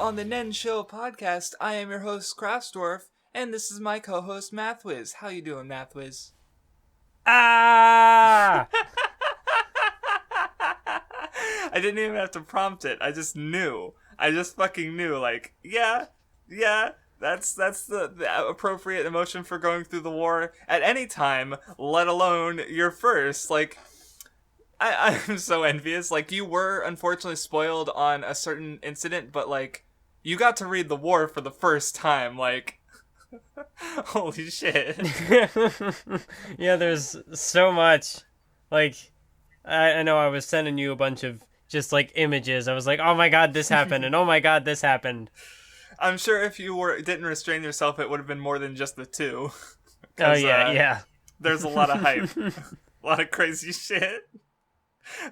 on the Nen Show Podcast. I am your host, Craftsdwarf, and this is my co-host, Mathwiz. How you doing, Mathwiz? Ah! I didn't even have to prompt it. I just knew. I just fucking knew. Like, yeah, that's the appropriate emotion for going through the war at any time, let alone your first. Like, I'm so envious. Like, you were unfortunately spoiled on a certain incident, but, like, you got to read the war for the first time. Like, holy shit. Yeah, there's so much. Like, I know I was sending you a bunch of just, like, images. I was like, oh my god, this happened, and oh my god, this happened. I'm sure if you didn't restrain yourself, it would have been more than just the two. Oh, yeah. There's a lot of hype. A lot of crazy shit.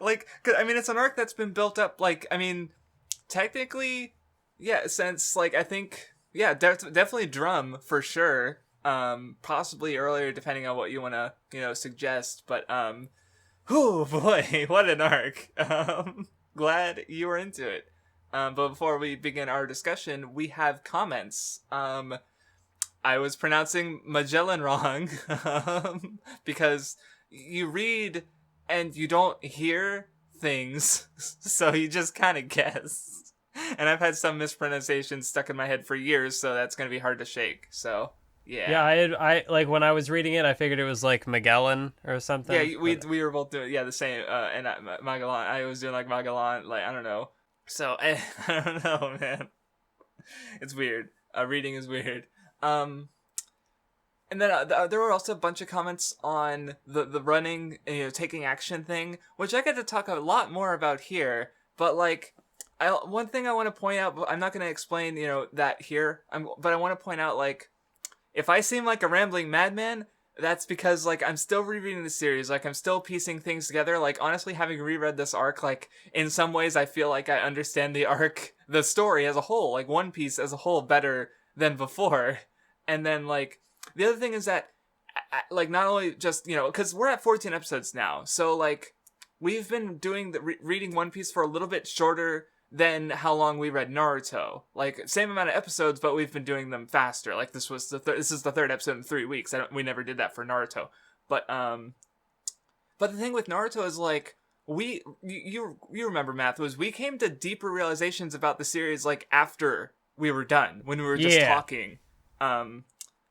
Like, 'cause, I mean, it's an arc that's been built up, like, I mean, technically, yeah, since, like, I think, yeah, definitely Drum, for sure, possibly earlier, depending on what you want to, suggest, but, oh boy, what an arc. Glad you were into it. But before we begin our discussion, we have comments. I was pronouncing Magellan wrong, because you read and you don't hear things, so you just kind of guess. And I've had some mispronunciations stuck in my head for years, so that's going to be hard to shake. So, yeah. Yeah, I like, when I was reading it, I figured it was, like, Magellan or something. Yeah, we were both doing, the same, and Magellan, I was doing, like, Magellan, like, I don't know. So, I don't know, man. It's weird. Reading is weird. And then there were also a bunch of comments on the running, taking action thing, which I get to talk a lot more about here. But, like, one thing I want to point out, I'm not going to explain, that here, but I want to point out, like, if I seem like a rambling madman, that's because, like, I'm still rereading the series, like, I'm still piecing things together. Like, honestly, having reread this arc, like, in some ways I feel like I understand the arc, the story as a whole, like, One Piece as a whole better than before. And then, like, the other thing is that, like, not only just, because we're at 14 episodes now, so, like, we've been doing reading One Piece for a little bit shorter than how long we read Naruto. Like, same amount of episodes, but we've been doing them faster. Like, this is the third episode in 3 weeks. We never did that for Naruto. But the thing with Naruto is, like, you remember, Mathwiz, we came to deeper realizations about the series, like, after we were done, when we were just talking.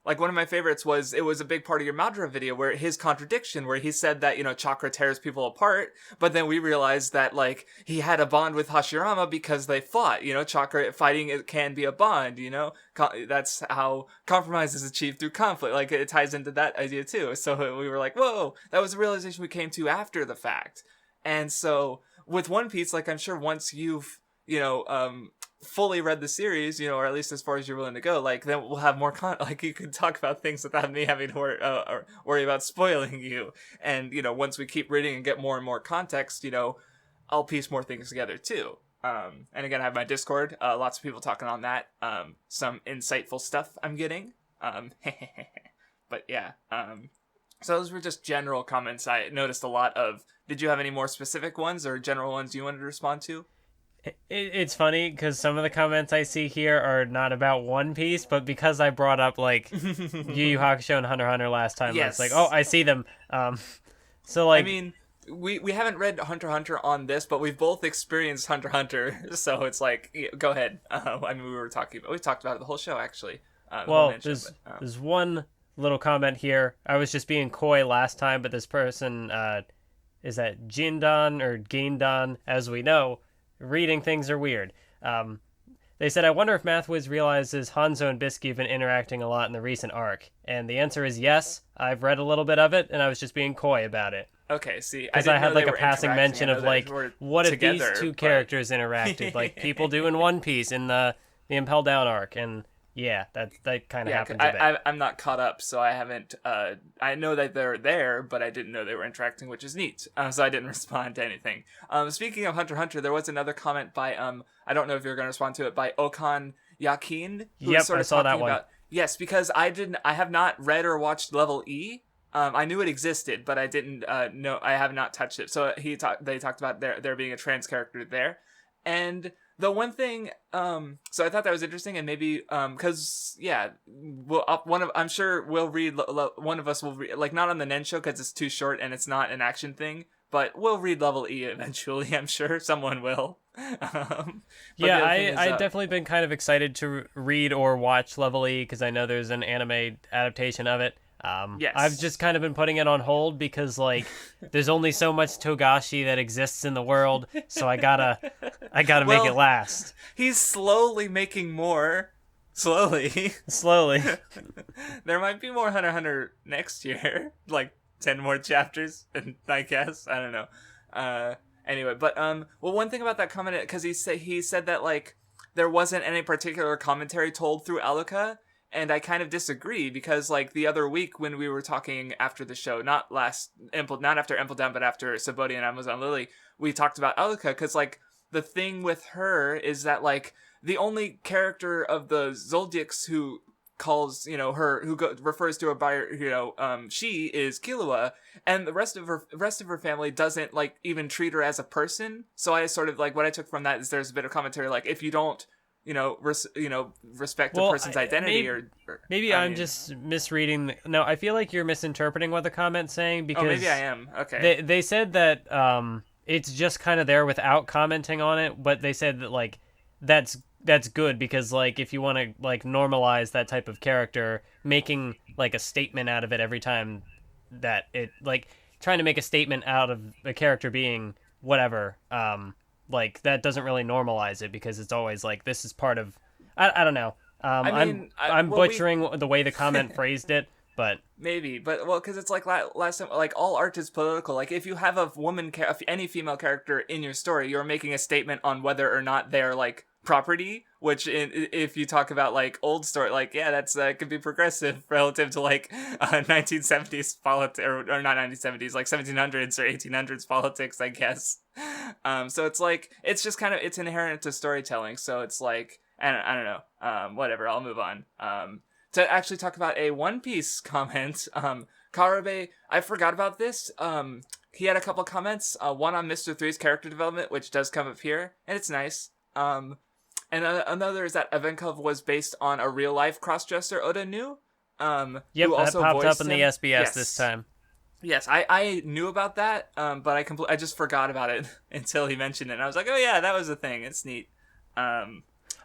Like, one of my favorites was, it was a big part of your Madara video, where his contradiction, where he said that, chakra tears people apart, but then we realized that, like, he had a bond with Hashirama because they fought, chakra fighting, it can be a bond, that's how compromise is achieved through conflict, like, it ties into that idea too, so we were like, whoa, that was a realization we came to after the fact. And so, with One Piece, like, I'm sure once you've, fully read the series, or at least as far as you're willing to go, like, then we'll have more like, you can talk about things without me having to worry about spoiling you. And, once we keep reading and get more and more context, I'll piece more things together too. And again, I have my Discord, lots of people talking on that, some insightful stuff I'm getting. But yeah, so those were just general comments. I noticed a lot of, did you have any more specific ones or general ones you wanted to respond to? It's funny because some of the comments I see here are not about One Piece, but because I brought up, like, Yu Yu Hakusho and Hunter x Hunter last time, yes. It's like, oh, I see them. So, like, I mean, we haven't read Hunter x Hunter on this, but we've both experienced Hunter x Hunter, so it's like, go ahead. I mean, we talked about it the whole show, actually. There's one little comment here. I was just being coy last time, but this person, is that Jindan or Gindan, as we know. Reading things are weird. They said, I wonder if Mathwiz realizes Hanzo and Bisky have been interacting a lot in the recent arc. And the answer is yes. I've read a little bit of it, and I was just being coy about it. Okay, see, because I had, like, a passing mention of, like, what if these two characters interacted, like people do in One Piece in the Impel Down arc, and yeah, that kind of happens a bit. I'm not caught up, so I haven't, I know that they're there, but I didn't know they were interacting, which is neat, so I didn't respond to anything. Speaking of Hunter x Hunter, there was another comment by, I don't know if you're going to respond to it, by Okan Yakin, who was sort of I saw that one. About, yes, because I have not read or watched Level E. I knew it existed, but I didn't know, I have not touched it, so they talked about there being a trans character there, and The one thing, so I thought that was interesting, and maybe, cause yeah, I'm sure we'll read, one of us will read, like not on the Nen Show because it's too short and it's not an action thing, but we'll read Level E eventually. I'm sure someone will. Yeah, I've definitely been kind of excited to read or watch Level E because I know there's an anime adaptation of it. Yes. I've just kind of been putting it on hold because like there's only so much Togashi that exists in the world, so I gotta make it last. He's slowly making more. Slowly. There might be more Hunter x Hunter next year, like 10 more chapters, and I guess I don't know. Anyway, but well, one thing about that comment, because he said that like there wasn't any particular commentary told through Aluka. And I kind of disagree because, like, the other week when we were talking after the show, not after Impel Down, but after Sabodi and Amazon Lily, we talked about Aluka because, like, the thing with her is that, like, the only character of the Zoldyaks who calls, refers to her by, she is Killua, and the rest of her family doesn't, like, even treat her as a person. So I sort of, like, what I took from that is there's a bit of commentary, like, if you don't, respect a person's identity, I'm just misreading. No, I feel like you're misinterpreting what the comment's saying because maybe I am. Okay. They said that it's just kind of there without commenting on it, but they said that like that's good because like if you want to like normalize that type of character, making like a statement out of it every time that it like trying to make a statement out of a character being whatever. Like that doesn't really normalize it because it's always like this is part of I don't know. I'm butchering the way the comment phrased it, but maybe, because it's like last time, like all art is political. Like if you have a woman, any female character in your story, you're making a statement on whether or not they're like property. Which, if you talk about like old story, like yeah, that's could be progressive relative to like 1970s politics or not 1970s, like 1700s or 1800s politics, I guess. So it's like it's just kind of it's inherent to storytelling. So it's like I don't know. Whatever. I'll move on. To actually talk about a One Piece comment. Karabe, I forgot about this. He had a couple comments. One on Mr. 3's character development, which does come up here, and it's nice. And another is that Ivankov was based on a real-life crossdresser Oda knew. Yep, who also that popped up in him. the SBS this time. Yes, I knew about that, but I just forgot about it until he mentioned it. And I was like, oh yeah, that was a thing. It's neat.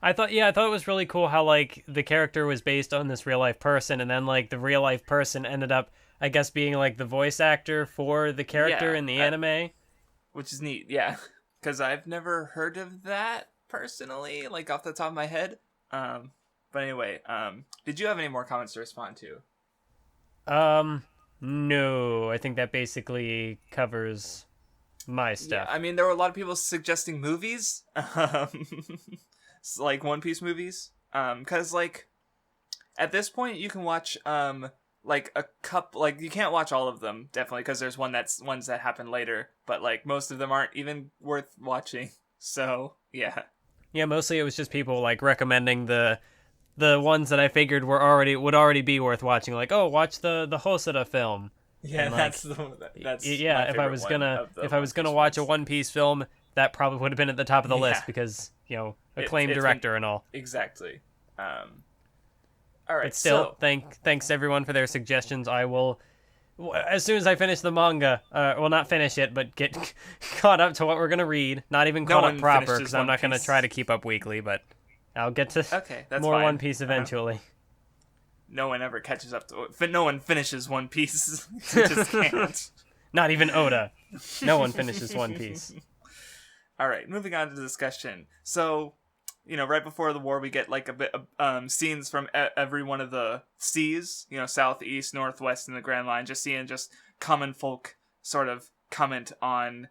I thought it was really cool how like the character was based on this real-life person, and then like the real-life person ended up, I guess, being like the voice actor for the character in the anime. Which is neat, yeah. Because I've never heard of that personally, like off the top of my head. But anyway, did you have any more comments to respond to? No, I think that basically covers my stuff. Yeah, I mean, there were a lot of people suggesting movies, like One Piece movies, because like at this point you can watch like a couple, like you can't watch all of them definitely because there's ones that happen later, but like most of them aren't even worth watching. So yeah. Yeah, mostly it was just people like recommending the ones that I figured would already be worth watching. Like, oh, watch the Hosoda film. Yeah, and, that's yeah. If I was gonna watch a One Piece film, that probably would have been at the top of the list because acclaimed director and all. Exactly. All right. But still, thanks everyone for their suggestions. I will. As soon as I finish the manga, not finish it, but get caught up to what we're going to read. Not even caught up proper, because I'm not going to try to keep up weekly, but I'll get to more One Piece eventually. No one ever catches up to no one finishes One Piece. You just can't. Not even Oda. No one finishes One Piece. All right, moving on to the discussion. So, right before the war, we get like a bit of scenes from every one of the seas, south, east, northwest, and the Grand Line, just seeing just common folk sort of comment on,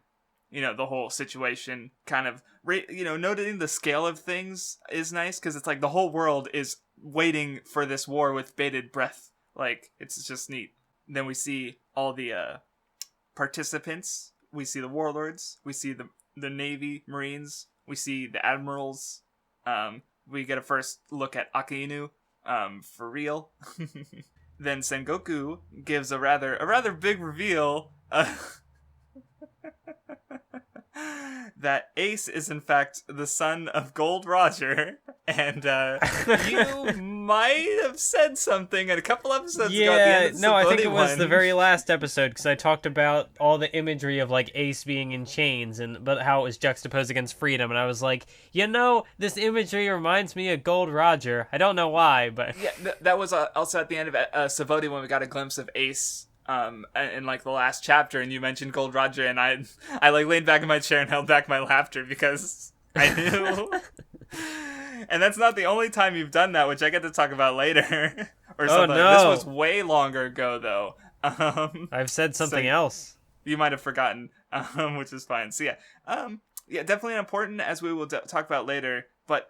the whole situation, kind of, noting the scale of things is nice, because it's like the whole world is waiting for this war with bated breath. Like, it's just neat. Then we see all the participants, we see the warlords, we see the Navy, Marines, we see the admirals. We get a first look at Akainu, for real. Then Sengoku gives a rather big reveal. that Ace is in fact the son of Gold Roger, and you might have said something a couple episodes ago at the end of the I think it was one. the very last episode, because I talked about all the imagery of like Ace being in chains, but how it was juxtaposed against freedom, and I was like, this imagery reminds me of Gold Roger. I don't know why, but Yeah, that was also at the end of Savoti when we got a glimpse of Ace in like the last chapter, and you mentioned Gold Roger, and I like leaned back in my chair and held back my laughter because I knew. And that's not the only time you've done that, which I get to talk about later. Or something. No. This was way longer ago, though. I've said something else. You might have forgotten, which is fine. So yeah, definitely important, as we will talk about later. But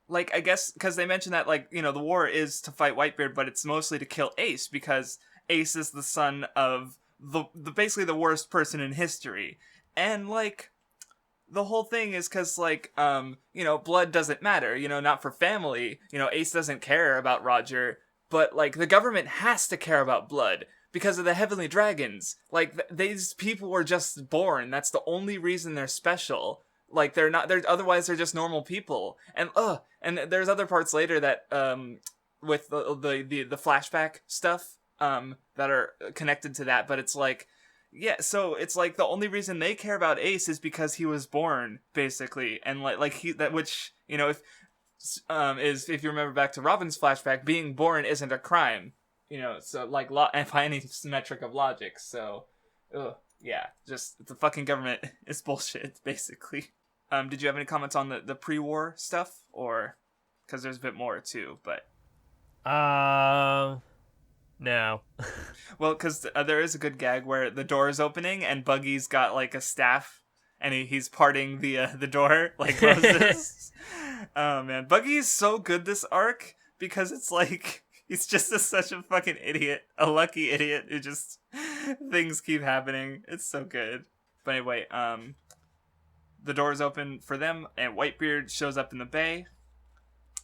like, I guess because they mentioned that, like, the war is to fight Whitebeard, but it's mostly to kill Ace, because Ace is the son of the basically the worst person in history. And like, the whole thing is because, like, blood doesn't matter, not for family. Ace doesn't care about Roger, but like the government has to care about blood because of the heavenly dragons. Like, these people were just born. That's the only reason they're special. Like, otherwise they're just normal people. And there's other parts later that with the flashback stuff that are connected to that, but it's like, yeah, so it's like the only reason they care about Ace is because he was born, basically, and if you remember back to Robin's flashback, being born isn't a crime, so like by any metric of logic. So, yeah, just the fucking government is bullshit, basically. Did you have any comments on the pre-war stuff, or because there's a bit more too, but no. Well, because there is a good gag where the door is opening and Buggy's got like a staff and he's parting the door like Moses. Oh man, Buggy is so good this arc because it's like he's just such a fucking idiot, a lucky idiot who just things keep happening. It's so good. But anyway, the door is open for them and Whitebeard shows up in the bay.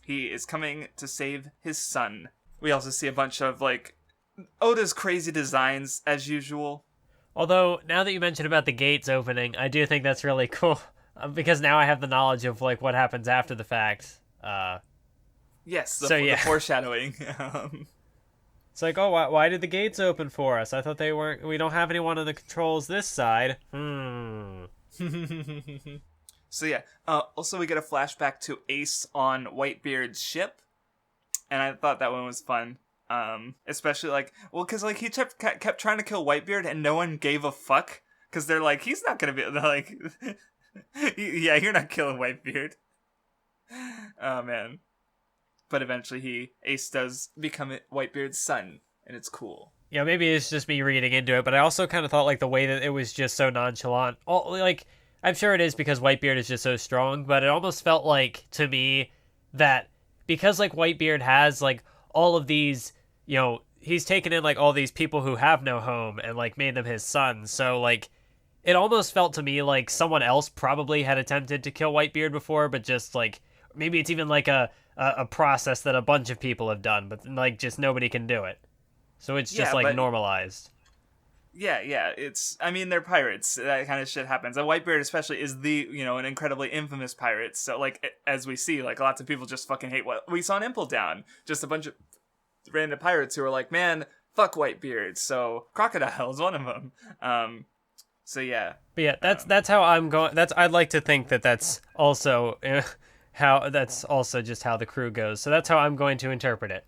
He is coming to save his son. We also see a bunch of like Oda's crazy designs as usual. Although, now that you mentioned about the gates opening, I do think that's really cool. Because now I have the knowledge of like what happens after the fact. Yes, the foreshadowing. It's like, oh, why did the gates open for us? I thought they weren't. We don't have anyone on the controls this side. So yeah, also we get a flashback to Ace on Whitebeard's ship. And I thought that one was fun. Especially like, well, because like he kept trying to kill Whitebeard and no one gave a fuck. Because they're like, he's not going to be, like, yeah, you're not killing Whitebeard. Oh, man. But eventually Ace does become Whitebeard's son, and it's cool. Yeah, maybe it's just me reading into it, but I also kind of thought like the way that it was just so nonchalant. Like, I'm sure it is because Whitebeard is just so strong, but it almost felt like, to me, that because like Whitebeard has like all of these, he's taken in like all these people who have no home and like made them his sons. So like it almost felt to me like someone else probably had attempted to kill Whitebeard before, but just like maybe it's even like a process that a bunch of people have done, but like just nobody can do it. So it's just normalized. Yeah, I mean, they're pirates. That kind of shit happens. And Whitebeard especially is an incredibly infamous pirate. So, like, as we see, like, lots of people just fucking hate what we saw in Impel Down. Just a bunch of random pirates who are like, man, fuck Whitebeard. So, Crocodile is one of them. So, yeah. But yeah, that's how I'm going. I'd like to think that that's also that's also just how the crew goes. So that's how I'm going to interpret it.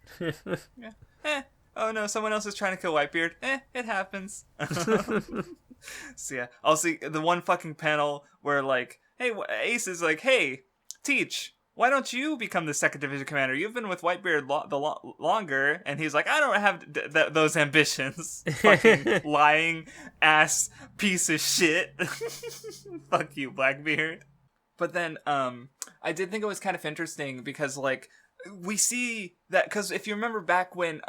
Yeah. Oh no, someone else is trying to kill Whitebeard. It happens. So yeah, I'll see the one fucking panel where like, hey, Ace is like, hey, Teach, why don't you become the 2nd Division Commander? You've been with Whitebeard longer. And he's like, I don't have those ambitions. Fucking lying ass piece of shit. Fuck you, Blackbeard. But then, I did think it was kind of interesting because like, we see that because if you remember back when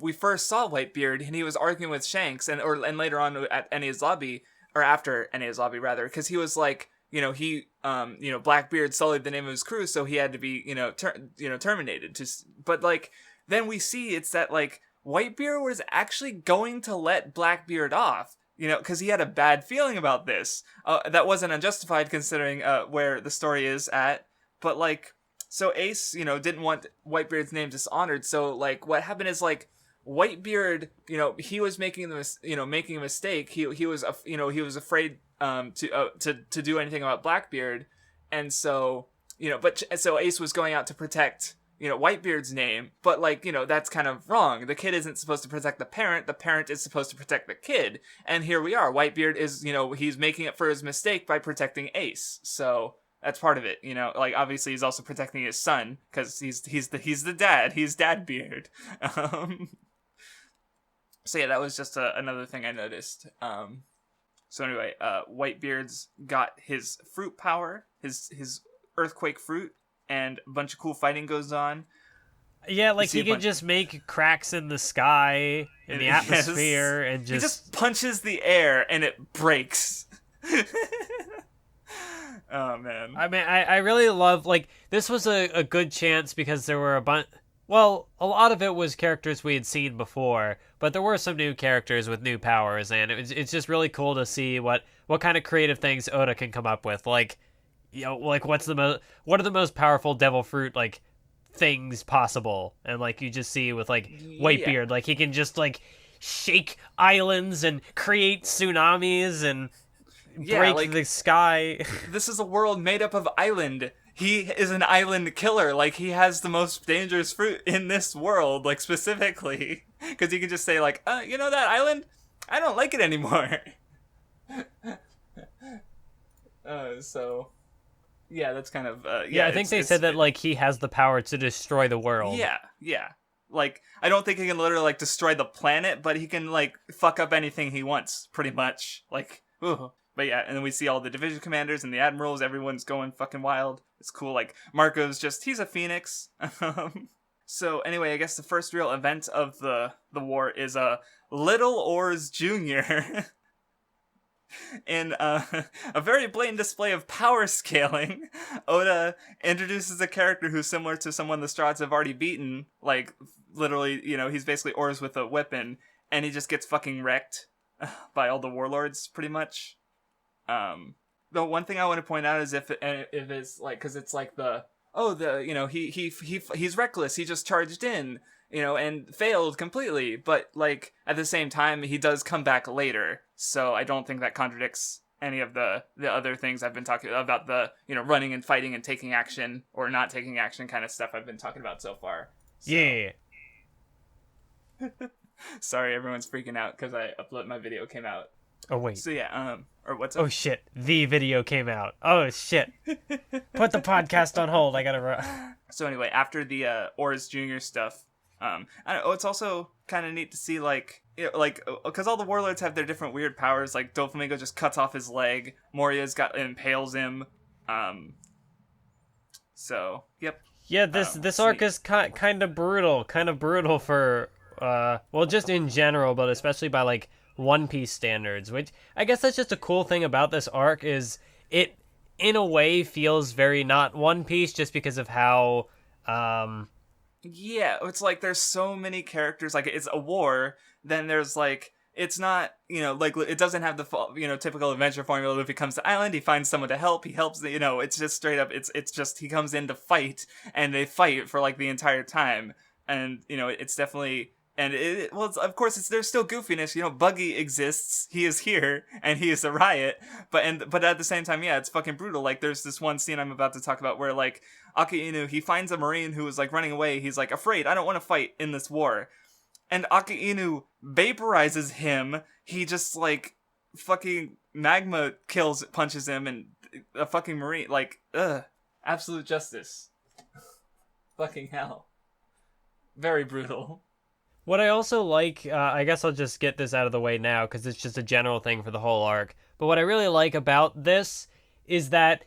we first saw Whitebeard and he was arguing with Shanks and later on at Ennia's lobby, or after Ennia's lobby rather, because he was like, Blackbeard sullied the name of his crew, so he had to be terminated. But like then we see it's that like Whitebeard was actually going to let Blackbeard off because he had a bad feeling about this. That wasn't unjustified considering where the story is at. But, like, so Ace, didn't want Whitebeard's name dishonored. So, like, what happened is, like, Whitebeard, he was making making a mistake. He was, he was afraid to do anything about Blackbeard. And so, so Ace was going out to protect Whitebeard's name, but like, that's kind of wrong. The kid isn't supposed to protect the parent is supposed to protect the kid. And here we are. Whitebeard is, he's making up for his mistake by protecting Ace. So that's part of it, like obviously he's also protecting his son because he's the dad. He's Dadbeard. So yeah, that was just another thing I noticed. So anyway, Whitebeard's got his fruit power, his earthquake fruit, and a bunch of cool fighting goes on. Yeah, like he can just make cracks in the sky, in the atmosphere, and he just punches the air and it breaks. Oh man! I mean, I really love, like, this was a good chance because there were a lot of it was characters we had seen before, but there were some new characters with new powers, and it's just really cool to see what kind of creative things Oda can come up with, like. Like what are the most powerful devil fruit like things possible, and like you just see with like Whitebeard, like he can just like shake islands and create tsunamis and break like, the sky. This is a world made up of island. He is an island killer. Like he has the most dangerous fruit in this world, like specifically, because he can just say like, that island, I don't like it anymore. So. Yeah, that's kind of I think they said that like he has the power to destroy the world. Yeah. Like I don't think he can literally like destroy the planet, but he can like fuck up anything he wants, pretty much. Like, ooh. But yeah, and then we see all the division commanders and the admirals. Everyone's going fucking wild. It's cool. Like Marco's he's a phoenix. So anyway, I guess the first real event of the war is Little Oars Jr. In a very blatant display of power scaling, Oda introduces a character who's similar to someone the Strahds have already beaten. Like, literally, he's basically Oars with a weapon, and he just gets fucking wrecked by all the warlords, pretty much. The one thing I want to point out is if it's like, because it's like he's reckless, he just charged in, and failed completely, but like at the same time he does come back later, so I don't think that contradicts any of the other things I've been talking about, the running and fighting and taking action or not taking action kind of stuff I've been talking about so far. So. Yeah. Sorry, everyone's freaking out because my video came out. Oh wait. So yeah, or what's up? Oh shit, the video came out. Oh shit. Put the podcast on hold. I gotta run. So anyway, after the Oars Jr. stuff, I don't know, it's also kind of neat to see like because all the warlords have their different weird powers. Like Doflamingo just cuts off his leg. Moria's impales him. So yep. Yeah, this arc is kind of brutal for just in general, but especially by like One Piece standards. Which I guess that's just a cool thing about this arc is it in a way feels very not One Piece just because of how. Yeah, it's like there's so many characters, like it's a war, then there's like, it's not, like it doesn't have the, typical adventure formula. If he comes to island, he finds someone to help, he helps, it's just straight up, it's just, he comes in to fight, and they fight for like the entire time, and, it's definitely, and of course there's still goofiness, Buggy exists, he is here, and he is a riot, but at the same time, yeah, it's fucking brutal. Like there's this one scene I'm about to talk about where like, Aki Inu, he finds a marine who is like running away, he's like afraid, I don't want to fight in this war, and Aki Inu vaporizes him, he just like, fucking magma punches him, and a fucking marine, like, absolute justice. Fucking hell. Very brutal. What I also like, I guess I'll just get this out of the way now because it's just a general thing for the whole arc. But what I really like about this is that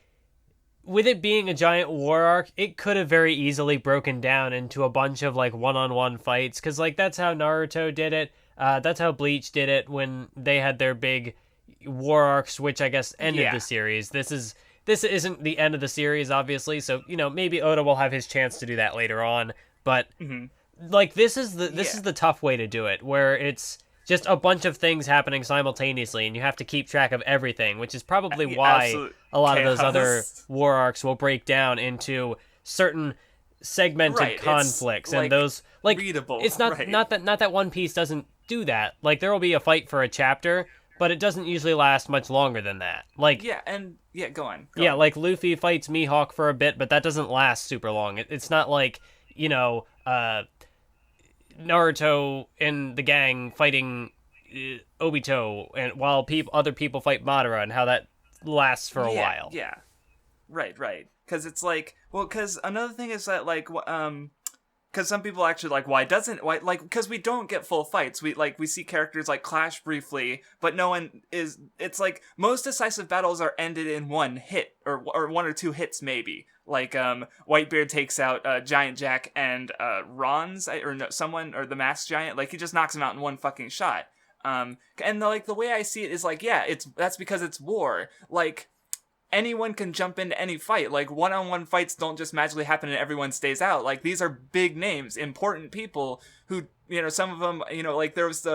with it being a giant war arc, it could have very easily broken down into a bunch of like one-on-one fights. Because like that's how Naruto did it. That's how Bleach did it when they had their big war arcs, which I guess ended the series. This isn't the end of the series, obviously. So maybe Oda will have his chance to do that later on. But. Mm-hmm. Like this is the tough way to do it, where it's just a bunch of things happening simultaneously, and you have to keep track of everything, which is probably why a lot of those other war arcs will break down into certain segmented conflicts, and those readable. It's not that One Piece doesn't do that. Like, there will be a fight for a chapter, but it doesn't usually last much longer than that. Like, go on. Like Luffy fights Mihawk for a bit, but that doesn't last super long. It's not like, Naruto and the gang fighting Obito, and while other people fight Madara, and how that lasts for a while. Yeah, right. Because it's like, because another thing is that because some people actually because we don't get full fights. We see characters like clash briefly, but no one is. It's like most decisive battles are ended in one hit or one or two hits maybe. Like Whitebeard takes out Giant Jack and Ron's the Masked Giant. Like, he just knocks him out in one fucking shot. And the way I see it is that's because it's war. Like, anyone can jump into any fight. Like, one-on-one fights don't just magically happen and everyone stays out. Like, these are big names, important people who, some of them, there was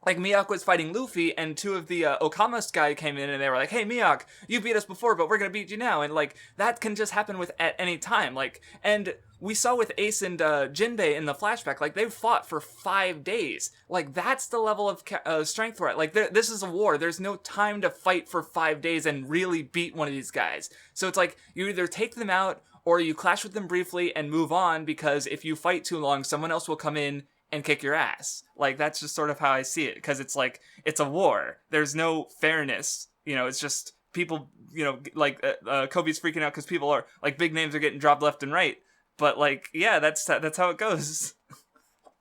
Mihawk was fighting Luffy, and two of the Okama's guy came in and they were like, "Hey, Mihawk, you beat us before, but we're gonna beat you now." And that can just happen at any time. And we saw with Ace and Jinbei in the flashback, they fought for 5 days. That's the level of strength we're at. This is a war. There's no time to fight for 5 days and really beat one of these guys. So it's you either take them out or you clash with them briefly and move on, because if you fight too long, someone else will come in and kick your ass. That's just sort of how I see it, because it's it's a war. There's no fairness. It's just people, Kobe's freaking out because people are, big names are getting dropped left and right. But, that's how it goes.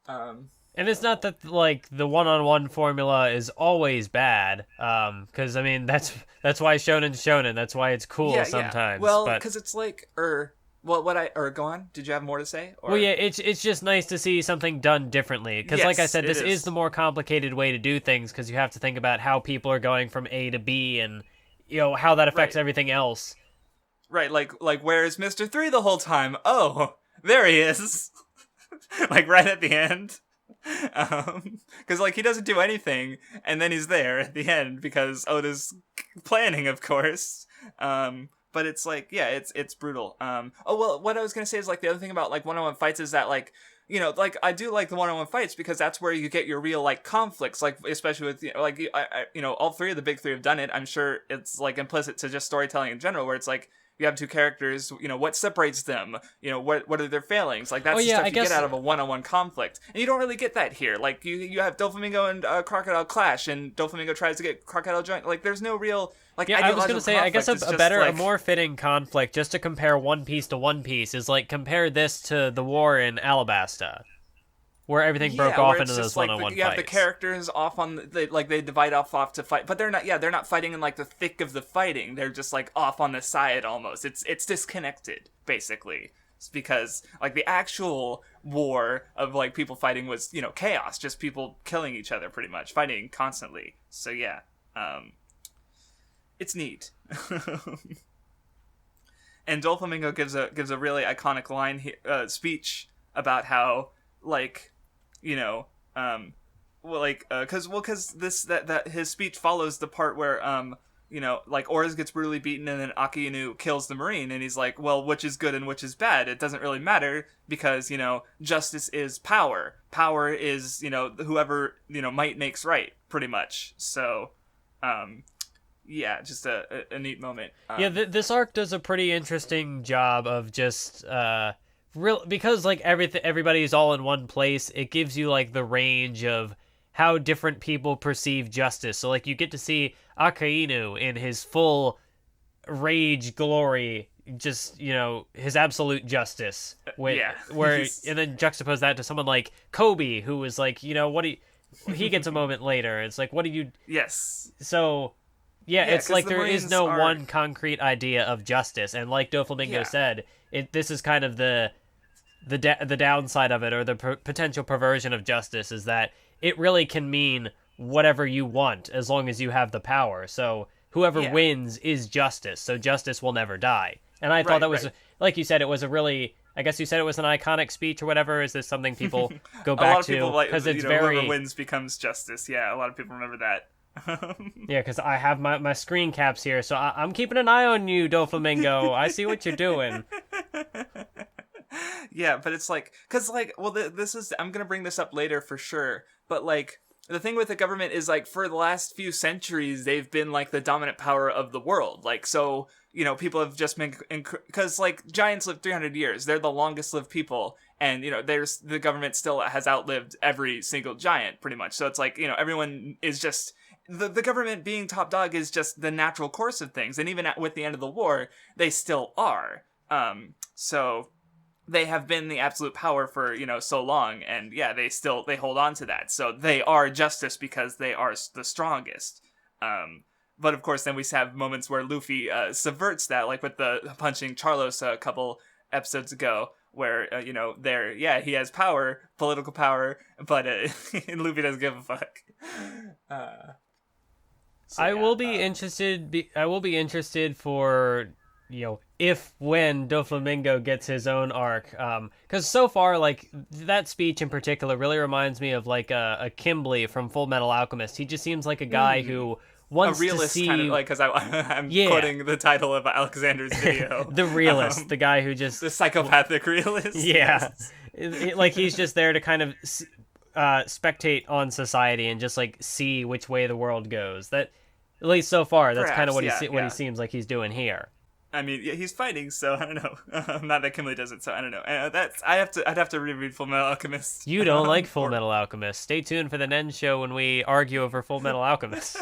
And it's not that, the one-on-one formula is always bad, because, I mean, that's why Shonen's Shonen. That's why it's cool sometimes. Well, because it's go on? Did you have more to say? Or? Well, yeah, it's just nice to see something done differently. Because, like I said, this is the more complicated way to do things, because you have to think about how people are going from A to B, and, how that affects everything else. Right, where is Mr. 3 the whole time? Oh, there he is. Right at the end. Because, he doesn't do anything, and then he's there at the end, because Oda's planning, of course. But it's it's brutal. What I was gonna say is the other thing about one-on-one fights is that I do like the one-on-one fights, because that's where you get your real conflicts, especially with all three of the big three have done it. I'm sure it's implicit to just storytelling in general, where it's you have two characters, what separates them, what are their failings, that's the stuff you get out of a one-on-one conflict, and you don't really get that here. You have Doflamingo and Crocodile clash, and Doflamingo tries to get Crocodile joint. There's no real I was gonna say, I guess a more fitting conflict, just to compare One Piece to One Piece, is compare this to the war in Alabasta, where everything broke off into those one-on-one fights. You have the characters off on they divide off to fight, but they're not fighting in the thick of the fighting. They're just off on the side almost. It's disconnected basically. It's because the actual war of people fighting was chaos, just people killing each other pretty much, fighting constantly. So yeah, it's neat. And Doflamingo gives a really iconic line here, speech about how because his speech follows the part where Oris gets brutally beaten, and then Akainu kills the Marine, and he's like, well, which is good and which is bad? It doesn't really matter, because justice is power. Power is whoever might makes right, pretty much. So just a neat moment. This arc does a pretty interesting job of just because everybody's all in one place. It gives you the range of how different people perceive justice. So you get to see Akainu in his full rage glory, just his absolute justice. And then juxtapose that to someone like Kobe, who is he gets a moment later. It's what do you? Yes. So. Yeah, it's there is no one concrete idea of justice, and like Doflamingo said, this is kind of the downside of it, or the potential perversion of justice, is that it really can mean whatever you want as long as you have the power. So whoever wins is justice. So justice will never die. And I thought that was, like you said, it was a really I guess you said it was an iconic speech or whatever. Is this something people go back to? A lot of people like, because it's whoever wins becomes justice. Yeah, a lot of people remember that. Yeah, because I have my screen caps here, so I'm keeping an eye on you, Doflamingo. I see what you're doing. Yeah, but it's like, because, like, well, this is, I'm going to bring this up later for sure, but, like, the thing with the government is, like, for the last few centuries, they've been, like, the dominant power of the world. Like, so, people have just been, because, like, giants live 300 years. They're the longest lived people, and, the government still has outlived every single giant, pretty much. So it's like, everyone is just... The government being top dog is just the natural course of things, and even with the end of the war, they still are. So they have been the absolute power for, so long, and yeah, they hold on to that. So they are justice because they are the strongest. But of course, then we have moments where Luffy subverts that, like with the punching Charlos a couple episodes ago, where, he has power, political power, but Luffy doesn't give a fuck. I will be interested for, when Doflamingo gets his own arc. Because so far, like, that speech in particular really reminds me of, like, a Kimberly from Full Metal Alchemist. He just seems like a guy who wants a realist, to see... kind of, like, because I'm quoting the title of Alexander's video. The realist, the guy who just... The psychopathic realist. Yeah. Like, he's just there to kind of... spectate on society and just like see which way the world goes. That, at least so far, that's kind of what he seems like he's doing here. I mean, yeah, he's fighting, so I don't know. Not that Kimberly does it, so I don't know. I'd have to reread Full Metal Alchemist. You don't like Full Metal Alchemist. Stay tuned for the Nen Show when we argue over Full Metal Alchemist.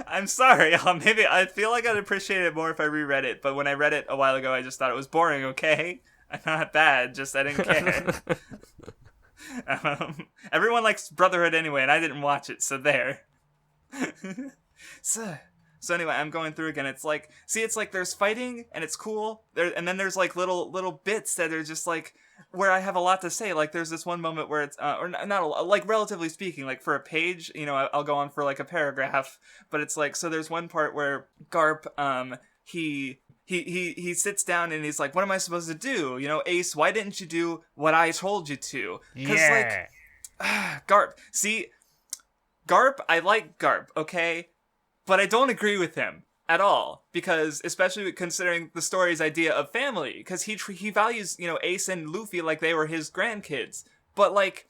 I'm sorry. Maybe I feel like I'd appreciate it more if I reread it, but when I read it a while ago, I just thought it was boring. Okay, not bad. Just I didn't care. Everyone likes Brotherhood anyway, and I didn't watch it, so there. So anyway, I'm going through again. It's like there's fighting, and it's cool. And then there's like little bits that are just like where I have a lot to say. Like there's this one moment where it's or not a lot, like relatively speaking, like for a page, I'll go on for like a paragraph, but it's like, so there's one part where Garp, he sits down and he's like, what am I supposed to do? Ace, why didn't you do what I told you to? Yeah. Like, Garp. See, Garp, I like Garp, okay? But I don't agree with him at all. Because, especially considering the story's idea of family. Because he values, Ace and Luffy like they were his grandkids. But, like,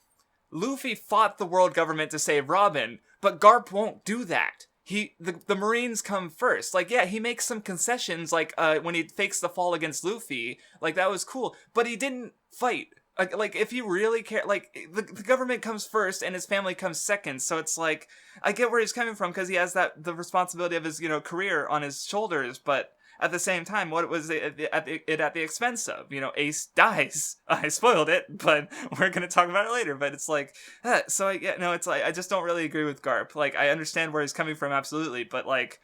Luffy fought the world government to save Robin, but Garp won't do that. The Marines come first. Like, yeah, he makes some concessions, like, when he fakes the fall against Luffy. Like, that was cool. But he didn't fight. Like if you really care, like, the government comes first and his family comes second. So it's like, I get where he's coming from, because he has the responsibility of his, career on his shoulders. But at the same time, what was it at the expense of? Ace dies. I spoiled it, but we're going to talk about it later. But it's like, it's like, I just don't really agree with Garp. Like, I understand where he's coming from, absolutely. But, like,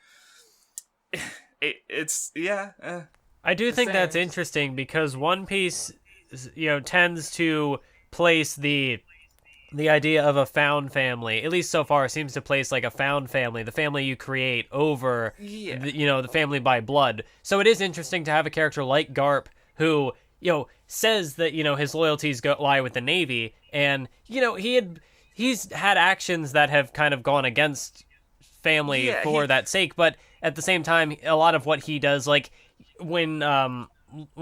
I do think that's interesting, because One Piece, tends to place the idea of a found family, at least so far, seems to place like a found family, the family you create, over the family by blood. So it is interesting to have a character like Garp who says that his loyalties lie with the Navy, and he's had actions that have kind of gone against family for that sake, but at the same time, a lot of what he does, like when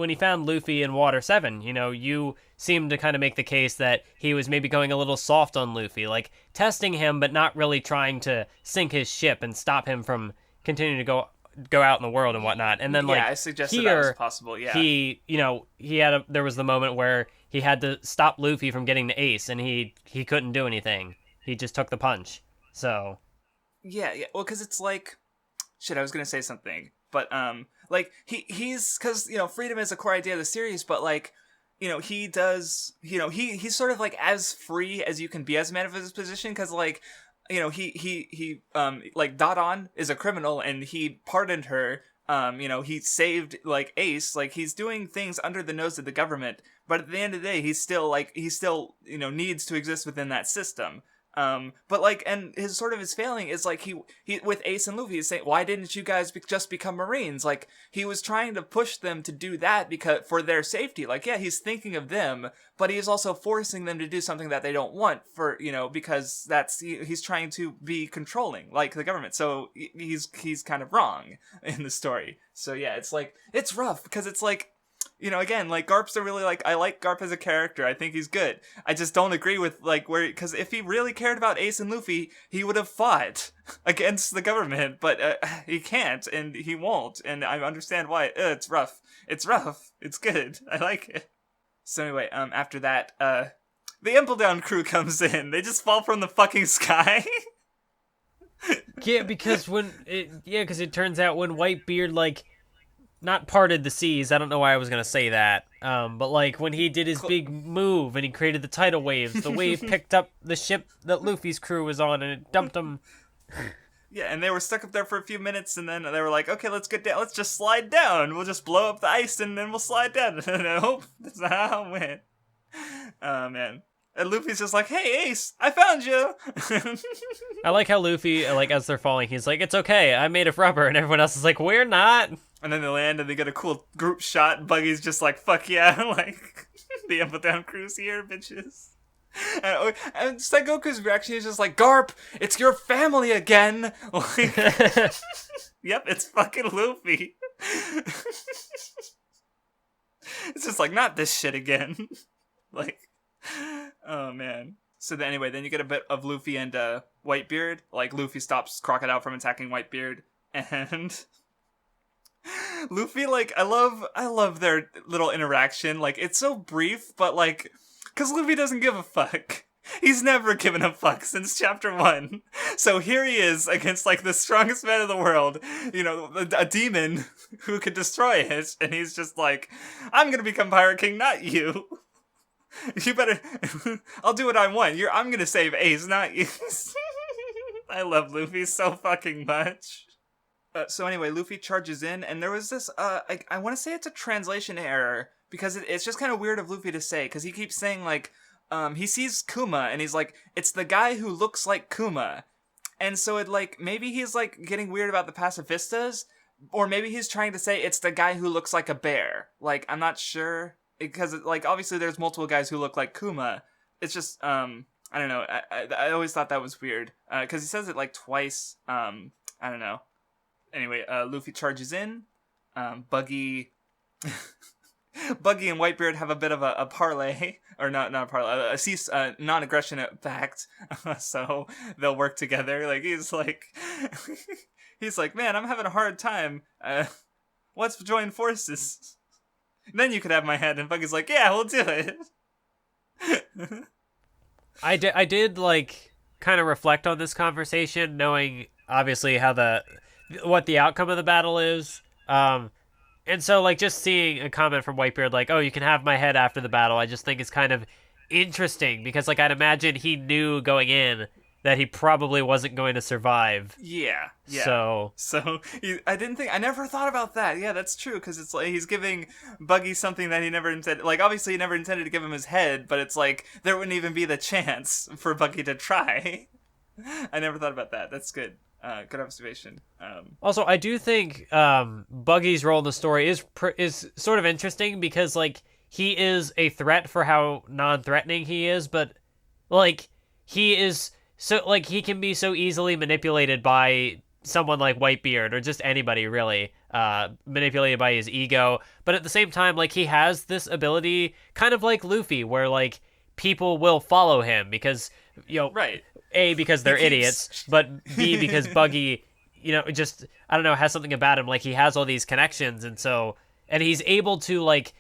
he found Luffy in Water 7, you seem to kind of make the case that he was maybe going a little soft on Luffy, like testing him, but not really trying to sink his ship and stop him from continuing to go out in the world and whatnot. And then, I suggested that was possible. Yeah, there was the moment where he had to stop Luffy from getting to Ace, and he couldn't do anything. He just took the punch. So yeah. Well, because it's like, shit, I was gonna say something. But, like, he's, because, freedom is a core idea of the series, but, like, he does, he's sort of, like, as free as you can be as a man of his position, because, like, like, Dodon is a criminal, and he pardoned her, he saved, like, Ace, like, he's doing things under the nose of the government, but at the end of the day, he's still, needs to exist within that system. But like, and his sort of his failing is like he with Ace and Luffy, he's saying, why didn't you guys just become Marines? Like, he was trying to push them to do that because for their safety. Like, yeah, he's thinking of them, but he's also forcing them to do something that they don't want for, because he's trying to be controlling, like the government. So he's kind of wrong in the story. So yeah, it's like, it's rough because it's like, again, like, Garp's I like Garp as a character. I think he's good. I just don't agree with, like, because if he really cared about Ace and Luffy, he would have fought against the government, but he can't, and he won't, and I understand why. It's rough. It's rough. It's good. I like it. So anyway, after that, the Impeldown crew comes in. They just fall from the fucking sky. Yeah, because it turns out when Whitebeard, like, not parted the seas. I don't know why I was going to say that. But like when he did his big move and he created the tidal waves, the wave picked up the ship that Luffy's crew was on and it dumped him. Yeah, and they were stuck up there for a few minutes and then they were like, okay, let's get down. Let's just slide down. We'll just blow up the ice and then we'll slide down. And I hope that's not how it went. Oh, man. And Luffy's just like, hey, Ace, I found you. I like how Luffy, like, as they're falling, he's like, it's okay, I'm made of rubber. And everyone else is like, we're not. And then they land and they get a cool group shot. And Buggy's just like, fuck yeah, like, the Impeldown crew's here, bitches. And Sengoku's reaction is just like, Garp, it's your family again. Like, yep, it's fucking Luffy. It's just like, not this shit again. Like, oh man. So then anyway, then you get a bit of Luffy and Whitebeard. Like, Luffy stops Crocodile from attacking Whitebeard, and Luffy, like, I love their little interaction. Like, it's so brief, but like, cause Luffy doesn't give a fuck. He's never given a fuck since chapter 1. So here he is against, like, the strongest man in the world, a demon who could destroy it, and he's just like, I'm gonna become Pirate King, not you. You better, I'll do what I want. I'm gonna save Ace, not you. I love Luffy so fucking much. So anyway, Luffy charges in, and there was this, I want to say it's a translation error, because it's just kind of weird of Luffy to say, because he keeps saying, like, he sees Kuma, and he's like, it's the guy who looks like Kuma. And so it, like, maybe he's, like, getting weird about the pacifistas, or maybe he's trying to say it's the guy who looks like a bear. Like, I'm not sure, because, like, obviously there's multiple guys who look like Kuma. It's just, I don't know, I always thought that was weird, because he says it, like, twice, I don't know. Anyway, Luffy charges in, Buggy and Whitebeard have a bit of a parlay, or not a parlay, a non-aggression pact, so they'll work together. Like, he's like, man, I'm having a hard time, let's join forces. Then you could have my head, and Buggy's like, yeah, we'll do it. I did, like, kind of reflect on this conversation, knowing, obviously, what the outcome of the battle is, and so, like, just seeing a comment from Whitebeard, like, oh, you can have my head after the battle, I just think is kind of interesting, because, like, I'd imagine he knew going in that he probably wasn't going to survive. Yeah. So I never thought about that. Yeah, that's true, because it's like he's giving Buggy something that he never intended. Like, obviously he never intended to give him his head, but it's like, there wouldn't even be the chance for Buggy to try. I never thought about that. That's good. Good observation. Also, I do think Buggy's role in the story is sort of interesting, because, like, he is a threat for how non-threatening he is, but, like, he is so, like, he can be so easily manipulated by someone like Whitebeard, or just anybody, really, manipulated by his ego, but at the same time, like, he has this ability, kind of like Luffy, where, like, people will follow him, because, right. A, because they're idiots, but B, because Buggy, just, I don't know, has something about him, like, he has all these connections, and he's able to, like,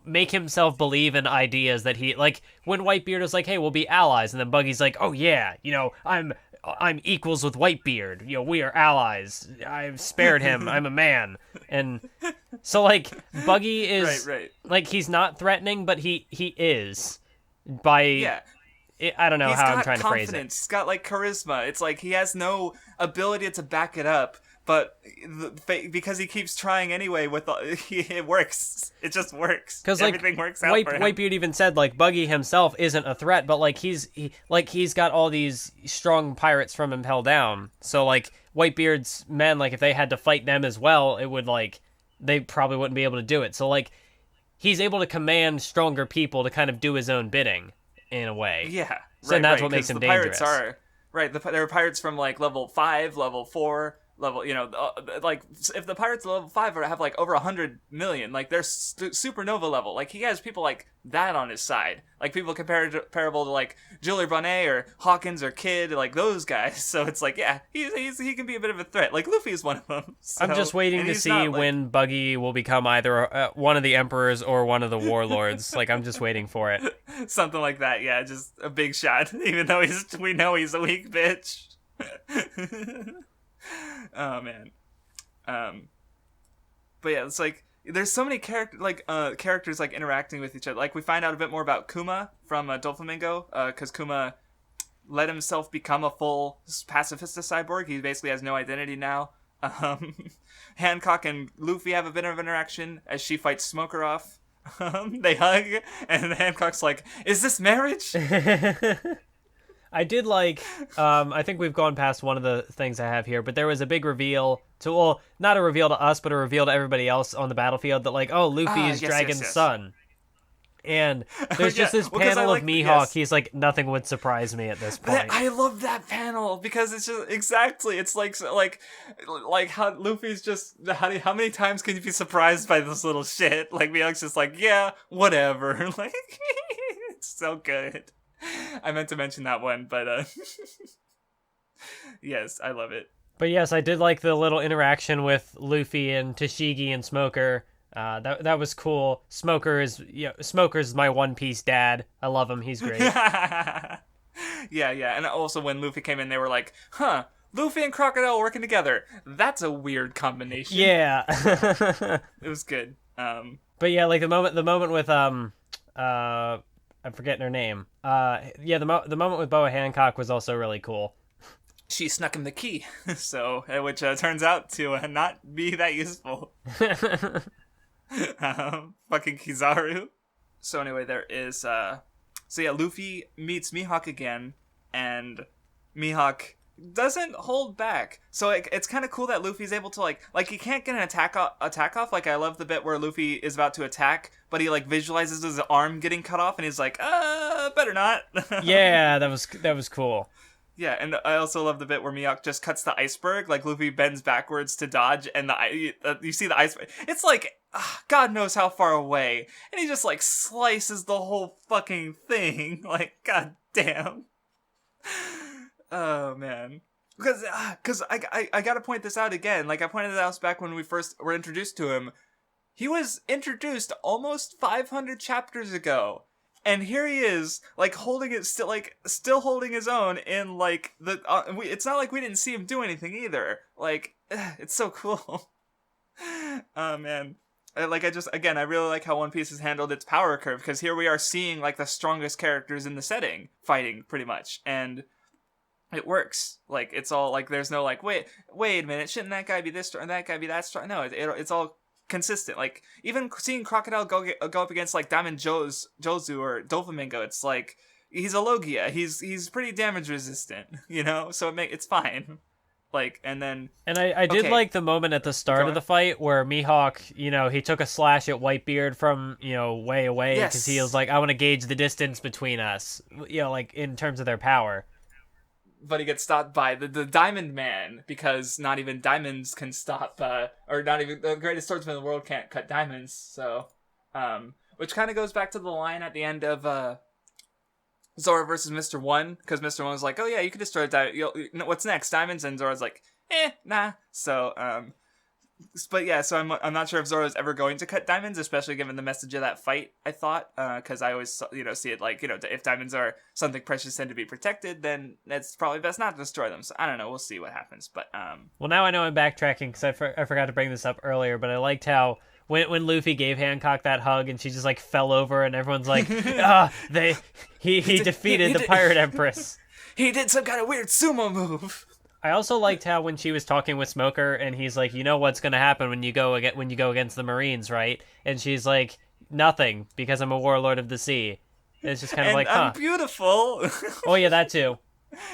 make himself believe in ideas that he, like, when Whitebeard is like, hey, we'll be allies, and then Buggy's like, oh yeah, I'm equals with Whitebeard, we are allies, I've spared him, I'm a man, and so, like, Buggy is, right. like, he's not threatening, but he is, by... Yeah. I don't know how I'm trying to phrase it. He's got, like, charisma. It's like he has no ability to back it up, but because he keeps trying anyway, it works. It just works. Because everything works out for him. Whitebeard even said like Buggy himself isn't a threat, but like he's got all these strong pirates from Impel Down. So like Whitebeard's men, like if they had to fight them as well, it would like they probably wouldn't be able to do it. So like he's able to command stronger people to kind of do his own bidding in a way. Yeah. So that's what makes him dangerous. There are pirates from like level 5, level 4, level, like if the pirates at level 5 have like over 100 million, like they're supernova level. Like he has people like that on his side, like people comparable to like Julie Bonet or Hawkins or Kid, like those guys. So it's like, yeah, he can be a bit of a threat. Like Luffy is one of them. So, I'm just waiting to see when Buggy will become either one of the emperors or one of the warlords. Like I'm just waiting for it. Something like that, yeah, just a big shot, even though we know he's a weak bitch. Oh man. But yeah, it's like there's so many characters like interacting with each other. Like we find out a bit more about Kuma from Doflamingo, because Kuma let himself become a full pacifista cyborg. He basically has no identity now. Hancock and Luffy have a bit of interaction as she fights Smoker off. They hug, and Hancock's like, "Is this marriage?" I did like, I think we've gone past one of the things I have here, but there was a big reveal well, not a reveal to us, but a reveal to everybody else on the battlefield that like, oh, Luffy is Dragon's son. And there's just this panel of Mihawk. Yes. He's like, nothing would surprise me at this point. I love that panel because it's just exactly. It's like how Luffy's just how many times can you be surprised by this little shit? Like Mihawk's just like, yeah, whatever. Like it's so good. I meant to mention that one, but yes, I love it. But yes, I did like the little interaction with Luffy and Tashigi and Smoker. That was cool. Smoker's my One Piece dad. I love him. He's great. Yeah. And also when Luffy came in, they were like, huh, Luffy and Crocodile working together. That's a weird combination. Yeah. It was good. But yeah, like the moment with I'm forgetting her name. The moment with Boa Hancock was also really cool. She snuck him the key, so which turns out to not be that useful. Fucking Kizaru. So anyway, there is Luffy meets Mihawk again, and Mihawk doesn't hold back. So it's kind of cool that Luffy's able to like he can't get an attack off. Like I love the bit where Luffy is about to attack, but he like visualizes his arm getting cut off, and he's like, better not. Yeah, that was cool. Yeah, and I also love the bit where Mihawk just cuts the iceberg, like Luffy bends backwards to dodge, and you see the iceberg. It's like, God knows how far away, and he just like slices the whole fucking thing. Like, god damn. Oh man, because I gotta point this out again. Like I pointed it out back when we first were introduced to him. He was introduced almost 500 chapters ago. And here he is, like holding it still holding his own in like the. It's not like we didn't see him do anything either. Like it's so cool. Oh man, I really like how One Piece has handled its power curve, because here we are seeing like the strongest characters in the setting fighting pretty much, and it works. Like it's all like there's no like wait a minute, shouldn't that guy be this strong and that guy be that strong? No, it's all consistent. Like even seeing Crocodile go up against like Diamond Jozu or Doflamingo, it's like he's a Logia. He's pretty damage resistant, so it's fine. Like and I did like the moment at the start of the fight where Mihawk, he took a slash at Whitebeard from way away because he was like, I want to gauge the distance between us, like in terms of their power. But he gets stopped by the Diamond Man, because not even diamonds can stop, or not even the greatest swordsman in the world can't cut diamonds. So, which kind of goes back to the line at the end of Zoro versus Mr. One, because Mr. One was like, "Oh yeah, you can destroy what's next? Diamonds?" And Zoro's like, nah. So, but yeah, so I'm not sure if Zoro's ever going to cut diamonds, especially given the message of that fight. I thought, because I always see it like if diamonds are something precious and to be protected, then it's probably best not to destroy them. So I don't know, we'll see what happens. But well, now I know I'm backtracking because I forgot to bring this up earlier, but I liked how when Luffy gave Hancock that hug and she just like fell over and everyone's like, he defeated the Pirate Empress. He did some kind of weird sumo move. I also liked how when she was talking with Smoker, and he's like, "You know what's gonna happen when you go against the Marines, right?" And she's like, "Nothing, because I'm a warlord of the sea." And it's just kind of like, I'm beautiful. Oh yeah, that too.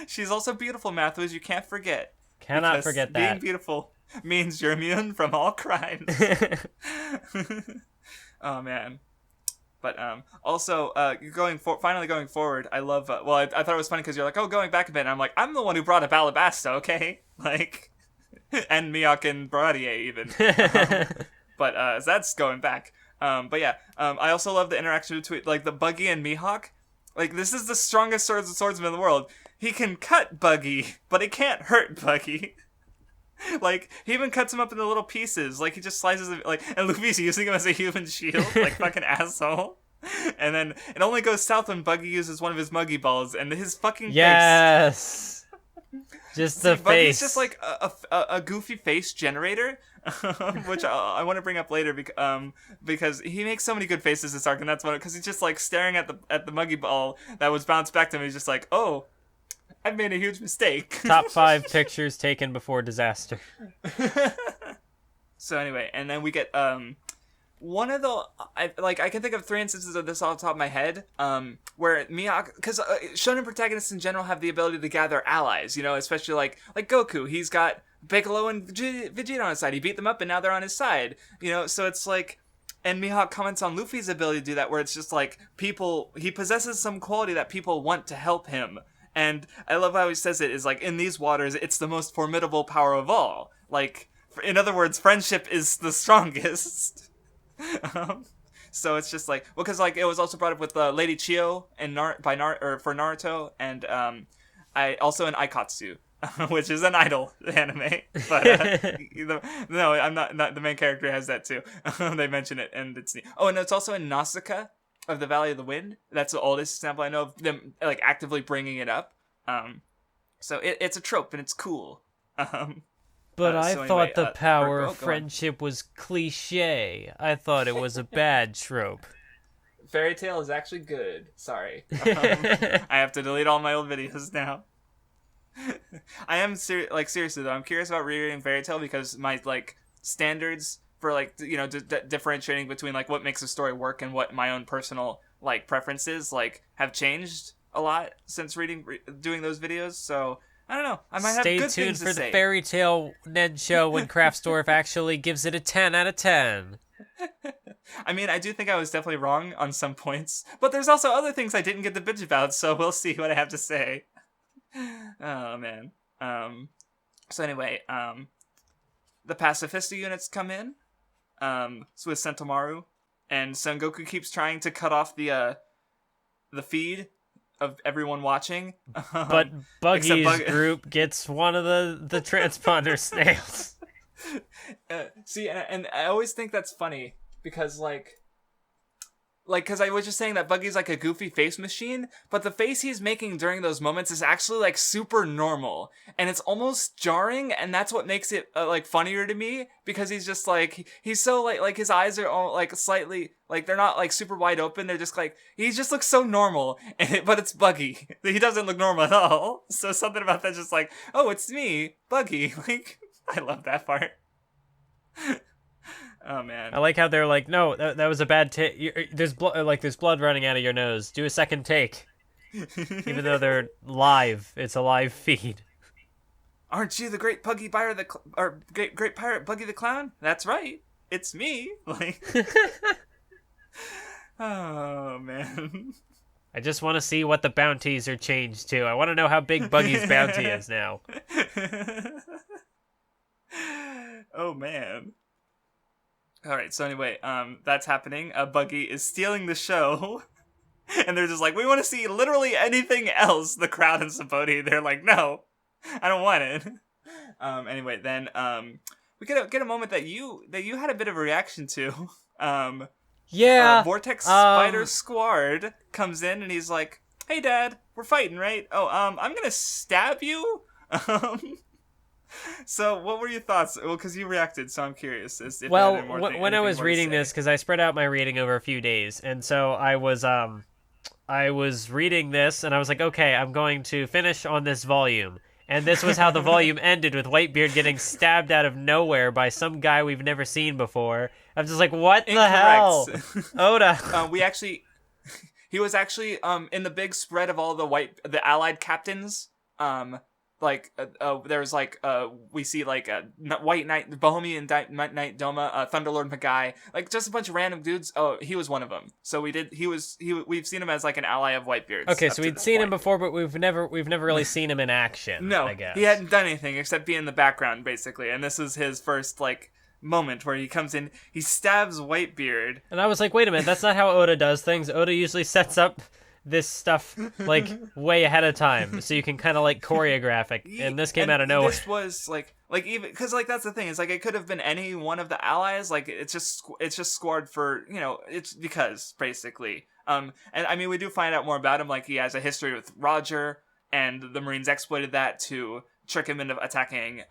She's also beautiful, Mathwiz. You can't forget. Cannot forget that. Being beautiful means you're immune from all crimes. Oh man. But also finally going forward, I love. I thought it was funny because you're like, oh, going back a bit. And I'm like, I'm the one who brought up Alabasta, okay? Like, and Miyake and Baradier even. But that's going back. But yeah, I also love the interaction between like the Buggy and Mihawk. Like, this is the strongest swordsman in the world. He can cut Buggy, but he can't hurt Buggy. Like, he even cuts him up into little pieces. Like, he just slices it, like, and Luffy's using him as a human shield, like, fucking asshole. And then it only goes south when Buggy uses one of his Muggy balls, and his fucking face. Yes! Just the face. Buggy's just like a goofy face generator, which I want to bring up later because he makes so many good faces this arc, and that's one because he's just like staring at the Muggy ball that was bounced back to him. He's just like, oh, I've made a huge mistake. Top 5 pictures taken before disaster. So anyway, and then we get one of the I can think of 3 instances of this off the top of my head, where Miyake, because shonen protagonists in general have the ability to gather allies, you know, especially like Goku. He's got Piccolo and Vegeta on his side. He beat them up, and now they're on his side. You know, so it's like, and Mihawk comments on Luffy's ability to do that, where it's just like he possesses some quality that people want to help him. And I love how he says it is like, in these waters, it's the most formidable power of all. Like, in other words, friendship is the strongest. So it's just like, well, because like it was also brought up with Lady Chio and for Naruto, and I also in Aikatsu, which is an idol anime. But no, I'm not. The main character has that too. They mention it, and it's neat. Oh, and it's also in Nausicaa of the Valley of the Wind. That's the oldest example I know of them like actively bringing it up. So it's a trope and it's cool. But I thought the power of friendship was cliche. I thought it was a bad trope. Fairy Tail is actually good. Sorry. I have to delete all my old videos now. I am seriously though, I'm curious about rereading Fairy Tail because my like standards for like, you know, differentiating between like what makes a story work and what my own personal like preferences like have changed a lot since doing those videos. So I don't know. I might have good things to say. Stay tuned for the Fairy Tail Nen Show when Craftsdwarf actually gives it a 10 out of 10. I mean, I do think I was definitely wrong on some points, but there's also other things I didn't get to bitch about, so we'll see what I have to say. Oh, man. So anyway, the pacifista units come in, with Sentomaru, and Sengoku keeps trying to cut off the feed of everyone watching. But Buggy's group gets one of the transponder snails. See, and I always think that's funny because because I was just saying that Buggy's like a goofy face machine, but the face he's making during those moments is actually like super normal, and it's almost jarring, and that's what makes it like funnier to me because he's just like he's so like his eyes are all, like slightly like they're not like super wide open, they're just like he just looks so normal, but it's Buggy. He doesn't look normal at all. So something about that just like, oh, it's me, Buggy. Like I love that part. Oh man! I like how they're like, no, that was a bad take. There's blood running out of your nose. Do a second take. Even though they're live, it's a live feed. Aren't you the great Buggy Pirate great pirate Buggy the Clown? That's right, it's me. Like, oh man! I just want to see what the bounties are changed to. I want to know how big Buggy's bounty is now. Oh man! All right, so anyway, that's happening. Buggy is stealing the show, and they're just like, we want to see literally anything else. The crowd in Sapporo, they're like, no, I don't want it. Anyway, then we get a moment that you had a bit of a reaction to. Yeah. Vortex Spider Squad comes in and he's like, hey, Dad, we're fighting, right? Oh, I'm gonna stab you. So, what were your thoughts? Well, because you reacted, so I'm curious. When I was reading this, because I spread out my reading over a few days, and so I was reading this, and I was like, okay, I'm going to finish on this volume. And this was how the volume ended, with Whitebeard getting stabbed out of nowhere by some guy we've never seen before. I'm just like, what the hell? Oda. He was actually in the big spread of all the allied captains. There's we see White Knight, Bohemian Knight Doma, Thunderlord Magai, like just a bunch of random dudes. Oh, he was one of them. So we've seen him as like an ally of Whitebeard's. Okay, so we'd seen him before, but we've never really seen him in action. No, I guess he hadn't done anything except be in the background basically, and this is his first moment where he comes in, he stabs Whitebeard. And I was like, wait a minute, that's not how Oda does things. Oda usually sets up this stuff way ahead of time, so you can kind of choreograph it. And this came out of nowhere. This was even because that's the thing. It's it could have been any one of the allies. It's just scored for it's because basically. And I mean we do find out more about him. He has a history with Roger, and the Marines exploited that to trick him into attacking.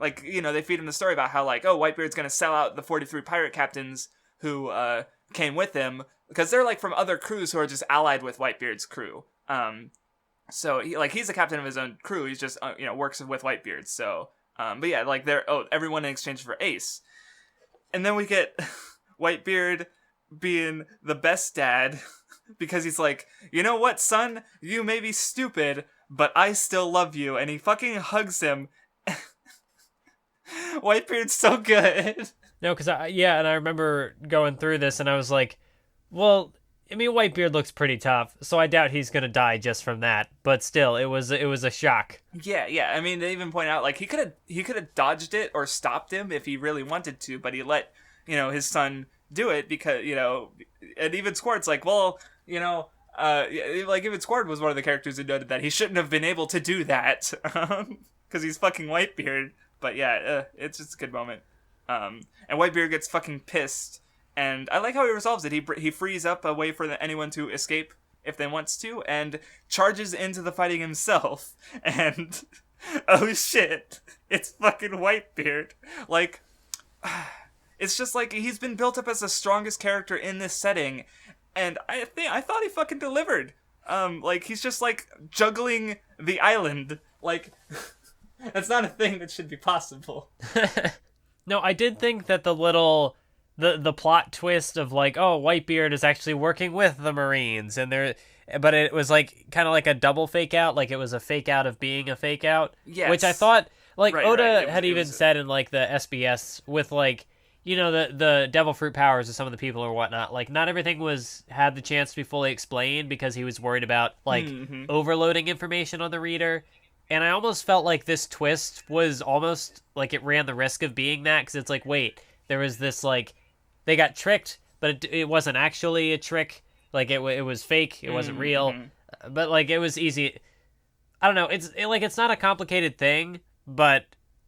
They feed him the story about how Whitebeard's gonna sell out the 43 pirate captains who came with him, because they're from other crews who are just allied with Whitebeard's crew. So he's the captain of his own crew. He's just works with Whitebeard. So but yeah, they're everyone in exchange for Ace. And then we get Whitebeard being the best dad because he's like, you know what, son, you may be stupid, but I still love you, and he fucking hugs him. Whitebeard's so good. No, because and I remember going through this, and I was like, well, I mean, Whitebeard looks pretty tough, so I doubt he's gonna die just from that. But still, it was a shock. Yeah. I mean, they even point out he could have dodged it or stopped him if he really wanted to, but he let his son do it because and even Squart's even Squart was one of the characters who noted that he shouldn't have been able to do that because he's fucking Whitebeard. But yeah, it's just a good moment. And Whitebeard gets fucking pissed, and I like how he resolves it. He frees up a way for anyone to escape if they wants to, and charges into the fighting himself. And oh shit, it's fucking Whitebeard. It's just he's been built up as the strongest character in this setting, and I thought he fucking delivered. He's just juggling the island. That's not a thing that should be possible. No, I did think that the plot twist of Whitebeard is actually working with the Marines, but it was kind of a double fake out, it was a fake out of being a fake out. Yes. Which I thought Oda had even said in the SBS with the devil fruit powers of some of the people or whatnot, not everything had the chance to be fully explained because he was worried about overloading information on the reader. And I almost felt like this twist was almost it ran the risk of being that, because it's wait, there was this they got tricked, but it wasn't actually a trick. It was fake. It wasn't real. But it was easy. I don't know. It's not a complicated thing, but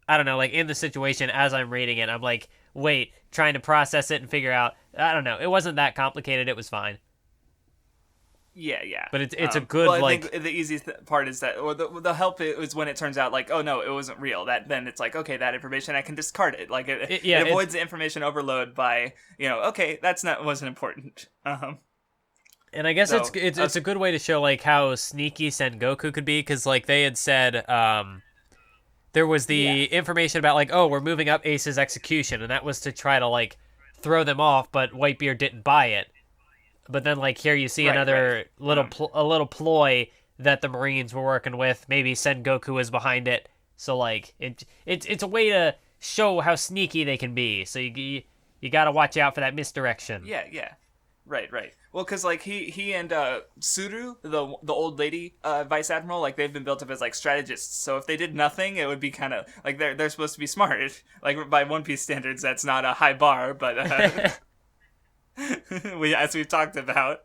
I don't know. In the situation as I'm reading it, I'm wait, trying to process it and figure out. I don't know. It wasn't that complicated. It was fine. Yeah. But it's a good I think the easiest part is that, or the help is when it turns out oh no, it wasn't real. Then it's okay, that information I can discard it. It avoids the information overload by okay, wasn't important. And I guess it's a good way to show how sneaky Sengoku could be, because they had said there was the information about oh, we're moving up Ace's execution, and that was to try to throw them off, but Whitebeard didn't buy it. But then, here you see another little ploy that the Marines were working with. Maybe Sengoku is behind it. So, it's a way to show how sneaky they can be. So you gotta watch out for that misdirection. Yeah. Right. Well, because he and Suru, the old lady vice admiral, they've been built up as strategists. So if they did nothing, it would be kind of they're supposed to be smart. By One Piece standards, that's not a high bar, but. As we've talked about.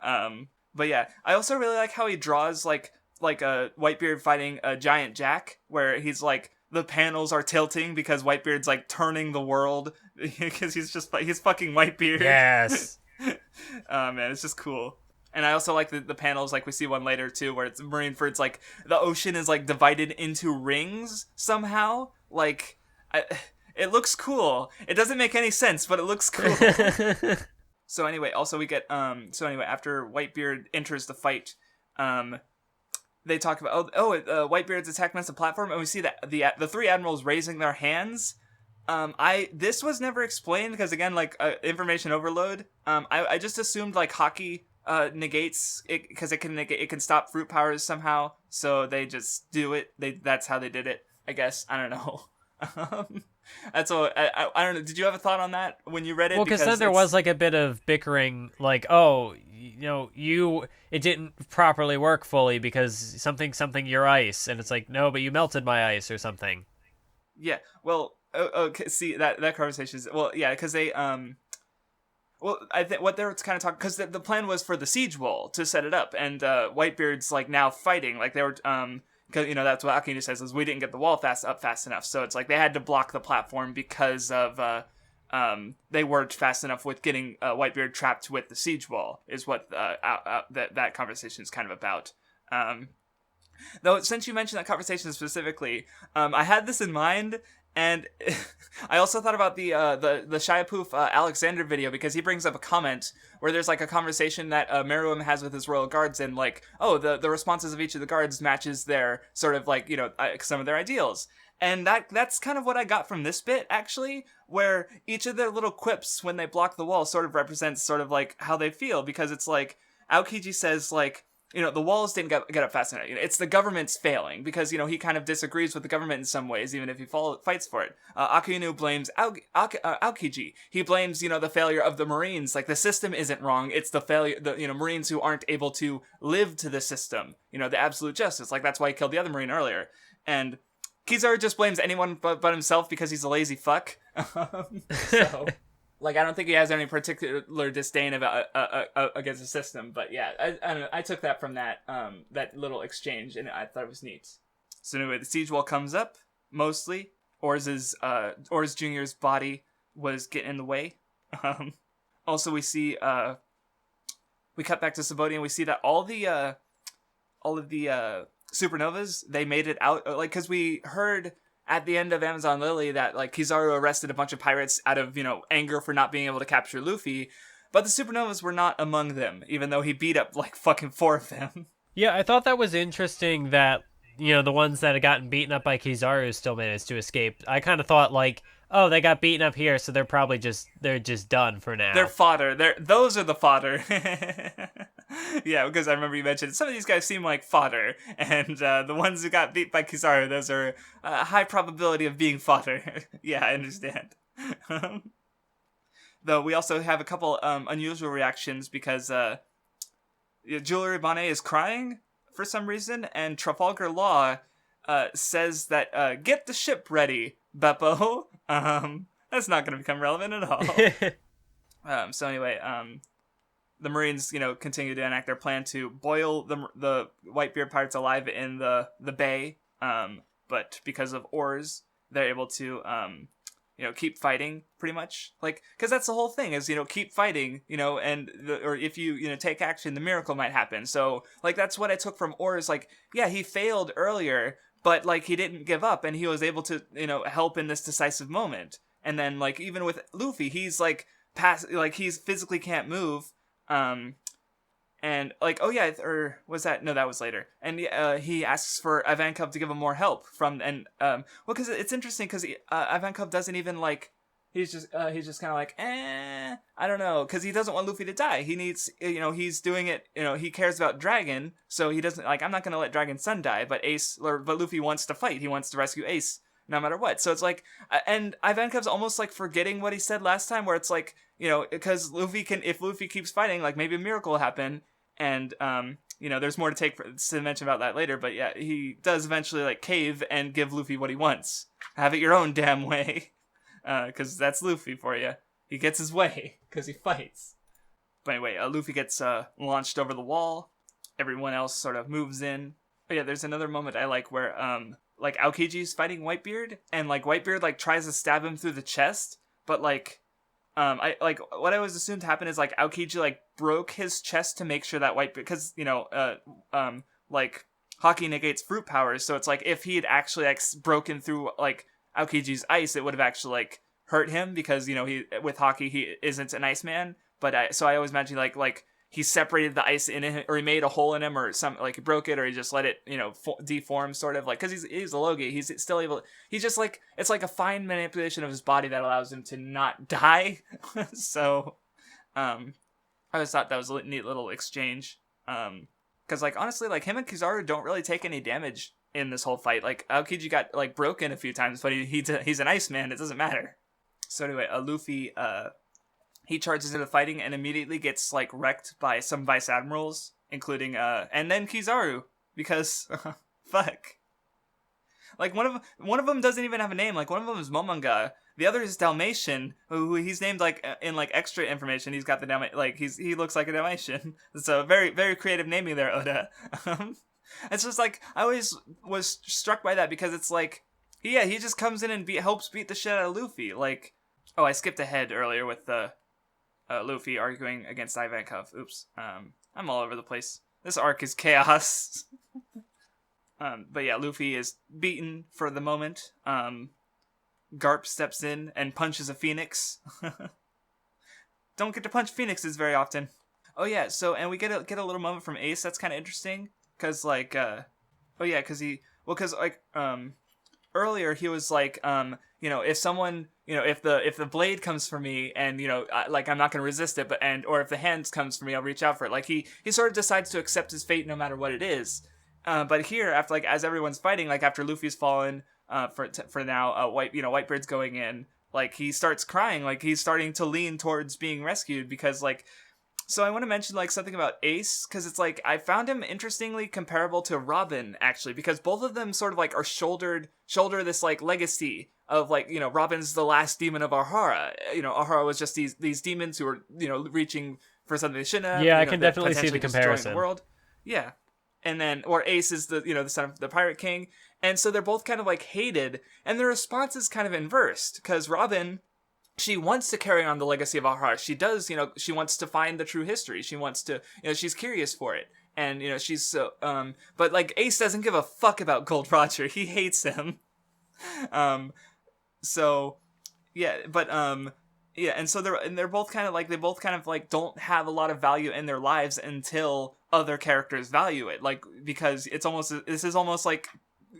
But yeah, I also really like how he draws a Whitebeard fighting a giant jack, where he's the panels are tilting because Whitebeard's turning the world because he's fucking Whitebeard. Yes. Man, it's just cool. And I also like the panels, we see one later too, where it's Marineford's the ocean is divided into rings somehow. It looks cool. It doesn't make any sense, but it looks cool. So anyway, also we get after Whitebeard enters the fight, they talk about Whitebeard's attack missed the platform, and we see that the three admirals raising their hands. This was never explained because again, like information overload. I just assumed like hockey negates it because it can stop fruit powers somehow. So they just do it. That's how they did it. I guess I don't know. That's all. I don't know. Did you have a thought on that when you read it? Well, because then there was like a bit of bickering, like, oh, it didn't properly work fully because something your ice, and it's like, no, but you melted my ice or something. Yeah. Well, okay. See that conversation is because they Well, I think what they're kind of talking, because the plan was for the siege wall to set it up, and Whitebeard's like now fighting, like they were because that's what Akinu says is we didn't get the wall fast enough, so it's like they had to block the platform because of they weren't fast enough with getting Whitebeard trapped with the siege wall is what that conversation is kind of about. Though since you mentioned that conversation specifically, I had this in mind. And I also thought about the Shiapoof Alexander video because he brings up a comment where there's like a conversation that Meruem has with his royal guards and like, oh, the responses of each of the guards matches their sort of like, some of their ideals. And that's kind of what I got from this bit, actually, where each of their little quips when they block the wall sort of represents sort of like how they feel, because it's like, Aokiji says like, the walls didn't get up fast enough. It's the government's failing because, he kind of disagrees with the government in some ways, even if he fights for it. Akinu blames Aokiji. He blames, the failure of the Marines. Like, the system isn't wrong. It's the failure, Marines who aren't able to live to the system. The absolute justice. Like, that's why he killed the other Marine earlier. And Kizaru just blames anyone but himself because he's a lazy fuck. So... Like, I don't think he has any particular disdain about against the system, but yeah, I don't know. I took that from that little exchange, and I thought it was neat. So anyway, the siege wall comes up, mostly. Ors Jr.'s body was getting in the way. Also, we see, we cut back to Sabaody, and we see that all of the supernovas, they made it out, like, because we heard... at the end of Amazon Lily that, like, Kizaru arrested a bunch of pirates out of, anger for not being able to capture Luffy, but the supernovas were not among them, even though he beat up, like, fucking 4 of them. Yeah, I thought that was interesting that, the ones that had gotten beaten up by Kizaru still managed to escape. I kind of thought, like, oh, they got beaten up here, so they're probably just done for now. They're fodder. Those are the fodder. Yeah, because I remember you mentioned some of these guys seem like fodder, and the ones who got beat by Kizaru, those are high probability of being fodder. Yeah, I understand. Though we also have a couple unusual reactions because Jewelry Bonnet is crying for some reason, and Trafalgar Law says that get the ship ready, Beppo. That's not going to become relevant at all. So anyway, the Marines, continue to enact their plan to boil the Whitebeard pirates alive in the bay. But because of oars, they're able to, keep fighting pretty much. Like, because that's the whole thing is, keep fighting, or if you, take action, the miracle might happen. So, like, that's what I took from Oars. Like, yeah, he failed earlier, but, like, he didn't give up, and he was able to, help in this decisive moment. And then, like, even with Luffy, he's, like, he's physically can't move. And, like, oh yeah, or was that? No, that was later. And he asks for Ivankov to give him more help well, because it's interesting, because Ivankov doesn't even, like, he's just kind of like, I don't know, because he doesn't want Luffy to die. He needs, he's doing it, he cares about Dragon, so he doesn't, like, I'm not going to let Dragon's son die, but Luffy wants to fight. He wants to rescue Ace no matter what. So it's like, and Ivankov's almost like forgetting what he said last time, where it's like, because if Luffy keeps fighting, like, maybe a miracle will happen. And, there's more to mention about that later, but yeah, he does eventually, like, cave and give Luffy what he wants. Have it your own damn way. Because that's Luffy for you. He gets his way, because he fights. But anyway, Luffy gets launched over the wall. Everyone else sort of moves in. But yeah, there's another moment I like where, like, Aokiji's fighting Whitebeard, and, like, Whitebeard, like, tries to stab him through the chest, but, like, what I was assumed happened is, like, Aokiji, like, broke his chest to make sure that Whitebeard, because, like, hockey negates fruit powers, so it's like, if he had actually, like, broken through, like, Aokiji's ice, it would have actually, like, hurt him, because, he with hockey, he isn't an Iceman, but so I always imagine, like, he separated the ice in him, or he made a hole in him, or something, like he broke it, or he just let it, deform, sort of, like, because he's a Logi, he's still able, he's just like, it's like a fine manipulation of his body that allows him to not die. So, I always thought that was a neat little exchange, because, like, honestly, like, him and Kizaru don't really take any damage in this whole fight. Like, Aokiji got, like, broken a few times, but he's an Iceman, it doesn't matter. So anyway, Luffy, he charges into fighting and immediately gets, like, wrecked by some vice admirals, including, and then Kizaru, because, fuck. Like, one of them doesn't even have a name. Like, one of them is Momanga. The other is Dalmatian, who he's named, like, in, like, extra information. He's got the like, he looks like a Dalmatian. So, very, very creative naming there, Oda. It's just, like, I always was struck by that, because it's, like, yeah, he just comes in and helps beat the shit out of Luffy. Like, oh, I skipped ahead earlier with the Luffy arguing against Ivankov. Oops. I'm all over the place. This arc is chaos. But yeah, Luffy is beaten for the moment. Garp steps in and punches a phoenix. Don't get to punch phoenixes very often. Oh yeah, so, and we get a little moment from Ace that's kind of interesting, because, like, earlier he was like, if someone, if the blade comes for me and, I'm not going to resist it, or if the hand comes for me, I'll reach out for it. Like, he sort of decides to accept his fate no matter what it is. But here, after, like, as everyone's fighting, like, after Luffy's fallen, for now, Whitebeard's going in, like, he starts crying, like, he's starting to lean towards being rescued, because, like, so I want to mention, like, something about Ace, because it's, like, I found him interestingly comparable to Robin, actually, because both of them sort of, like, are shoulder this, like, legacy of, like, Robin's the last demon of Ahara. Ahara was just these demons who were, reaching for something they shouldn't have. Yeah, I can definitely see the comparison. The world. Yeah. And then, or Ace is the son of the Pirate King. And so they're both kind of, like, hated, and their response is kind of inversed, because Robin, she wants to carry on the legacy of Ahara. She does, she wants to find the true history. She wants to, she's curious for it. And, she's so, but, like, Ace doesn't give a fuck about Gold Roger. He hates him. So, yeah, but, yeah, and so they're both kind of, like, don't have a lot of value in their lives until other characters value it. Like, because this is almost, like,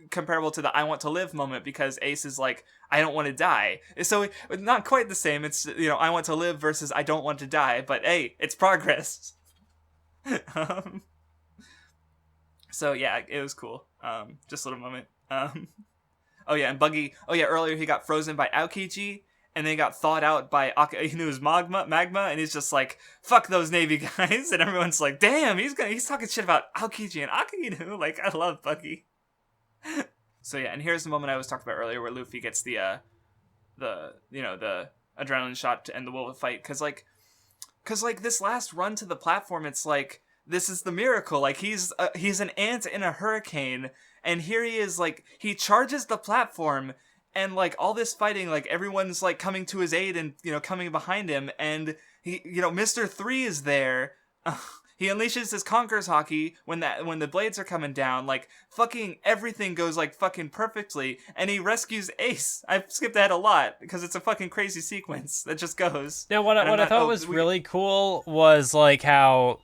comparable to the I want to live moment, because Ace is like, I don't want to die. So not quite the same. It's, I want to live versus I don't want to die, but hey, it's progress. So yeah, it was cool. Just a little moment. Oh yeah, and Buggy, earlier he got frozen by Aokiji, and then he got thawed out by Akainu's magma, and he's just like, fuck those Navy guys, and everyone's like, damn, he's talking shit about Aokiji and Akainu. Like, I love Buggy. So yeah, and here's the moment I was talking about earlier, where Luffy gets the adrenaline shot to end the wolf fight, cause this last run to the platform, it's like, this is the miracle. Like, he's an ant in a hurricane, and here he is, like, he charges the platform, and, like, all this fighting, like, everyone's, like, coming to his aid and, coming behind him, and he, Mr. 3 is there. He unleashes his Conqueror's Haki when the blades are coming down, like, fucking everything goes, like, fucking perfectly, and he rescues Ace. I've skipped ahead a lot, because it's a fucking crazy sequence that just goes. Now, what I thought was really cool was, like, how,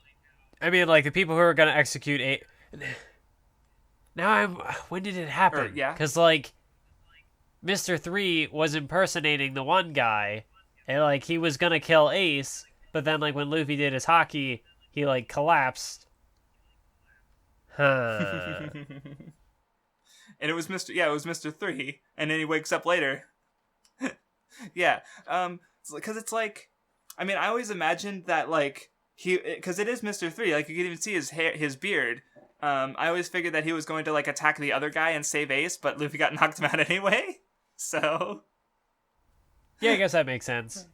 I mean, like, the people who are gonna execute Ace. Now, when did it happen? Yeah. Because, like, Mr. 3 was impersonating the one guy, and, like, he was gonna kill Ace, but then, like, when Luffy did his Haki, he, like, collapsed. Huh. And it was Mr. 3, and then he wakes up later. Yeah, because it's like, I mean, I always imagined that, like, because it is Mr. 3, like, you can even see his hair, his beard. I always figured that he was going to, like, attack the other guy and save Ace, but Luffy got knocked him out anyway, so... Yeah, I guess that makes sense.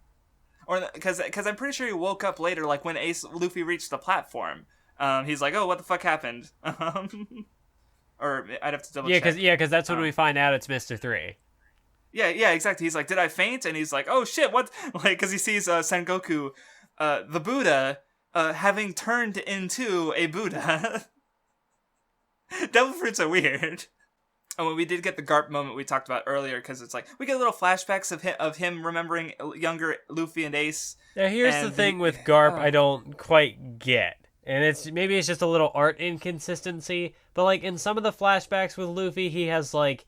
Or, because I'm pretty sure he woke up later, like, when Luffy reached the platform. He's like, oh, what the fuck happened? Or, I'd have to double check. Because that's when we find out it's Mr. 3. Yeah, exactly. He's like, did I faint? And he's like, oh shit, what? Like, because he sees Sengoku, the Buddha, having turned into a Buddha. Devil fruits are weird. when we did get the Garp moment we talked about earlier, because it's like we get little flashbacks of him remembering younger Luffy and Ace. Now here's the thing with Garp I don't quite get. And maybe it's just a little art inconsistency, but like in some of the flashbacks with Luffy, he has like,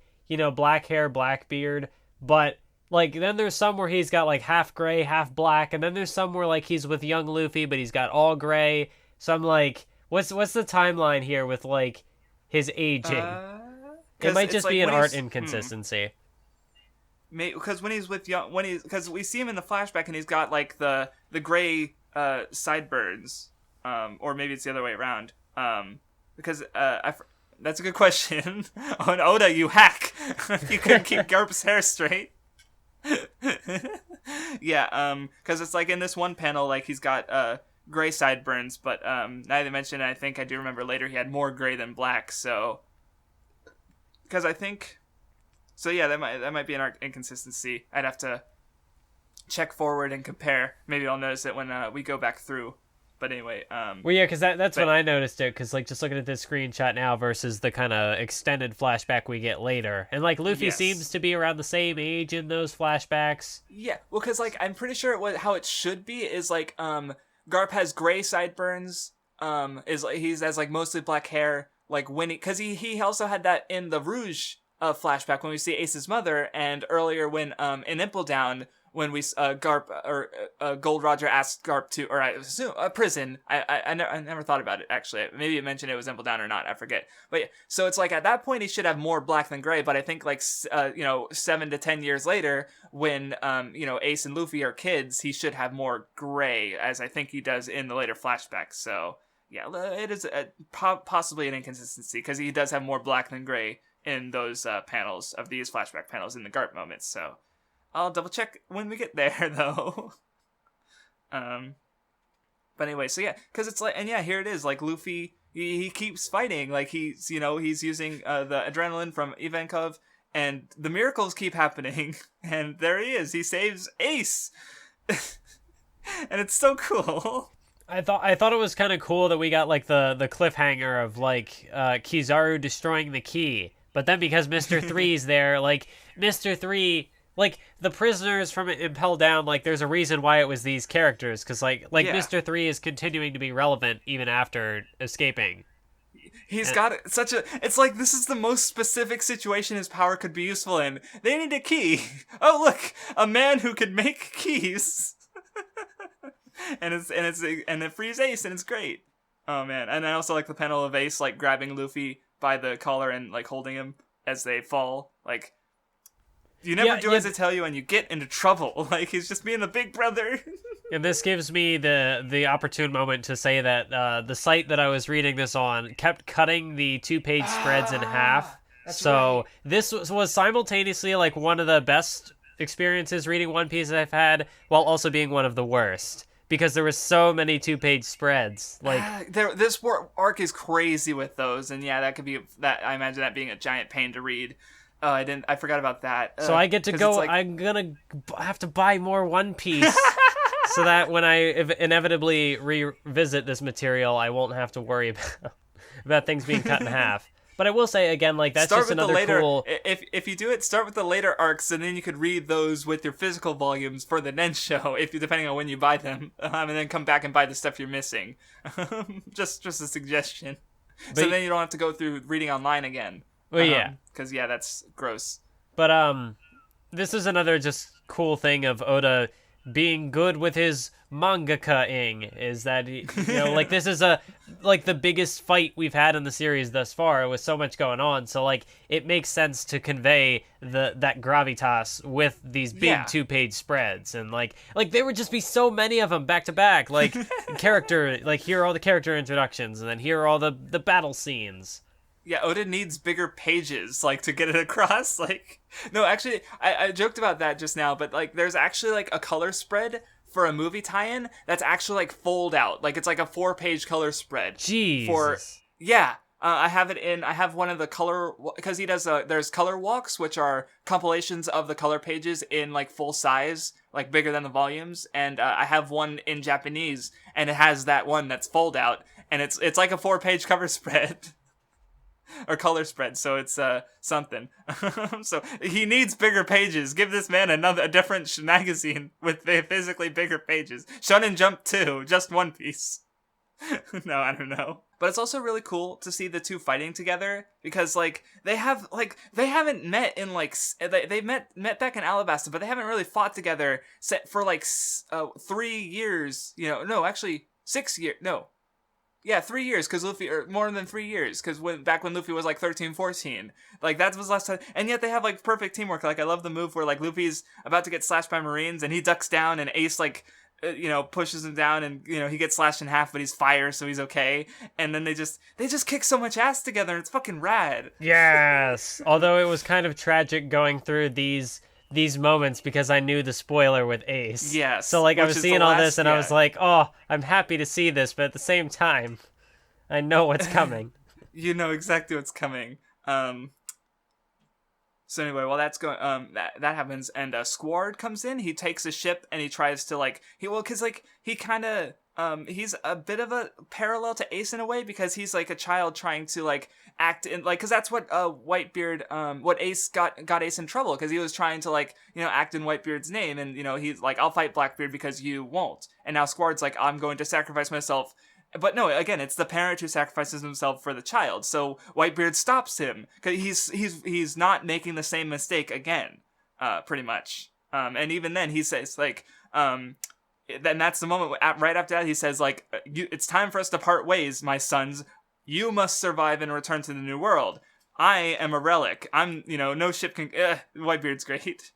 black hair, black beard, but like then there's some where he's got like half gray, half black, and then there's some where like he's with young Luffy, but he's got all gray. So I'm like, what's the timeline here with like his aging? It might just be an art inconsistency. Because because we see him in the flashback and he's got like the gray sideburns. Or maybe it's the other way around. Because that's a good question. On Oda, you hack. You couldn't keep Garp's hair straight. Yeah, because it's like in this one panel, like he's got gray sideburns, but now that I mentioned it, I think I do remember later he had more gray than black. So, because I think, so yeah, that might be an art inconsistency. I'd have to check forward and compare. Maybe I'll notice it when we go back through. But anyway, well, yeah, because that's when I noticed it. Because like just looking at this screenshot now versus the kind of extended flashback we get later, and like Luffy seems to be around the same age in those flashbacks. Yeah, well, because like I'm pretty sure how it should be is like Garp has gray sideburns. Is like he has like mostly black hair. Like when because he also had that in the Rouge flashback when we see Ace's mother, and earlier when in Impel Down. When we Garp or Gold Roger asked Garp to, or I assume a prison. I never thought about it actually. Maybe it mentioned it was Impel Down or not. I forget. But yeah, so it's like at that point he should have more black than gray. But I think like 7 to 10 years later, when Ace and Luffy are kids, he should have more gray, as I think he does in the later flashbacks. So yeah, it is possibly an inconsistency because he does have more black than gray in those panels of these flashback panels in the Garp moments. So. I'll double check when we get there, though. But anyway, so yeah, because it's like, and yeah, here it is. Like Luffy, he keeps fighting. Like he's using the adrenaline from Ivankov, and the miracles keep happening. And there he is. He saves Ace, and it's so cool. I thought it was kind of cool that we got like the cliffhanger of like Kizaru destroying the key, but then because Mr. Three's there, like Mr. Three. Like, the prisoners from Impel Down, like, there's a reason why it was these characters, because, like yeah. Mr. 3 is continuing to be relevant even after escaping. He's got such a... It's like, this is the most specific situation his power could be useful in. They need a key. Oh, look! A man who can make keys! and it frees Ace, and it's great. Oh, man. And I also like the panel of Ace, like, grabbing Luffy by the collar and, like, holding him as they fall, like... You never do as I tell you, and you get into trouble. Like, he's just being a big brother. And this gives me the opportune moment to say that the site that I was reading this on kept cutting the 2-page spreads in half. So right. This was simultaneously, like, one of the best experiences reading One Piece I've had, while also being one of the worst. Because there were so many 2-page spreads. Like this arc is crazy with those, and yeah, that could be... I imagine that being a giant pain to read. Oh, I forgot about that. So I get to go, like... I'm gonna have to buy more One Piece so that when I inevitably revisit this material, I won't have to worry about things being cut in half. But I will say, again, like, that's just another cool... If you do it, start with the later arcs, and then you could read those with your physical volumes for the Nen Show, depending on when you buy them, and then come back and buy the stuff you're missing. just a suggestion. So then you don't have to go through reading online again. Well, yeah. Because, yeah, that's gross. But, this is another just cool thing of Oda being good with his mangaka-ing, is that, like, this is the biggest fight we've had in the series thus far, with so much going on, so, like, it makes sense to convey that gravitas with these big 2-page spreads, and, like, there would just be so many of them back-to-back, like, here are all the character introductions, and then here are all the battle scenes. Yeah, Oda needs bigger pages, like, to get it across, like... No, actually, I joked about that just now, but, like, there's actually, like, a color spread for a movie tie-in that's actually, like, fold out. Like, it's like a 4-page color spread. Jeez. I have one of the color... Because he does, there's color walks, which are compilations of the color pages in, like, full size, like, bigger than the volumes, and I have one in Japanese, and it has that one that's fold out, and it's like a 4-page cover spread. or color spread, so it's something. So he needs bigger pages. Give this man a different magazine with physically bigger pages. Shonen Jump 2, just One Piece. No, I don't know. But it's also really cool to see the two fighting together because like they haven't met in like they met back in Alabasta, but they haven't really fought together for like 3 years. You know, no, actually 6 years. No. Yeah, 3 years, because Luffy, or more than 3 years, because back when Luffy was like 13, 14. Like, that was last time, and yet they have like perfect teamwork. Like, I love the move where like Luffy's about to get slashed by Marines, and he ducks down, and Ace like, pushes him down, and, he gets slashed in half, but he's fire, so he's okay. And then they just kick so much ass together, and it's fucking rad. Yes! Although it was kind of tragic going through these moments because I knew the spoiler with Ace. Yes. So like I was seeing all this and I was like, oh, I'm happy to see this, but at the same time, I know what's coming. You know exactly what's coming. So anyway, while that's going, that happens, and Squard comes in. He takes a ship and he tries to he kind of he's a bit of a parallel to Ace in a way because he's like a child trying to like act in like because that's what Whitebeard what Ace got Ace in trouble because he was trying to like act in Whitebeard's name and he's like I'll fight Blackbeard because you won't, and now Squard's like I'm going to sacrifice myself. But no, again, it's the parent who sacrifices himself for the child. So Whitebeard stops him because he's not making the same mistake again, pretty much. And even then, he says like, then that's the moment right after that he says like, it's time for us to part ways, my sons. You must survive and return to the new world. I am a relic. I'm no ship can. Whitebeard's great.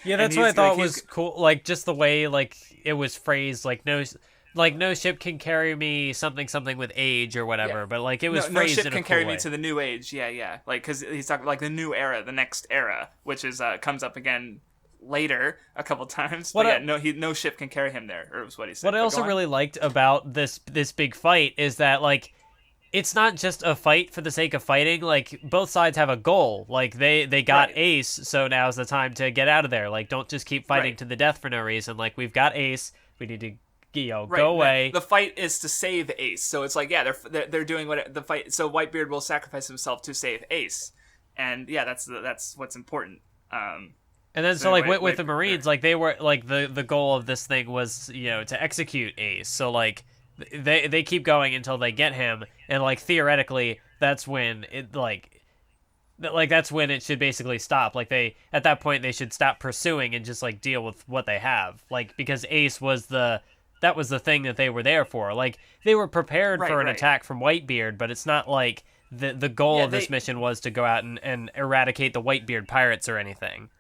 Yeah, that's what I thought was cool. Like just the way like it was phrased, like no ship can carry me something with age or whatever, yeah. But like it was phrased in a cool way. No ship can carry me to the new age, yeah. Like because he's talking like the new era, the next era, which is comes up again later a couple times. But no ship can carry him there, or was what he said. What I also really liked about this big fight is that like it's not just a fight for the sake of fighting. Like both sides have a goal. Like they got right. Ace, so now's the time to get out of there. Like don't just keep fighting to the death for no reason. Like we've got Ace, we need to. Go away. The fight is to save Ace, so it's like they're doing what the fight. So Whitebeard will sacrifice himself to save Ace, and yeah, that's what's important. And then so like with the Marines, like they were like the goal of this thing was to execute Ace. So like they keep going until they get him, and like theoretically that's when it that's when it should basically stop. Like at that point they should stop pursuing and just like deal with what they have. Like because Ace was that was the thing that they were there for. Like, they were prepared for an attack from Whitebeard, but it's not like the goal of this mission was to go out and eradicate the Whitebeard pirates or anything.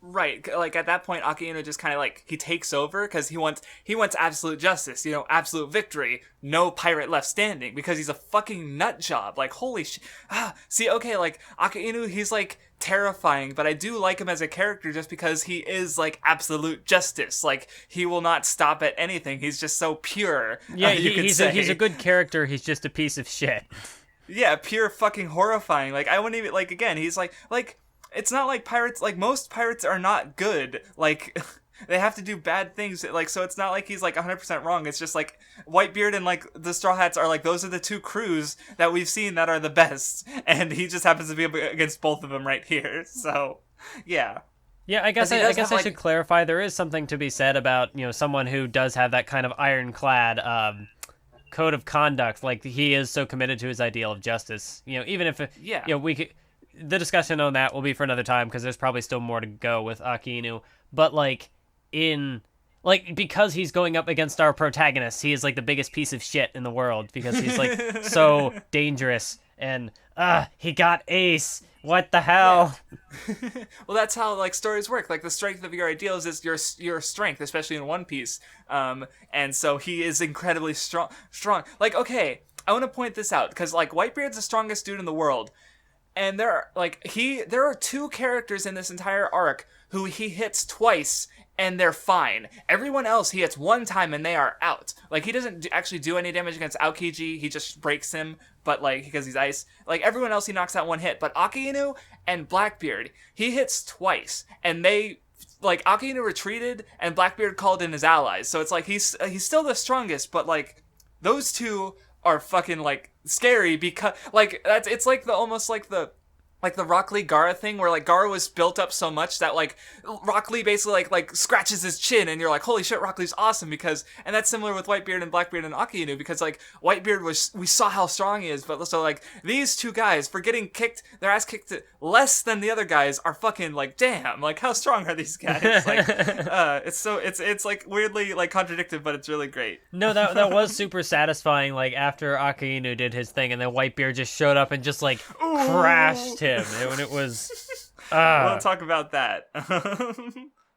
Right. Like, at that point, Akihiro just kind of, like, he takes over because he wants absolute justice, absolute victory, no pirate left standing, because he's a fucking nut job. Like, holy shit. See, okay, like, Akihiro, he's, like, terrifying, but I do like him as a character just because he is like absolute justice. Like he will not stop at anything. He's just so pure. Yeah, he's a good character. He's just a piece of shit. Yeah, pure fucking horrifying. Like I wouldn't even like again. He's like it's not like pirates. Like most pirates are not good. Like. They have to do bad things, like, so it's not like he's, like, 100% wrong. It's just, like, Whitebeard and, like, the Straw Hats are, like, those are the two crews that we've seen that are the best, and he just happens to be against both of them right here, so, yeah. Yeah, I guess I should clarify, there is something to be said about, someone who does have that kind of ironclad, code of conduct, like, he is so committed to his ideal of justice, even if, we could, the discussion on that will be for another time, because there's probably still more to go with Akihiro, but, like, because he's going up against our protagonist, he is like the biggest piece of shit in the world because he's like so dangerous and he got Ace. What the hell? Yeah. Well, that's how like stories work. Like the strength of your ideals is your strength, especially in One Piece. And so he is incredibly strong. Like, okay, I want to point this out because like Whitebeard's the strongest dude in the world. And there are two characters in this entire arc who he hits twice and they're fine. Everyone else he hits one time and they are out. Like he doesn't actually do any damage against Aokiji. He just breaks him, but like because he's ice. Like everyone else he knocks out one hit. But Akihiro and Blackbeard, he hits twice and they like Akihiro retreated and Blackbeard called in his allies. So it's like he's still the strongest, but like those two are fucking like scary because like it's like the almost like the Rock Lee Gaara thing where like Gaara was built up so much that like Rock Lee basically like scratches his chin and you're like, holy shit, Rock Lee's awesome because, and that's similar with Whitebeard and Blackbeard and Akainu because like Whitebeard we saw how strong he is, but so like these two guys for getting their ass kicked less than the other guys are fucking like, damn, like how strong are these guys? Like it's like weirdly like contradictive, but it's really great. No, that was super satisfying. Like after Akainu did his thing and then Whitebeard just showed up and just like crashed him. When it was we'll talk about that.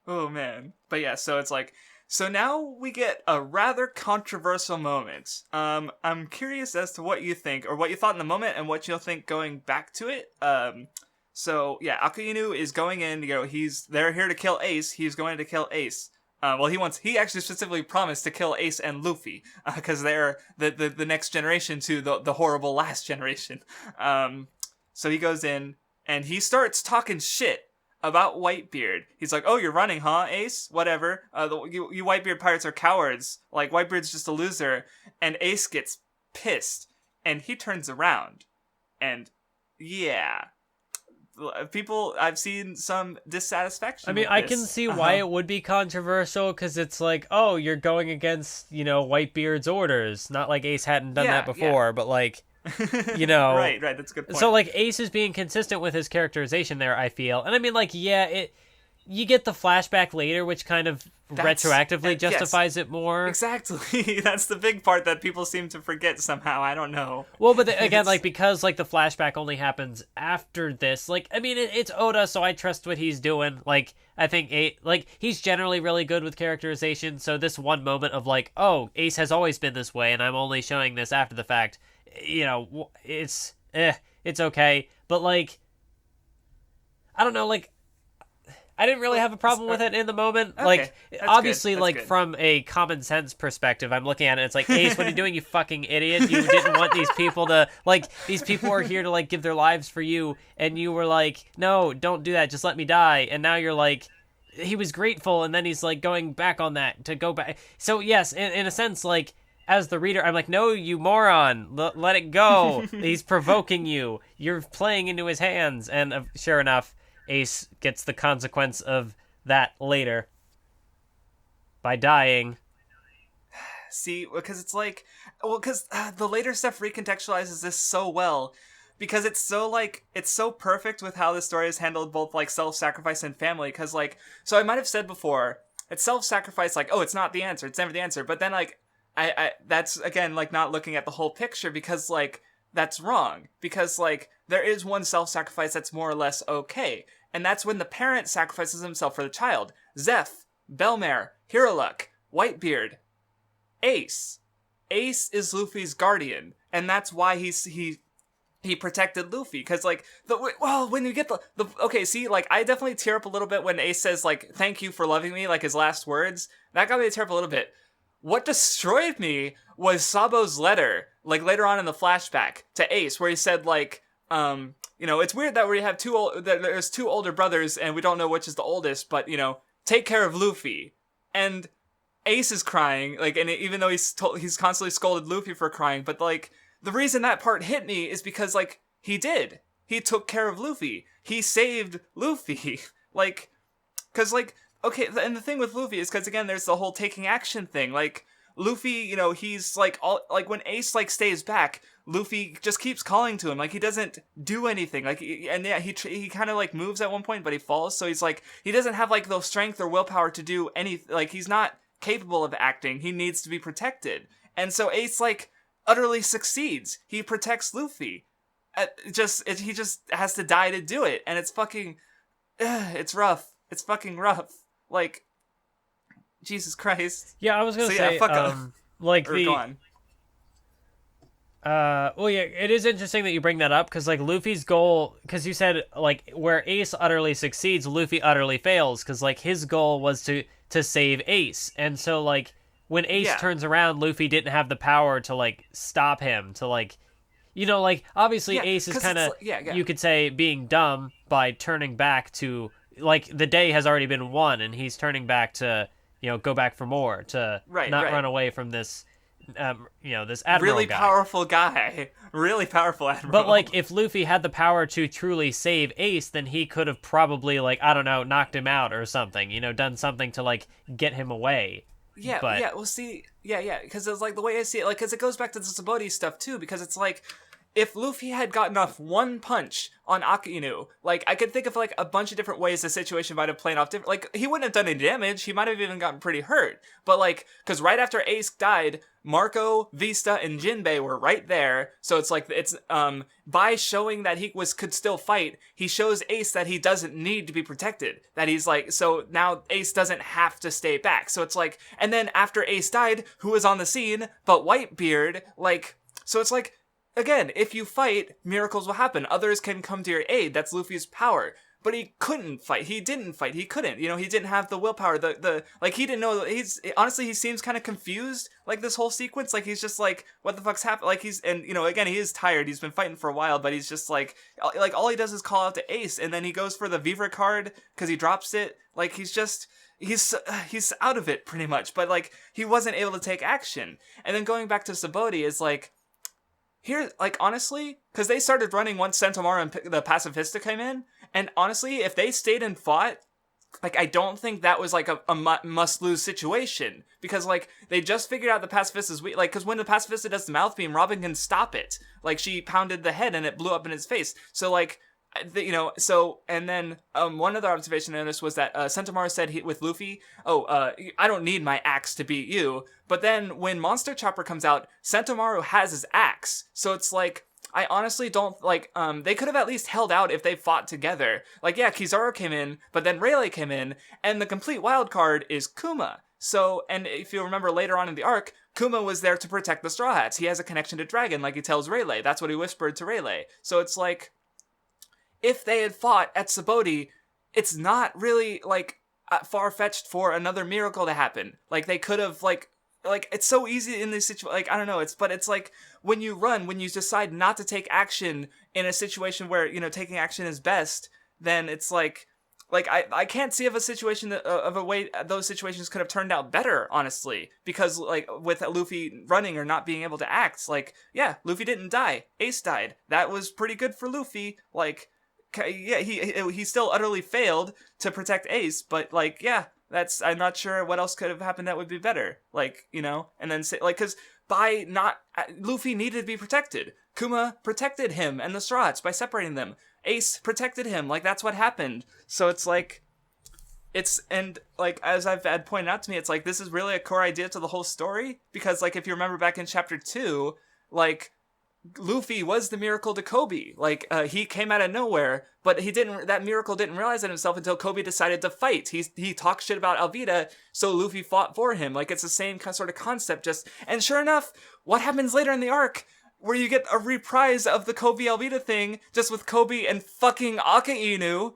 Oh man. But yeah, so it's like, so now we get a rather controversial moment. I'm curious as to what you think or what you thought in the moment and what you'll think going back to it. So yeah, Akainu is going in, they're here to kill Ace. He's going to kill Ace. He actually specifically promised to kill Ace and Luffy because they're the next generation to the horrible last generation. So he goes in and he starts talking shit about Whitebeard. He's like, oh, you're running, huh, Ace? Whatever. You Whitebeard pirates are cowards. Like, Whitebeard's just a loser. And Ace gets pissed. And he turns around. And, yeah. I've seen some dissatisfaction. I mean, I can see why it would be controversial, because it's like, oh, you're going against, Whitebeard's orders. Not like Ace hadn't done that before, but like... right, that's a good point. So like Ace is being consistent with his characterization there, I feel. And I mean, like, you get the flashback later, which kind of retroactively justifies it more. Exactly. That's the big part that people seem to forget somehow. I don't know. Well, but again, like, because like the flashback only happens after this, like, I mean, it's Oda, so I trust what he's doing. Like, I think he's generally really good with characterization, so this one moment of like, oh, Ace has always been this way, and I'm only showing this after the fact, it's okay. But like, I don't know, like, I didn't really have a problem with it in the moment. Okay, like, obviously, like, good. From a common sense perspective, I'm looking at it, it's like, Ace, what are you doing, you fucking idiot? You didn't want these people to, like, these people are here to, like, give their lives for you, and you were like, no, don't do that, just let me die. And now you're like, he was grateful, and then he's, like, going back on that, to go back. So, yes, in a sense, like, as the reader, I'm like, no, you moron, let it go. He's provoking you. You're playing into his hands. And sure enough, Ace gets the consequence of that later by dying. See, because it's like, because the later stuff recontextualizes this so well, because it's so perfect with how the story is handled, both like self-sacrifice and family. Because like, so I might have said before, it's self-sacrifice, like, oh, it's not the answer, it's never the answer. But then like, I that's again like not looking at the whole picture, because like that's wrong, because like there is one self-sacrifice that's more or less okay, and that's when the parent sacrifices himself for the child. Zeph, Belmare, Hiroluck, Whitebeard, Ace is Luffy's guardian, and that's why he protected Luffy, because like when you get the okay, see, like I definitely tear up a little bit when Ace says like thank you for loving me, like his last words. That got me to tear up a little bit. What destroyed me was Sabo's letter, like later on in the flashback to Ace, where he said like, it's weird that there's two older brothers and we don't know which is the oldest, but take care of Luffy. And Ace is crying, like, and even though he's constantly scolded Luffy for crying, but like the reason that part hit me is because like he took care of Luffy, he saved Luffy, like, because like. Okay, and the thing with Luffy is because, again, there's the whole taking action thing. Like, Luffy, he's, like, when Ace, like, stays back, Luffy just keeps calling to him. Like, he doesn't do anything. Like, and yeah, he kind of, like, moves at one point, but he falls. So he's, like, he doesn't have, like, the strength or willpower to do anything. Like, he's not capable of acting. He needs to be protected. And so Ace, like, utterly succeeds. He protects Luffy. He just has to die to do it. And it's fucking... it's rough. It's fucking rough. Like, Jesus Christ. Yeah, I was gonna say, like the. Go on. Well, yeah, it is interesting that you bring that up, because like Luffy's goal, because you said like where Ace utterly succeeds, Luffy utterly fails, because like his goal was to save Ace, and so like when Ace turns around, Luffy didn't have the power to like stop him, to like, like obviously Ace is kind of you could say being dumb by turning back to. Like, the day has already been won, and he's turning back to, go back for more, to not run away from this this admiral really guy. powerful guy, really powerful admiral. But like, if Luffy had the power to truly save Ace, then he could have probably I don't know, knocked him out or something. Done something to get him away. Yeah, but... yeah. Well, see, yeah, because it's the way I see it, because it goes back to the Sabaody stuff too. Because it's if Luffy had gotten off one punch on Akainu, I could think of a bunch of different ways the situation might have played off different. He wouldn't have done any damage. He might have even gotten pretty hurt. But because right after Ace died, Marco, Vista, and Jinbei were right there. So it's by showing that he could still fight, he shows Ace that he doesn't need to be protected. That he's so now Ace doesn't have to stay back. So it's and then after Ace died, who was on the scene but Whitebeard? So it's again, if you fight, miracles will happen. Others can come to your aid. That's Luffy's power. But he couldn't fight. He didn't fight. He couldn't. He didn't have the willpower. He didn't know. Honestly, he seems kind of confused. This whole sequence. He's just what the fuck's happened? Again, he is tired. He's been fighting for a while, but he's just all he does is call out to Ace, and then he goes for the Vivre card because he drops it. He's out of it pretty much. But he wasn't able to take action. And then going back to Sabaody is here, honestly, because they started running once Sentomaru and the Pacifista came in, and honestly, if they stayed and fought, I don't think that was a must-lose situation, because they just figured out the Pacifista's weak, because when the Pacifista does the mouth beam, Robin can stop it. She pounded the head and it blew up in his face. So and then one other observation I noticed was that Sentomaru said with Luffy, I don't need my axe to beat you. But then when Monster Chopper comes out, Sentomaru has his axe. So it's I honestly don't, they could have at least held out if they fought together. Yeah, Kizaru came in, but then Rayleigh came in, and the complete wild card is Kuma. So, and if you remember later on in the arc, Kuma was there to protect the Straw Hats. He has a connection to Dragon, he tells Rayleigh. That's what he whispered to Rayleigh. So it's if they had fought at Sabaody, it's not really, far-fetched for another miracle to happen. They could have, it's so easy in this situation, I don't know, it's when you decide not to take action in a situation where, taking action is best, then it's I can't see of a situation, of a way those situations could have turned out better, honestly, because, with Luffy running or not being able to act, yeah, Luffy didn't die, Ace died, that was pretty good for Luffy, yeah, he still utterly failed to protect Ace, but yeah, I'm not sure what else could have happened that would be better, and then say, because by not, Luffy needed to be protected. Kuma protected him and the Straw Hats by separating them. Ace protected him, that's what happened. So it's as I've had pointed out to me, it's this is really a core idea to the whole story, because if you remember back in chapter 2, Luffy was the miracle to Kobe. He came out of nowhere, but that miracle didn't realize it himself until Kobe decided to fight. He talked shit about Alvida, so Luffy fought for him. It's the same sort of concept, and sure enough, what happens later in the arc, where you get a reprise of the Kobe Alvida thing, just with Kobe and fucking Akainu,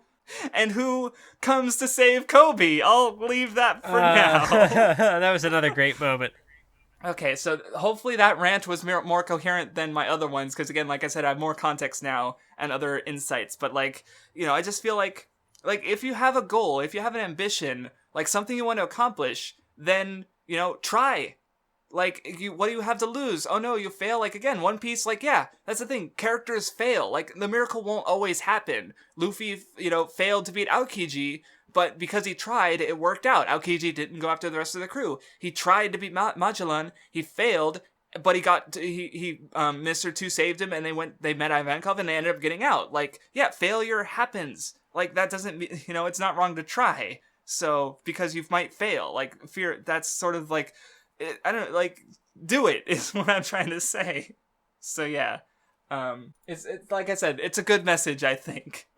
and who comes to save Kobe? I'll leave that for now. That was another great moment. Okay, so hopefully that rant was more coherent than my other ones, because again, like I said, I have more context now and other insights, but I just feel if you have a goal, if you have an ambition, something you want to accomplish, then, try. What do you have to lose? Oh no, you fail, again, One Piece, yeah, that's the thing, characters fail, the miracle won't always happen. Luffy, failed to beat Aokiji, but because he tried, it worked out. Aokiji didn't go after the rest of the crew. He tried to beat Magellan. He failed, but Mr. 2 saved him, and they met Ivankov, and they ended up getting out. Yeah, failure happens. That doesn't mean, it's not wrong to try. So, because you might fail. Fear, that's sort of I don't know, do it, is what I'm trying to say. So, yeah. It's like I said, it's a good message, I think.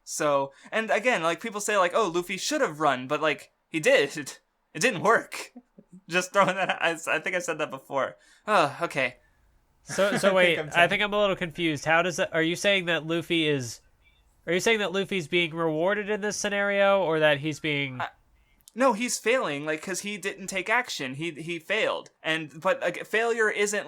So, and again, people say, oh, Luffy should have run, but, he did. It didn't work. Just throwing that out. I think I said that before. Oh, okay. So wait, I think I'm a little confused. How does that, are you saying that Luffy's being rewarded in this scenario, or that he's being... No, he's failing, because he didn't take action. He failed. But failure isn't,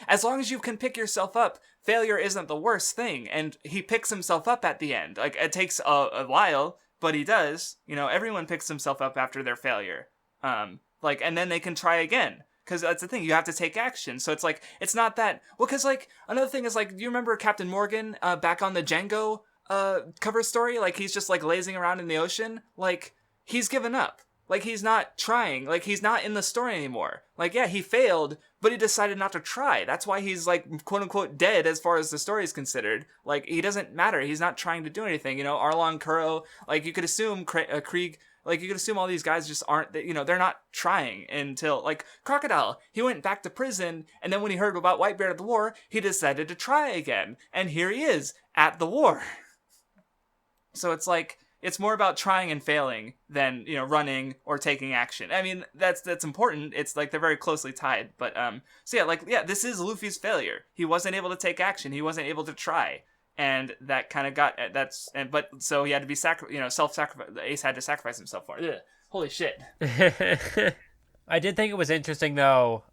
as long as you can pick yourself up, failure isn't the worst thing. And he picks himself up at the end. It takes a while, but he does. Everyone picks himself up after their failure. And then they can try again. Because that's the thing, you have to take action. So it's like, it's not that... Well, because, like, another thing is, like, do you remember Captain Morgan back on the Django cover story? Like, he's just, like, lazing around in the ocean. Like, he's given up. Like, he's not trying. Like, he's not in the story anymore. Like, yeah, he failed, but he decided not to try. That's why he's, like, quote-unquote dead as far as the story is considered. Like, he doesn't matter. He's not trying to do anything. You know, Arlong, Kuro, like, you could assume Krieg... Like, you could assume all these guys just aren't, you know, they're not trying until, like, Crocodile, he went back to prison, and then when he heard about Whitebeard at the war, he decided to try again. And here he is, at the war. So it's like, it's more about trying and failing than, you know, running or taking action. I mean, that's important. It's like, they're very closely tied. But, so yeah, like, yeah, this is Luffy's failure. He wasn't able to take action. He wasn't able to try. And that kind of got but so he had to be self-sacrifice. Ace had to sacrifice himself for it. Ugh. Holy shit! I did think it was interesting though,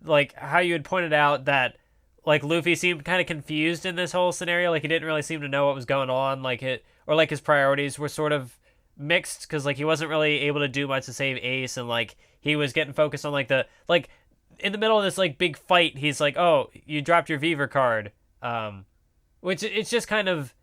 like how you had pointed out that like Luffy seemed kind of confused in this whole scenario. Like he didn't really seem to know what was going on. Like his priorities were sort of mixed because like he wasn't really able to do much to save Ace, and like he was getting focused on like in the middle of this like big fight. He's like, "Oh, you dropped your Viver card." Which it's just kind of,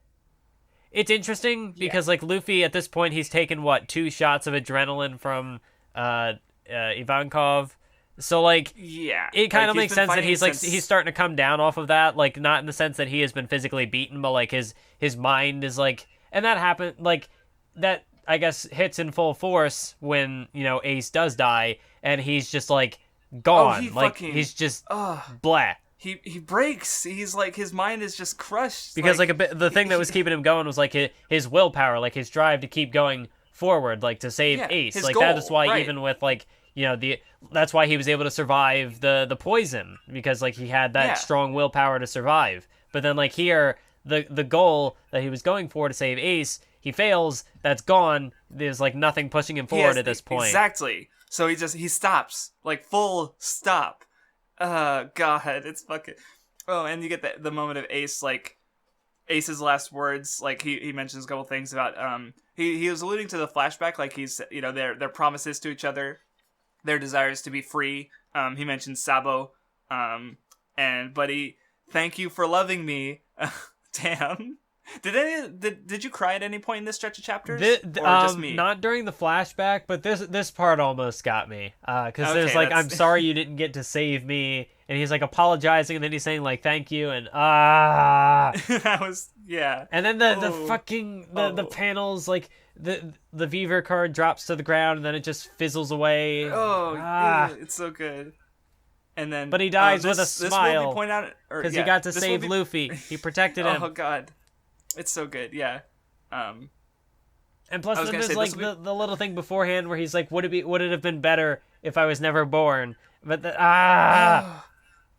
it's interesting because like Luffy at this point he's taken 2 shots of adrenaline from Ivankov, so like it kind of makes sense that he's starting to come down off of that, like not in the sense that he has been physically beaten, but like his mind is like, and that happened like that I guess hits in full force when you know Ace does die and he's just like gone, he's just blah. He breaks. He's like, his mind is just crushed. Because the thing that was keeping him going was like his willpower, like his drive to keep going forward, like to save Ace. Like goal, that is why even with like, you know, that's why he was able to survive the poison, because like he had that strong willpower to survive. But then like here, the goal that he was going for to save Ace, he fails, that's gone. There's like nothing pushing him forward at this point. Exactly. So he stops. Like full stop. God, it's fucking... Oh, and you get the moment of Ace, like, Ace's last words, like, he mentions a couple things about, he was alluding to the flashback, like, he's, you know, their promises to each other, their desires to be free, he mentions Sabo, but thank you for loving me, damn. Did you cry at any point in this stretch of chapters? Or just me? Not during the flashback, but this part almost got me. Because there's like, I'm sorry you didn't get to save me, and he's like apologizing, and then he's saying like thank you, and that was And then the panels, like the Viver card drops to the ground, and then it just fizzles away. It's so good. And then, but he dies with a smile. This will be pointed out because he got to save Luffy. He protected him. Oh God. It's so good, yeah. And plus, then there's like the little thing beforehand where he's like, "Would it have been better if I was never born?" But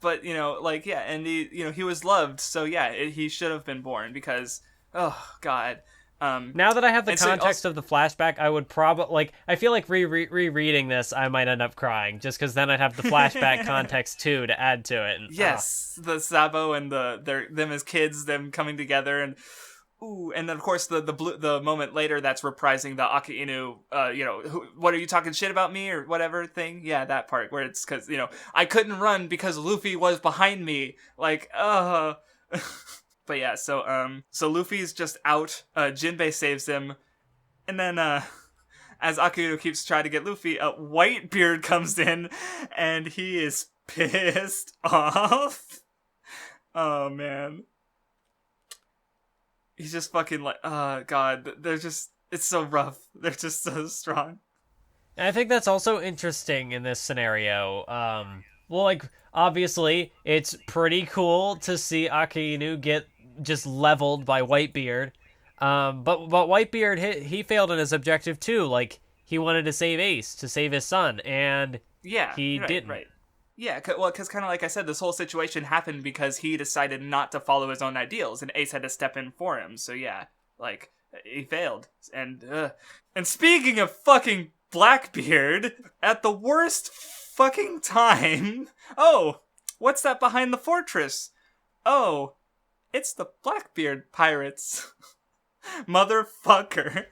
but you know, like and he was loved, so he should have been born because God. Now that I have the context of the flashback, I would probably I feel like rereading this, I might end up crying just because then I'd have the flashback context too to add to it. And, the Sabo and them as kids, them coming together, and and then of course the moment later that's reprising the Aki Inu, what are you talking shit about me or whatever thing? Yeah, that part where it's because I couldn't run because Luffy was behind me, like But yeah, so Luffy's just out, Jinbei saves him, and then as Akuno keeps trying to get Luffy, Whitebeard comes in, and he is pissed off. Oh man. He's just fucking like, oh God, it's so rough. They're just so strong. And I think that's also interesting in this scenario. Well, like, obviously, it's pretty cool to see Akainu get just leveled by Whitebeard. But Whitebeard, he failed in his objective too. Like, he wanted to save Ace, to save his son, and he didn't. Right. Yeah, because kind of like I said, this whole situation happened because he decided not to follow his own ideals, and Ace had to step in for him. So yeah, like, he failed. And speaking of fucking Blackbeard, at the worst fucking time... Oh, what's that behind the fortress? Oh, it's the Blackbeard pirates. Motherfucker.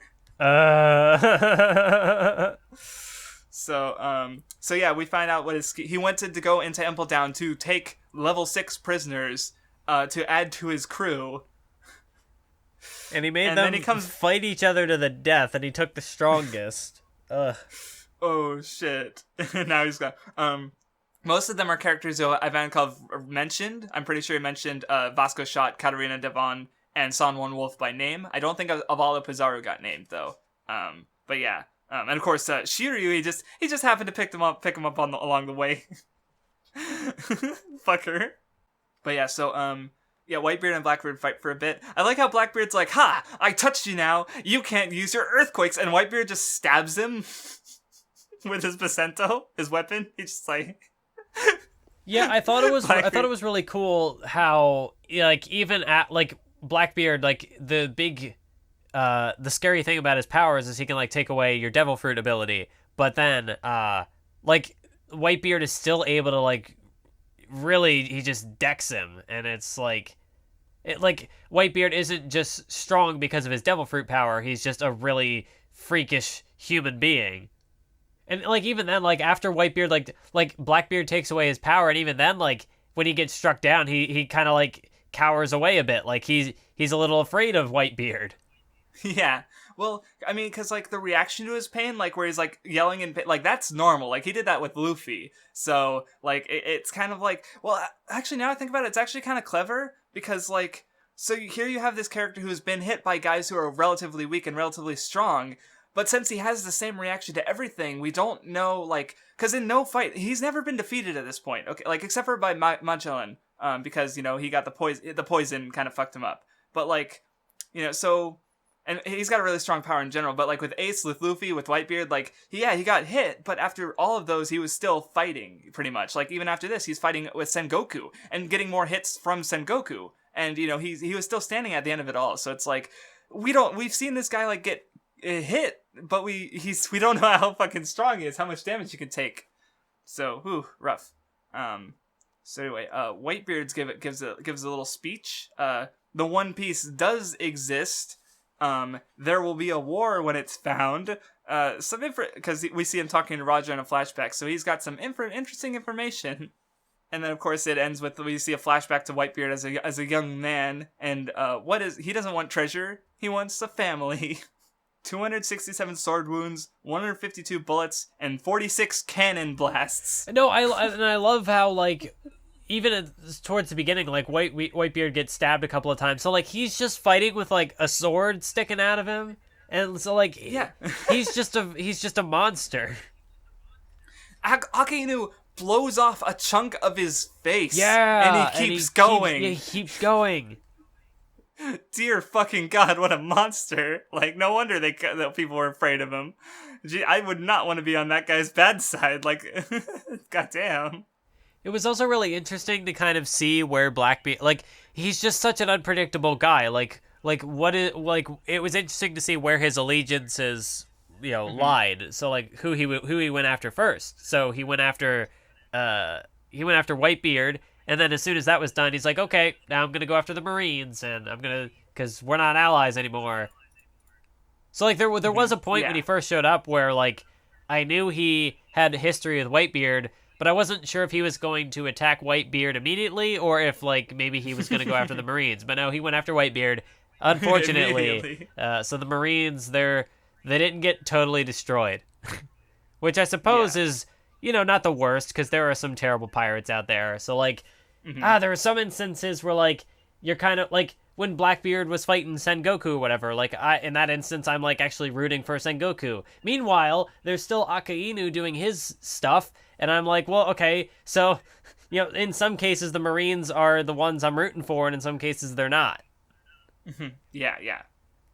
So yeah, we find out he wanted to go into Emple Down to take level 6 prisoners to add to his crew. And he made them fight each other to the death, and he took the strongest. Ugh. Oh shit. Now he's got most of them are characters who Ivankov mentioned. I'm pretty sure he mentioned Vasco Shot, Katarina Devon, and Son One Wolf by name. I don't think Avala Pizarro got named though. But yeah. And of course, Shiryu, he just happened to pick him up along the way. Fucker. But yeah, so yeah, Whitebeard and Blackbeard fight for a bit. I like how Blackbeard's like, "Ha! I touched you now. You can't use your earthquakes," and Whitebeard just stabs him with his Basento, his weapon. He's just like. Yeah, I thought it was really cool how like even at like Blackbeard, like the scary thing about his powers is he can like take away your devil fruit ability, but then like Whitebeard is still able to like really, he just decks him, and it's like Whitebeard isn't just strong because of his devil fruit power, he's just a really freakish human being. And like even then, like after Whitebeard, like Blackbeard takes away his power, and even then, like when he gets struck down, he kind of like cowers away a bit, like he's a little afraid of Whitebeard. Yeah, well, I mean, because like the reaction to his pain, like where he's like yelling in pain, like that's normal. Like he did that with Luffy, so like it's kind of like, well, actually now I think about it, it's actually kind of clever because like here you have this character who's been hit by guys who are relatively weak and relatively strong. But since he has the same reaction to everything, we don't know, like, because in no fight, he's never been defeated at this point, okay, like, except for by Magellan, because, you know, he got the poison kind of fucked him up. But, like, you know, so, and he's got a really strong power in general, but, like, with Ace, with Luffy, with Whitebeard, like, he got hit, but after all of those, he was still fighting, pretty much. Like, even after this, he's fighting with Sengoku, and getting more hits from Sengoku, and, you know, he was still standing at the end of it all, so it's like, we've seen this guy, like, get hit, but we don't know how fucking strong he is, how much damage he can take. So, rough. So anyway, Whitebeard's gives a little speech. The One Piece does exist. There will be a war when it's found. Because we see him talking to Roger in a flashback, so he's got some interesting information. And then of course it ends with we see a flashback to Whitebeard as a young man, and he doesn't want treasure, he wants a family. 267 sword wounds, 152 bullets, and 46 cannon blasts. No, I love how, like, even towards the beginning, like, Whitebeard gets stabbed a couple of times. So, like, he's just fighting with, like, a sword sticking out of him. And so, like, yeah. he's just a monster. Akainu blows off a chunk of his face. Yeah. And he keeps going. He keeps going. Dear fucking God, what a monster. Like, no wonder that people were afraid of him. Gee, I would not want to be on that guy's bad side. Like, goddamn. It was also really interesting to kind of see where Blackbeard, like, he's just such an unpredictable guy. Like it was interesting to see where his allegiances, you know, lied. So, like, who he went after first. So he went after Whitebeard. And then as soon as that was done, he's like, okay, now I'm going to go after the Marines, and because we're not allies anymore. So, like, there was a point when he first showed up where, like, I knew he had a history with Whitebeard, but I wasn't sure if he was going to attack Whitebeard immediately, or if, like, maybe he was going to go after the Marines. But no, he went after Whitebeard, unfortunately. So the Marines, they didn't get totally destroyed. Which I suppose is, you know, not the worst, because there are some terrible pirates out there. So, like, there are some instances where, like, you're kind of, like, when Blackbeard was fighting Sengoku or whatever, like, in that instance, I'm, like, actually rooting for Sengoku. Meanwhile, there's still Akainu doing his stuff, and I'm like, well, okay, so, you know, in some cases, the Marines are the ones I'm rooting for, and in some cases, they're not. Yeah.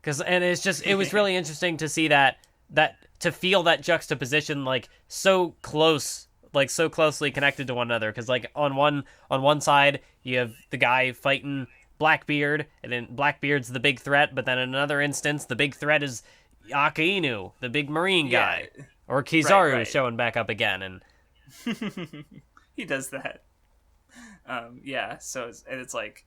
And it was really interesting to see to feel that juxtaposition, like, so close, like, so closely connected to one another. Because, like, on one side, you have the guy fighting Blackbeard, and then Blackbeard's the big threat, but then in another instance, the big threat is Akainu, the big Marine guy. Or Kizaru showing back up again, and... he does that. So it's like...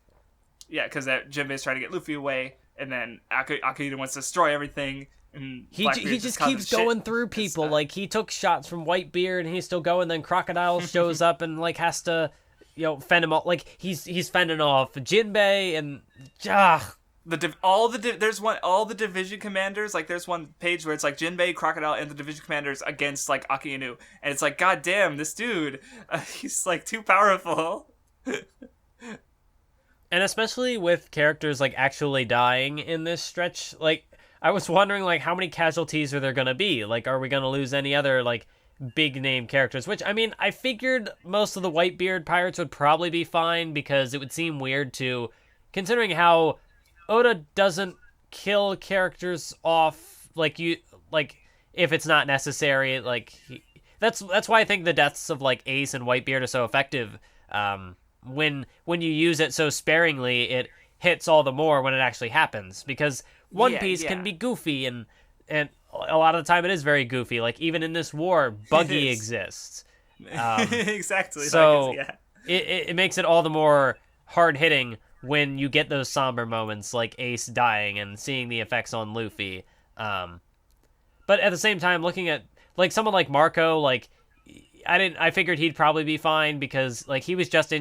Yeah, because Jinbei's trying to get Luffy away, and then Akainu wants to destroy everything, And he Blackbeard's just causing keeps shit. going through people. Like, he took shots from Whitebeard, and he's still going. Then Crocodile shows up and like has to, fend him off. Like he's fending off Jinbei and all the division commanders. Like, there's one page where it's like Jinbei, Crocodile, and the division commanders against like Akainu, and it's like, god damn, this dude, he's like too powerful. And especially with characters like actually dying in this stretch, like I was wondering like how many casualties are there gonna be? Like, are we gonna lose any other like big name characters? Which, I mean, I figured most of the Whitebeard pirates would probably be fine, because it would seem weird to, considering how Oda doesn't kill characters off like if it's not necessary. Like that's why I think the deaths of like Ace and Whitebeard are so effective. When you use it so sparingly, it hits all the more when it actually happens, because One Piece can be goofy, and a lot of the time it is very goofy. Like, even in this war, Buggy exists. Exactly. So it makes it all the more hard-hitting when you get those somber moments like Ace dying and seeing the effects on Luffy. But at the same time, looking at like someone like Marco, like I figured he'd probably be fine, because like he was just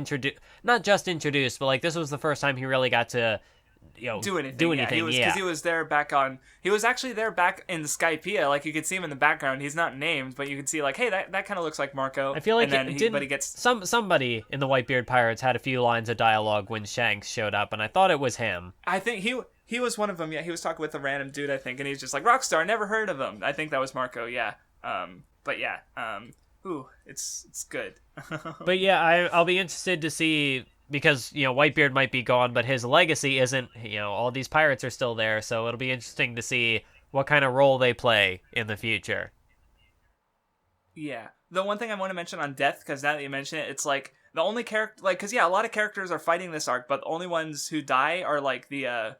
not just introduced, but like this was the first time he really got to do anything. Because he was there he was actually there back in the Skypiea. Like, you could see him in the background. He's not named, but you could see like, hey, that kind of looks like Marco. I feel like somebody in the Whitebeard Pirates had a few lines of dialogue when Shanks showed up, and I thought it was him. I think he was one of them. Yeah, he was talking with a random dude, I think, and he's just like, Rockstar, never heard of him. I think that was Marco. Yeah. But yeah. Ooh, it's good. But yeah, I'll be interested to see, because Whitebeard might be gone, but his legacy isn't. All these pirates are still there, so it'll be interesting to see what kind of role they play in the future. Yeah, the one thing I want to mention on death, because now that you mention it, it's like the only character, like, because a lot of characters are fighting this arc, but the only ones who die are like the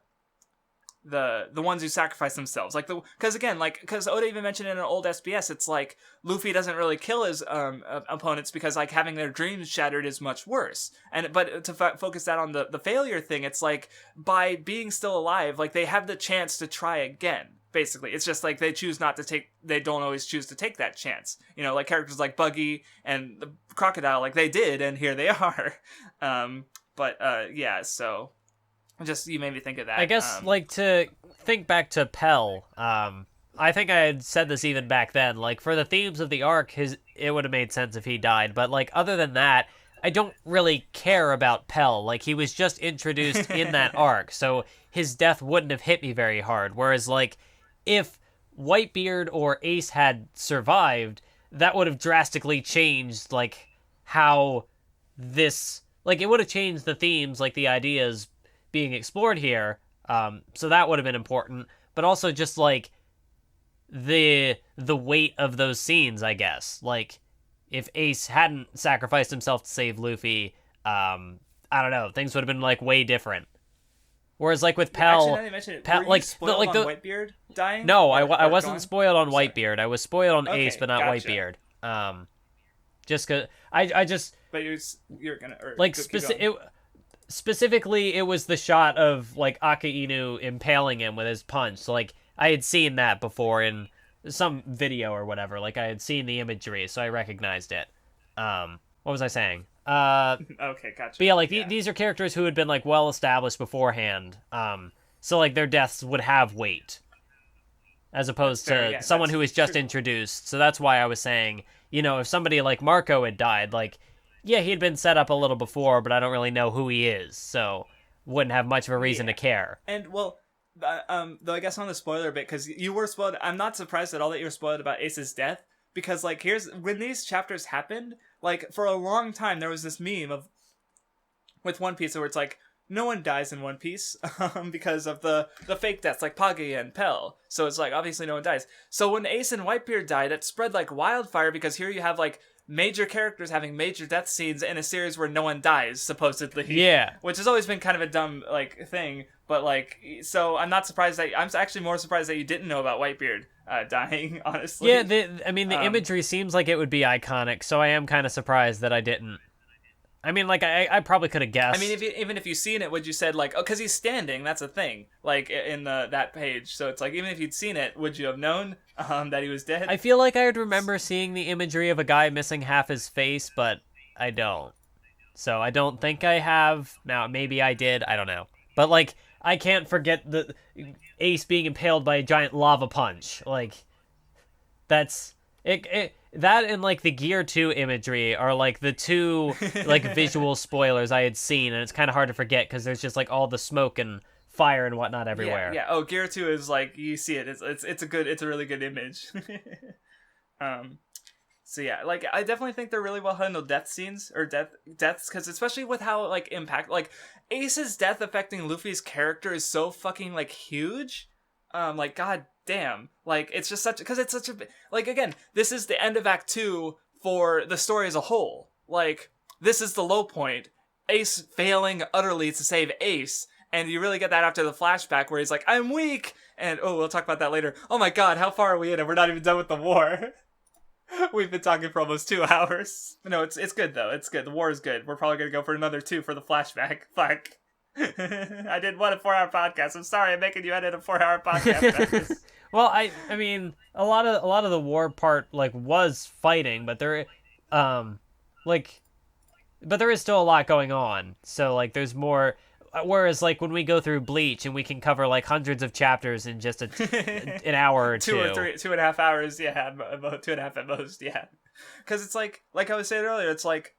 ones who sacrifice themselves, like because Oda even mentioned in an old SBS, it's like Luffy doesn't really kill his opponents because like having their dreams shattered is much worse. But to focus that on the failure thing, it's like by being still alive, like they have the chance to try again. Basically, it's just like they don't always choose to take that chance. Like characters like Buggy and the Crocodile, like they did, and here they are. So. Just, you made me think of that. I guess, to think back to Pell, I think I had said this even back then, like, for the themes of the arc, it would have made sense if he died, but, like, other than that, I don't really care about Pell. Like, he was just introduced in that arc, so his death wouldn't have hit me very hard, whereas, like, if Whitebeard or Ace had survived, that would have drastically changed, like, how this, like, it would have changed the themes, like, the ideas being explored here, so that would have been important, but also just like the weight of those scenes, I guess. Like, if Ace hadn't sacrificed himself to save Luffy, I don't know, things would have been like way different. Whereas like with Pell, were you spoiled on Whitebeard dying? No, I wasn't spoiled on Whitebeard. I was spoiled on Ace, but not Whitebeard. Just cause I just. But you're gonna like specifically, it was the shot of, like, Akainu impaling him with his punch. So, like, I had seen that before in some video or whatever. Like, I had seen the imagery, so I recognized it. What was I saying? Okay, gotcha. But yeah, like, these are characters who had been, like, well-established beforehand. So, like, their deaths would have weight. As opposed to someone who was just introduced. So that's why I was saying, if somebody like Marco had died, like, yeah, he had been set up a little before, but I don't really know who he is, so wouldn't have much of a reason to care. And, well, though I guess on the spoiler bit, because you were spoiled, I'm not surprised at all that you were spoiled about Ace's death, because, like, when these chapters happened, like, for a long time, there was this meme with One Piece where it's like, no one dies in One Piece, because of the fake deaths, like Pagi and Pell, so it's like, obviously no one dies. So when Ace and Whitebeard died, it spread like wildfire, because here you have, like, major characters having major death scenes in a series where no one dies, supposedly. Yeah. Which has always been kind of a dumb, like, thing. But, like, so I'm not surprised I'm actually more surprised that you didn't know about Whitebeard dying, honestly. Yeah, the imagery seems like it would be iconic, so I am kind of surprised that I didn't. I mean, like, I probably could have guessed. I mean, even if you'd seen it, would you said, like, oh, because he's standing, that's a thing, like, in that page. So it's like, even if you'd seen it, would you have known that he was dead? I feel like I would remember seeing the imagery of a guy missing half his face, but I don't. So I don't think I have. Now, maybe I did. I don't know. But, like, I can't forget the Ace being impaled by a giant lava punch. Like, that's... That and, like, the Gear 2 imagery are, like, the two, like, visual spoilers I had seen, and it's kind of hard to forget because there's just, like, all the smoke and fire and whatnot everywhere. Yeah. Oh, Gear 2 is, like, you see it. It's a really good image. So yeah, like, I definitely think they're really well handled deaths, because especially with how, like, like, Ace's death affecting Luffy's character is so fucking, like, huge. Like, god damn, like, it's just because it's such a, like, again, this is the end of Act 2 for the story as a whole. Like, this is the low point, Ace failing utterly to save Ace, and you really get that after the flashback where he's like, I'm weak, and, oh, we'll talk about that later. Oh my god, how far are we in, and we're not even done with the war. We've been talking for almost 2 hours. No, it's good, though. It's good. The war is good. We're probably gonna go for another 2 for the flashback. Fuck. I didn't want a 4-hour podcast. I'm sorry I'm making you edit a 4-hour podcast. Well, I mean, a lot of the war part, like, was fighting, but there is still a lot going on. So, like, there's more. Whereas, like, when we go through Bleach and we can cover, like, hundreds of chapters in just an hour or 2. 2 or 3, 2.5 hours, yeah, about 2.5 at most, yeah. Because it's like I was saying earlier, it's like,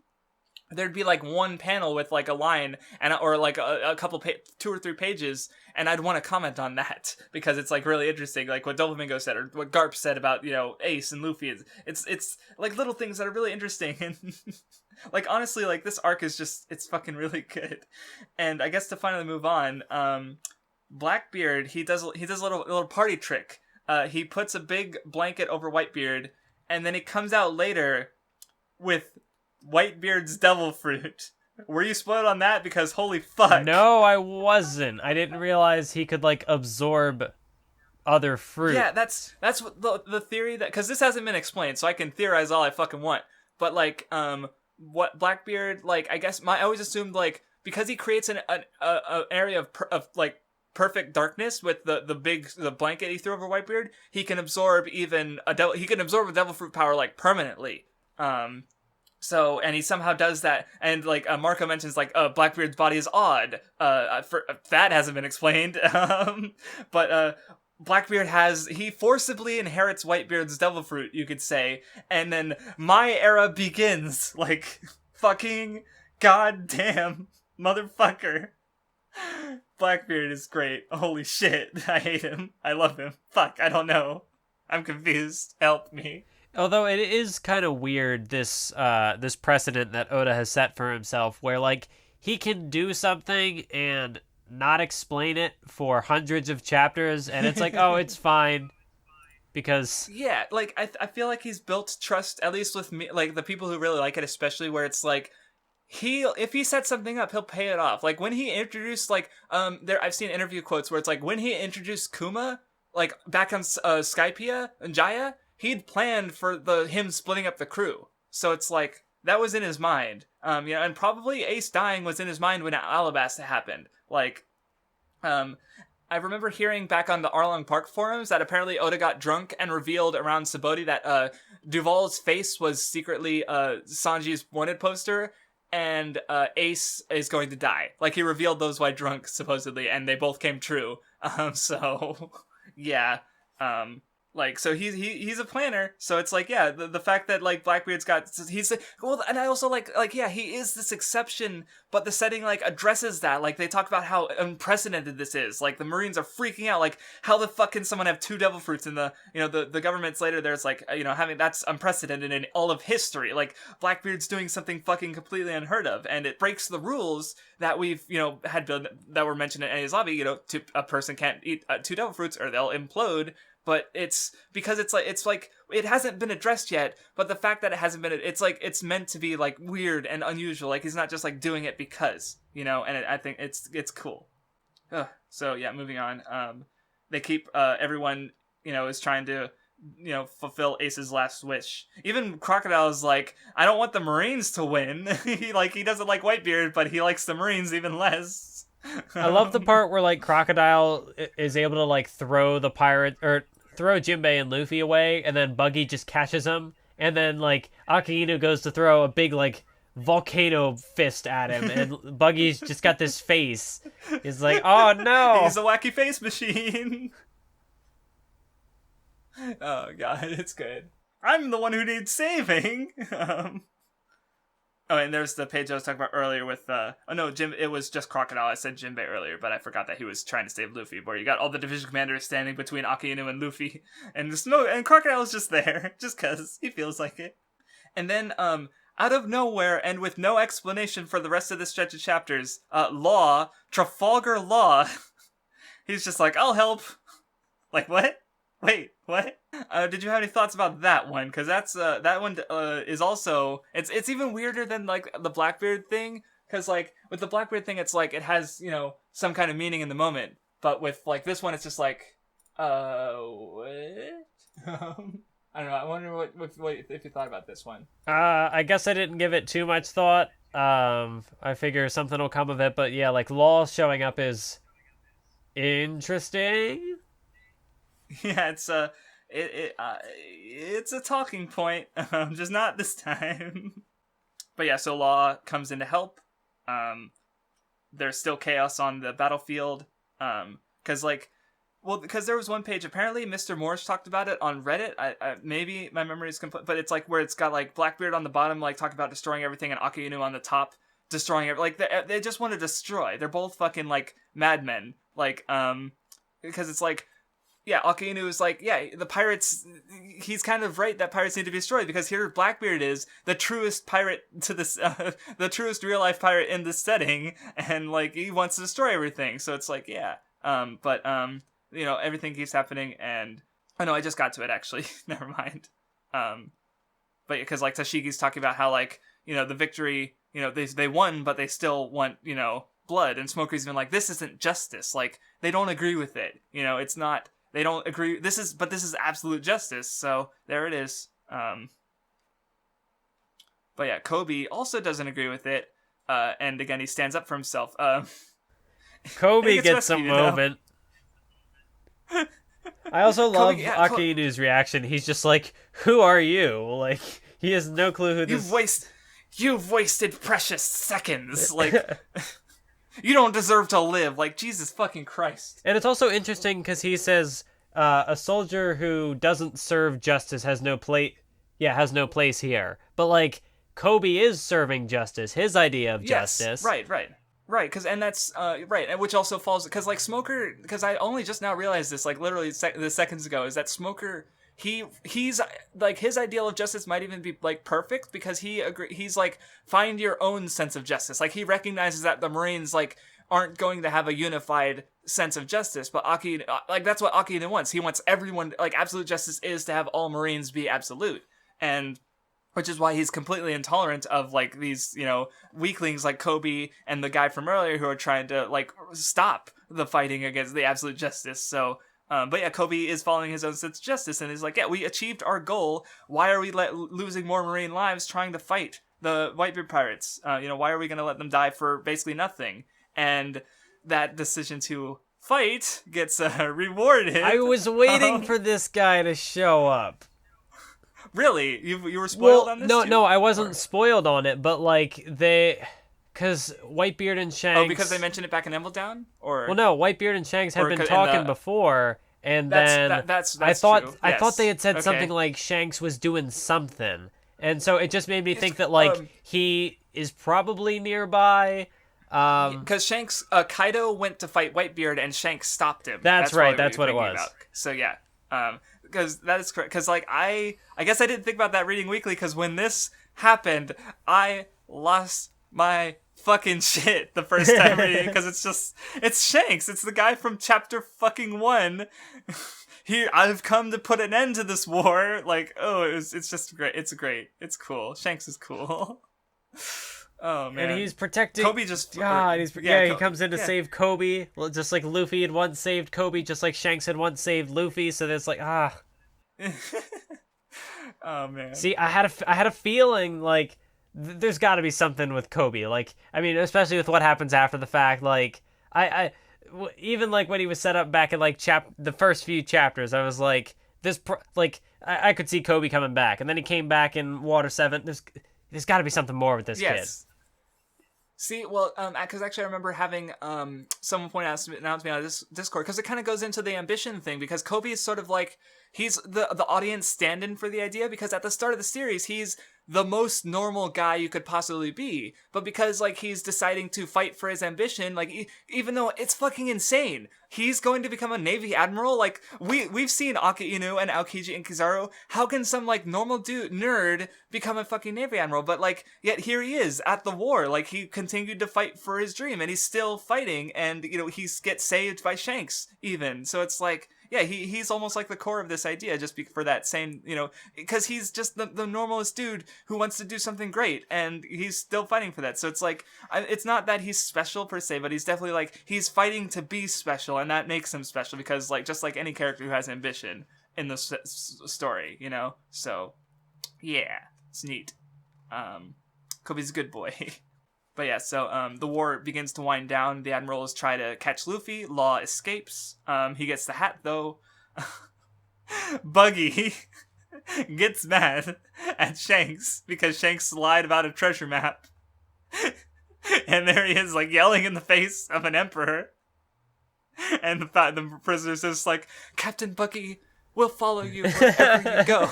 there'd be, like, one panel with, like, a line, or, like, a couple, 2 or 3 pages, and I'd want to comment on that, because it's, like, really interesting, like, what Doflamingo said, or what Garp said about, you know, Ace and Luffy. It's like, little things that are really interesting, and, like, honestly, like, this arc is just, it's fucking really good. And I guess to finally move on, Blackbeard, he does a little party trick. He puts a big blanket over Whitebeard, and then he comes out later with Whitebeard's devil fruit. Were you spoiled on that? Because holy fuck. No, I wasn't. I didn't realize he could, like, absorb other fruit. Yeah, that's what the theory that, because this hasn't been explained, so I can theorize all I fucking want. But, like, what Blackbeard, like, I guess I always assumed, like, because he creates an area of like perfect darkness with the blanket he threw over Whitebeard, he can absorb a devil fruit power, like, permanently. So, and he somehow does that, and, like, Marco mentions, like, Blackbeard's body is odd. That hasn't been explained. But Blackbeard he forcibly inherits Whitebeard's devil fruit, you could say, and then my era begins. Like, fucking goddamn motherfucker. Blackbeard is great. Holy shit. I hate him. I love him. Fuck, I don't know. I'm confused. Help me. Although it is kind of weird, this precedent that Oda has set for himself, where, like, he can do something and not explain it for hundreds of chapters, and it's like, oh, it's fine, because... Yeah, like, I feel like he's built trust, at least with me, like, the people who really like it, especially where it's like, if he sets something up, he'll pay it off. Like, when he introduced, like, I've seen interview quotes where it's like, when he introduced Kuma, like, back on Skypiea and Jaya, he'd planned for him splitting up the crew. So it's like, that was in his mind. You know, and probably Ace dying was in his mind when Alabasta happened. Like, I remember hearing back on the Arlong Park forums that apparently Oda got drunk and revealed around Sabaody that Duval's face was secretly Sanji's wanted poster, and Ace is going to die. Like, he revealed those while drunk, supposedly, and they both came true. So, yeah. Like, so he's a planner, so it's like, yeah, the fact that, like, Blackbeard's well, and I also like, yeah, he is this exception, but the setting, like, addresses that. Like, they talk about how unprecedented this is. Like, the Marines are freaking out, like, how the fuck can someone have 2 devil fruits in the, you know, the government's later there's like, you know, that's unprecedented in all of history. Like, Blackbeard's doing something fucking completely unheard of, and it breaks the rules that we've, you know, that were mentioned in Enies Lobby. You know, a person can't eat 2 devil fruits or they'll implode. But it's because it's like it hasn't been addressed yet, but the fact that it hasn't been, it's like, it's meant to be, like, weird and unusual. Like, he's not just, like, doing it because, you know, and I think it's cool. So yeah, moving on. They keep everyone, you know, is trying to fulfill Ace's last wish. Even Crocodile is like, I don't want the Marines to win. he doesn't like Whitebeard, but he likes the Marines even less. I love the part where like Crocodile is able to like throw the pirate or throw Jinbei and Luffy away, and then Buggy just catches him, and then like Aki Inu goes to throw a big like volcano fist at him, and Buggy's just got this face. He's like, oh no, he's a wacky face machine. Oh god, it's good. I'm the one who needs saving. And there's the page I was talking about earlier with Jim. It was just Crocodile. I said Jinbei earlier, but I forgot that he was trying to save Luffy. Where you got all the division commanders standing between Aki Inu and Luffy, and and Crocodile's just there, just cause he feels like it. And then out of nowhere and with no explanation for the rest of this stretch of chapters, Trafalgar Law, he's just like, I'll help. Like what? Wait, what? Did you have any thoughts about that one? Because that one is also it's even weirder than like the Blackbeard thing. Because like with the Blackbeard thing, it's like it has some kind of meaning in the moment. But with like this one, it's just like what? I don't know. I wonder what if you thought about this one. I guess I didn't give it too much thought. I figure something will come of it. But yeah, like Law showing up is interesting. Yeah, it's a talking point, just not this time. But yeah, so Law comes in to help. There's still chaos on the battlefield. Because there was one page. Apparently, Mr. Morris talked about it on Reddit. I maybe my memory is complete, but it's like where it's got like Blackbeard on the bottom, like talking about destroying everything, and Aki Inu on the top, destroying everything. Like they just want to destroy. They're both fucking like madmen. Like because it's like. Yeah, Aki Inu is like, yeah, the pirates, he's kind of right that pirates need to be destroyed, because here Blackbeard is the truest pirate to this, the truest real-life pirate in this setting, and, like, he wants to destroy everything, so it's like, yeah, but everything keeps happening, and, oh no, I just got to it, actually, never mind, but, because, like, Tashigi's talking about how, like, the victory, they won, but they still want, blood, and Smoker's been like, this isn't justice, like, they don't agree with it, it's not... They don't agree. This is absolute justice. So there it is. But yeah, Kobe also doesn't agree with it. And again, he stands up for himself. Kobe gets some moment. I also love Aki Inu's reaction. He's just like, "Who are you?" Like he has no clue who this. You've wasted precious seconds. Like. You don't deserve to live. Like, Jesus fucking Christ. And it's also interesting because he says a soldier who doesn't serve justice has no place here. But, like, Kobe is serving justice. His idea of justice. Right. Because, and that's, right. And which also falls, because, like, Smoker, because I only just now realized this, like, literally seconds ago, is that Smoker... He's like his ideal of justice might even be like perfect because he's like find your own sense of justice. Like he recognizes that the Marines like aren't going to have a unified sense of justice, but like that's what Aki wants. He wants everyone like absolute justice is to have all Marines be absolute, and which is why he's completely intolerant of like these weaklings like Kobe and the guy from earlier who are trying to like stop the fighting against the absolute justice. So. But yeah, Kobe is following his own sense of justice and is like, yeah, we achieved our goal. Why are we losing more Marine lives trying to fight the Whitebeard pirates? Why are we going to let them die for basically nothing? And that decision to fight gets rewarded. I was waiting for this guy to show up. Really? You were spoiled on this? No, I wasn't spoiled on it, but like because Whitebeard and Shanks... Oh, because they mentioned it back in Emerald Or... Well, no, Whitebeard and Shanks had been talking before, and then that's I thought true. I thought they had said something like Shanks was doing something, and so it just made me think that like he is probably nearby. Because Shanks, Kaido went to fight Whitebeard, and Shanks stopped him. That's right. That's what it was. So yeah, because that is correct. Because like I guess I didn't think about that reading weekly. Because when this happened, I lost my fucking shit the first time reading, because it's Shanks. It's the guy from chapter fucking 1. Here, I've come to put an end to this war. Like, it's just great. It's great. It's cool. Shanks is cool. Oh man. And he's protecting Kobe. Just he comes in to save Kobe, just like Luffy had once saved Kobe, just like Shanks had once saved Luffy. So there's like Oh man. See, I had a feeling like there's got to be something with Kobe. Like, I mean, especially with what happens after the fact. Like, even like when he was set up back in like the first few chapters, I was like, I could see Kobe coming back, and then he came back in Water 7. There's got to be something more with this kid. See, well, because actually I remember having someone point out to me on this Discord, because it kind of goes into the ambition thing, because Kobe is sort of like, he's the audience stand-in for the idea, because at the start of the series, he's the most normal guy you could possibly be, but because, like, he's deciding to fight for his ambition, like, even though it's fucking insane, he's going to become a Navy Admiral. Like, we've seen Aki Inu and Aokiji and Kizaru. How can some, like, normal nerd become a fucking Navy Admiral? But, like, yet here he is at the war. Like, he continued to fight for his dream, and he's still fighting, and, you know, he gets saved by Shanks, even. So it's like, yeah, he's almost like the core of this idea, just for that same, you know, because he's just the normalest dude who wants to do something great, and he's still fighting for that. So it's like, it's not that he's special per se, but he's definitely like, he's fighting to be special, and that makes him special, because like, just like any character who has ambition in the story, you know? So, yeah, it's neat. Kobe's a good boy. But yeah, so the war begins to wind down. The admirals try to catch Luffy. Law escapes. He gets the hat, though. Buggy gets mad at Shanks because Shanks lied about a treasure map. And there he is, like, yelling in the face of an emperor. And the prisoner's just like, Captain Buggy will follow you wherever you go.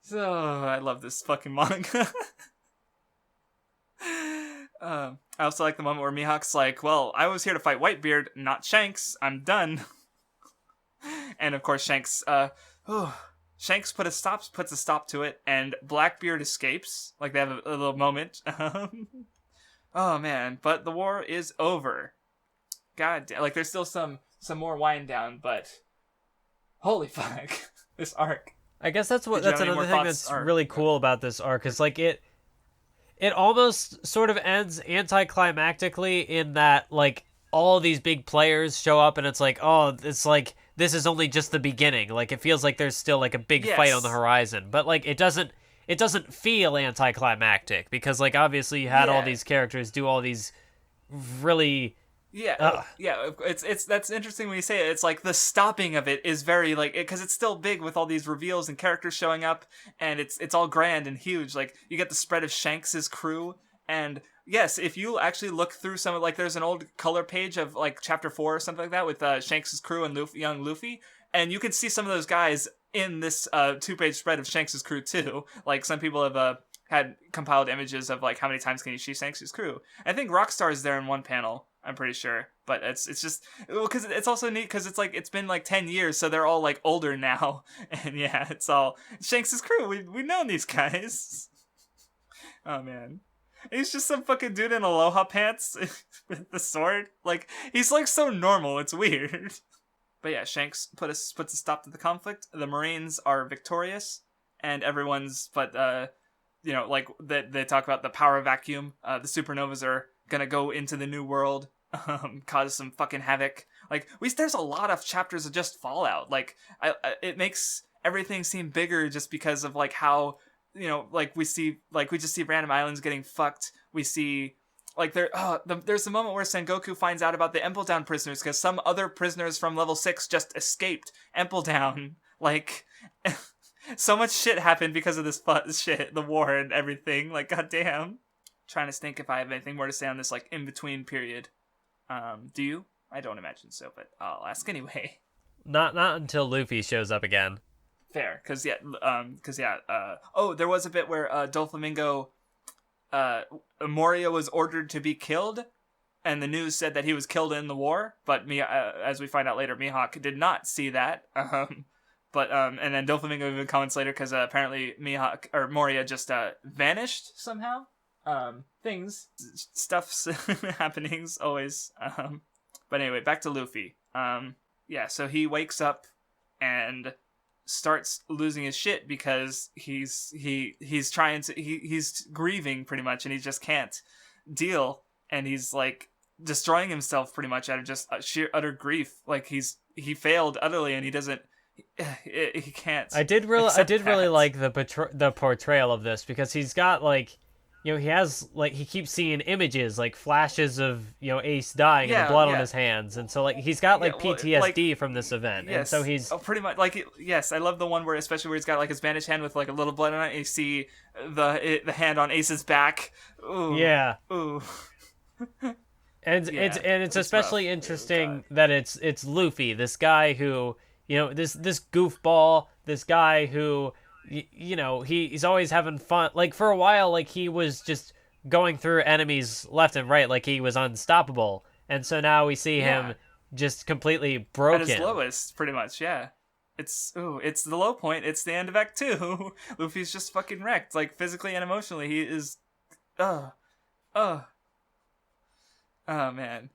So, I love this fucking manga. I also like the moment where Mihawk's like, well, I was here to fight Whitebeard, not Shanks. I'm done. And of course Shanks Shanks puts a stop to it, and Blackbeard escapes. Like, they have a little moment. Oh man, but the war is over. God damn, like, there's still some more wind down, but holy fuck. This arc. I guess that's another thing that's really cool about this arc, is like it almost sort of ends anticlimactically in that, like, all these big players show up and it's like, oh, it's like, this is only just the beginning. Like, it feels like there's still, like, a big fight on the horizon. But, like, it doesn't feel anticlimactic, because, like, obviously you had all these characters do all these really... Yeah, it's that's interesting when you say it. It's like the stopping of it is very, like, because it's still big with all these reveals and characters showing up, and it's all grand and huge. Like, you get the spread of Shanks's crew, and yes, if you actually look through some of, like, there's an old color page of, like, chapter 4 or something like that with Shanks's crew and young Luffy, and you can see some of those guys in this 2-page spread of Shanks's crew too. Like, some people have had compiled images of, like, how many times can you see Shanks's crew. I think Rockstar is there in one panel, I'm pretty sure, but it's just, because it's also neat because it's like, it's been like 10 years, so they're all like older now, and yeah, it's all Shanks' crew. We've known these guys. Oh man, he's just some fucking dude in aloha pants with the sword. Like, he's like so normal, it's weird. But yeah, Shanks puts a stop to the conflict. The Marines are victorious, and you know, like, they talk about the power vacuum. The supernovas are gonna go into the new world, cause some fucking havoc. Like, there's a lot of chapters of just Fallout. Like, it makes everything seem bigger just because of, like, how, you know, like, we just see random islands getting fucked. We see, like, there's a moment where Sengoku finds out about the Empledown prisoners because some other prisoners from level 6 just escaped Empledown. Like, so much shit happened because of this shit, the war and everything. Like, goddamn. Trying to think if I have anything more to say on this, like, in-between period. Do you? I don't imagine so, but I'll ask anyway. Not until Luffy shows up again. Fair, because there was a bit where Doflamingo, Moria was ordered to be killed, and the news said that he was killed in the war, but as we find out later, Mihawk did not see that. And then Doflamingo even comments later, because apparently Moria just vanished somehow. Stuff's happenings always. But anyway, back to Luffy. So he wakes up and starts losing his shit because he's grieving pretty much, and he just can't deal, and he's like destroying himself pretty much out of just sheer utter grief. Like, he failed utterly, and he doesn't he can't. I did really like the portrayal of this, because he's got like, he has like, he keeps seeing images like flashes of Ace dying and the blood on his hands, and so like he's got like PTSD from this event, and so he's pretty much like yes. I love the one where especially where he's got like his bandaged hand with like a little blood on it, and you see the hand on Ace's back. Ooh. Yeah. Ooh. And it's especially rough. Interesting that it's Luffy, this guy who, this goofball, this guy who, he's always having fun. Like for a while, like he was just going through enemies left and right, like he was unstoppable. And so now we see him just completely broken. At his lowest, pretty much, yeah. It's the low point. It's the end of Act 2. Luffy's just fucking wrecked, like physically and emotionally. He is, Oh man,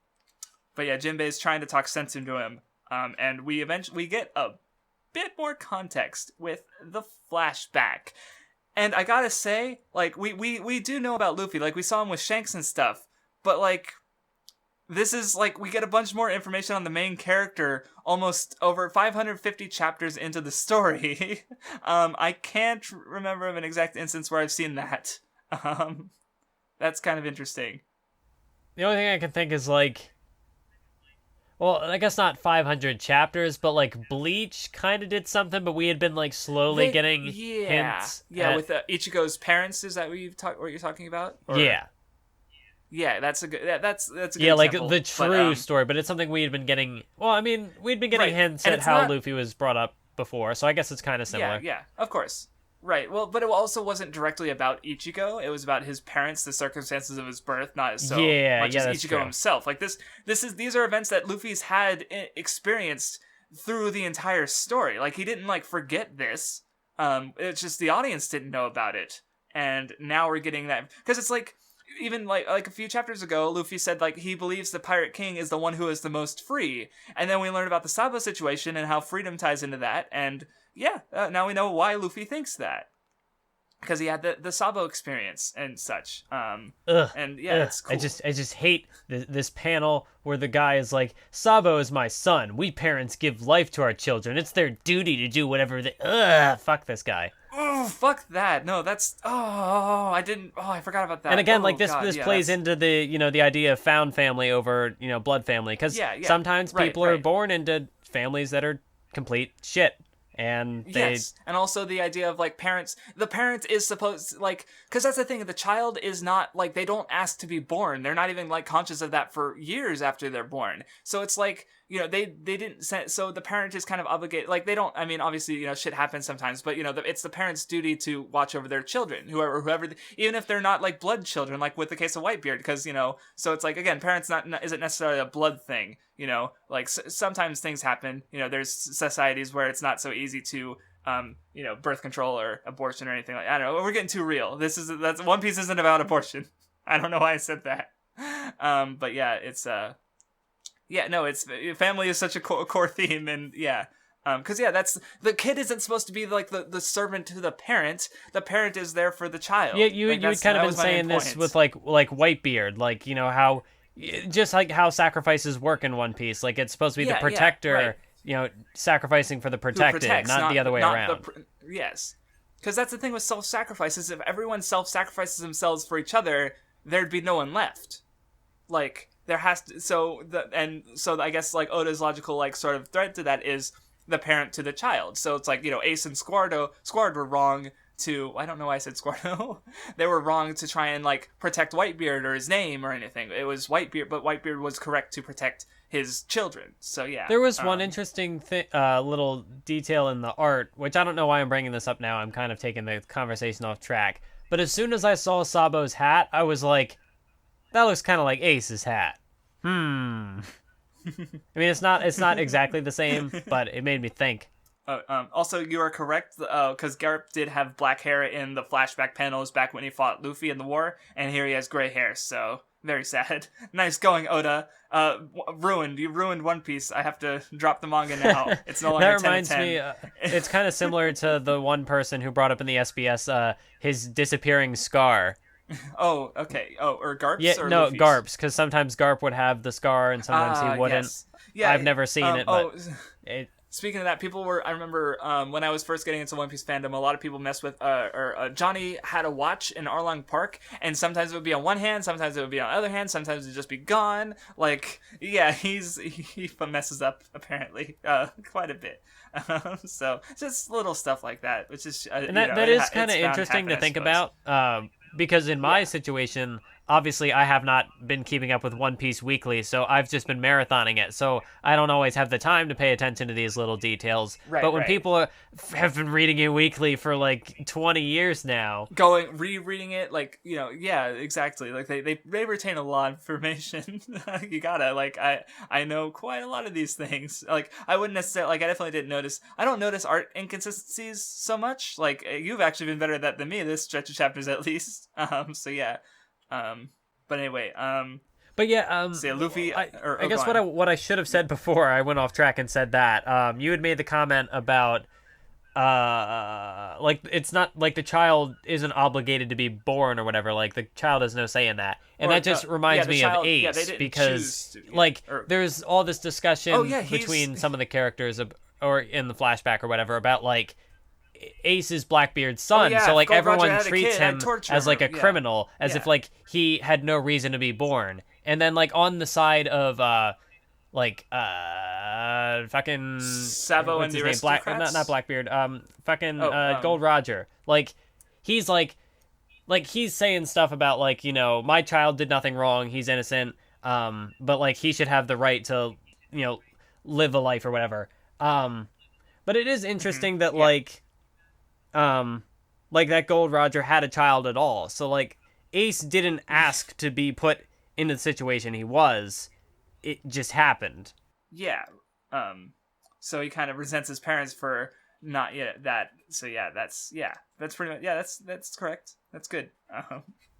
but yeah, Jinbei's trying to talk sense into him, and we eventually get a bit more context with the flashback. And I gotta say, like we do know about Luffy, like we saw him with Shanks and stuff, but like this is like we get a bunch more information on the main character almost over 550 chapters into the story. I can't remember of an exact instance where I've seen that. That's kind of interesting. The only thing I can think is like, well, I guess not 500 chapters, but like Bleach kind of did something, but we had been like slowly getting hints. Yeah, with Ichigo's parents. Is that what you're talking about? Or... Yeah. Yeah, that's a good. That's a good example. Like the true story, but it's something we had been getting. Well, I mean, we'd been getting hints at how Luffy was brought up before, so I guess it's kind of similar. Yeah, of course. Right. Well, but it also wasn't directly about Ichigo. It was about his parents, the circumstances of his birth, not so much as Ichigo himself. Like these are events that Luffy's had experienced through the entire story. Like he didn't like forget this. It's just the audience didn't know about it, and now we're getting that because it's like even like a few chapters ago, Luffy said like he believes the Pirate King is the one who is the most free, and then we learned about the Sabo situation and how freedom ties into that, and. Yeah, now we know why Luffy thinks that. Because he had the Sabo experience and such. And yeah, it's cool. I just hate this panel where the guy is like, Sabo is my son. We parents give life to our children. It's their duty to do whatever they... fuck this guy. Oh, fuck that. No, that's... I forgot about that. And again, this plays into the, the idea of found family over, blood family. Because sometimes people are born into families that are complete shit. And and also the idea of like parents. The parent is supposed like because that's the thing. The child is not like they don't ask to be born. They're not even like conscious of that for years after they're born. So it's like they didn't. So the parent is kind of obligated. Like they don't. I mean, obviously shit happens sometimes, but it's the parent's duty to watch over their children, whoever, even if they're not like blood children, like with the case of Whitebeard, because So it's like again, parents isn't necessarily a blood thing. Like sometimes things happen. There's societies where it's not so easy to, birth control or abortion or anything like that. I don't know. We're getting too real. That's One Piece isn't about abortion. I don't know why I said that. But yeah, it's it's family is such a core theme, and because that's the kid isn't supposed to be like the servant to the parent. The parent is there for the child. Yeah, you had kind of been saying this with like Whitebeard, like how. Just like how sacrifices work in One Piece, like it's supposed to be the protector, sacrificing for the protected, not the other way around. Yes, because that's the thing with self-sacrifices. If everyone self-sacrifices themselves for each other, there'd be no one left. Like there has to. So I guess like Oda's logical like sort of thread to that is the parent to the child. So it's like Ace and Squard were wrong. I don't know why I said Squardo. They were wrong to try and like protect Whitebeard or his name or anything. It was Whitebeard, but Whitebeard was correct to protect his children. So yeah. There was one interesting little detail in the art, which I don't know why I'm bringing this up now. I'm kind of taking the conversation off track. But as soon as I saw Sabo's hat, I was like, that looks kind of like Ace's hat. I mean, it's not exactly the same, but it made me think. Also, you are correct, because Garp did have black hair in the flashback panels back when he fought Luffy in the war, and here he has gray hair, so very sad. Nice going, Oda. You ruined One Piece. I have to drop the manga now. It's no longer 10 That reminds me, it's kind of similar to the one person who brought up in the SBS his disappearing scar. Oh, okay. Oh, or Garp's? Yeah, or no, Luffy's? Garp's, because sometimes Garp would have the scar and sometimes he wouldn't. Yes. Yeah, I've never seen it, but... speaking of that, I remember when I was first getting into One Piece fandom, a lot of people messed with, Johnny had a watch in Arlong Park, and sometimes it would be on one hand, sometimes it would be on the other hand, sometimes it would just be gone. Like, yeah, he messes up, apparently, quite a bit. So, just little stuff like that, which is, and that is kind of interesting to think about, because in my situation, obviously, I have not been keeping up with One Piece weekly, so I've just been marathoning it. So I don't always have the time to pay attention to these little details. Right, but when people have been reading it weekly for like 20 years now, rereading it, like, yeah, exactly. Like they retain a lot of information. You gotta, like, I know quite a lot of these things. Like, I wouldn't necessarily, like, I definitely didn't notice. I don't notice art inconsistencies so much. Like, you've actually been better at that than me. This stretch of chapters, at least. So yeah. But anyway, but yeah, so yeah, Luffy. I guess what I should have said before I went off track and said that, you had made the comment about, like, it's not like the child isn't obligated to be born or whatever. Like, the child has no say in that, and that just reminds me of Ace, because there's all this discussion between some of the characters or in the flashback or whatever about, like, Ace's Blackbeard's son, so like everyone treats him as like a criminal, as if like he had no reason to be born. And then like on the side of fucking Sabo and the aristocrats? not Blackbeard, Gold Roger, like he's saying stuff about, like, my child did nothing wrong, he's innocent, but like he should have the right to live a life or whatever. But it is interesting that like that Gold Roger had a child at all. So like Ace didn't ask to be put into the situation he was. It just happened. Yeah. So he kind of resents his parents for not yet that. So yeah, that's pretty much, that's correct. That's good.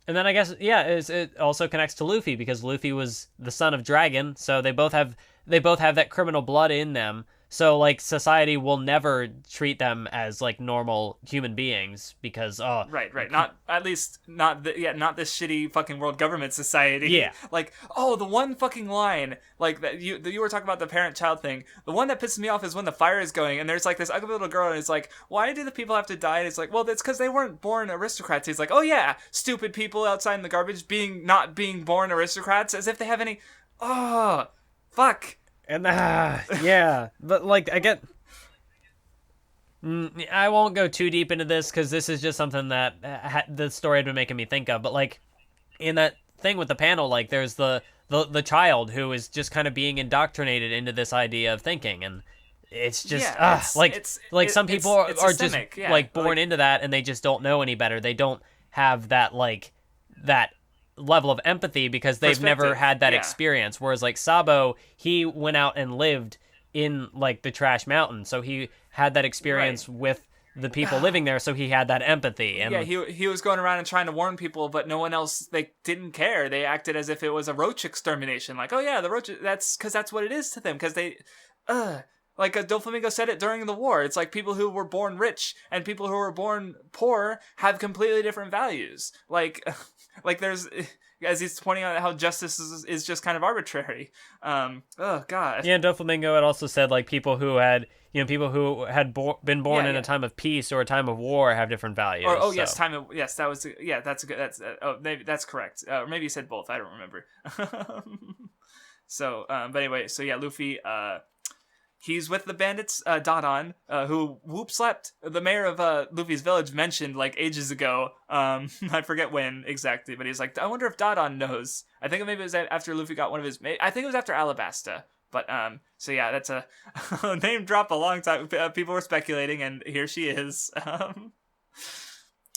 And then I guess, it also connects to Luffy, because Luffy was the son of Dragon, so they both have that criminal blood in them. So, like, society will never treat them as, like, normal human beings, because, Right. Not this shitty fucking world government society. Yeah. Like, the one fucking line, like, that you were talking about the parent-child thing. The one that pisses me off is when the fire is going, and there's, like, this ugly little girl, and it's like, why do the people have to die? And it's like, well, that's because they weren't born aristocrats. He's like, oh, yeah, stupid people outside in the garbage not being born aristocrats, as if they have any... Oh, fuck. And but like I won't go too deep into this, because this is just something that the story had been making me think of. But like in that thing with the panel, like there's the child who is just kind of being indoctrinated into this idea of thinking, and it's just some people are systemic, just like born into that, and they just don't know any better. They don't have that that level of empathy, because they've never had that experience. Whereas like Sabo, he went out and lived in like the Trash Mountain, so he had that experience with the people living there, so he had that empathy. And he was going around and trying to warn people, but no one else, they didn't care. They acted as if it was a roach extermination. Like, oh yeah, the roach, that's because that's what it is to them, because they like Doflamingo said it during the war. It's like people who were born rich and people who were born poor have completely different values. Like there's, as he's pointing out, how justice is just kind of arbitrary. Oh god. Yeah, Doflamingo had also said like people who had been born in a time of peace or a time of war have different values. Yes, that was that's a good, maybe that's correct. Or maybe he said both. I don't remember. So, but anyway, so yeah, Luffy. He's with the bandits, Dodon, who whoop slapped the mayor of Luffy's village, mentioned like ages ago. I forget when exactly, but he's like, I wonder if Dodon knows. I think maybe it was after Luffy got one of his. I think it was after Alabasta. But so yeah, that's a name drop a long time. People were speculating, and here she is.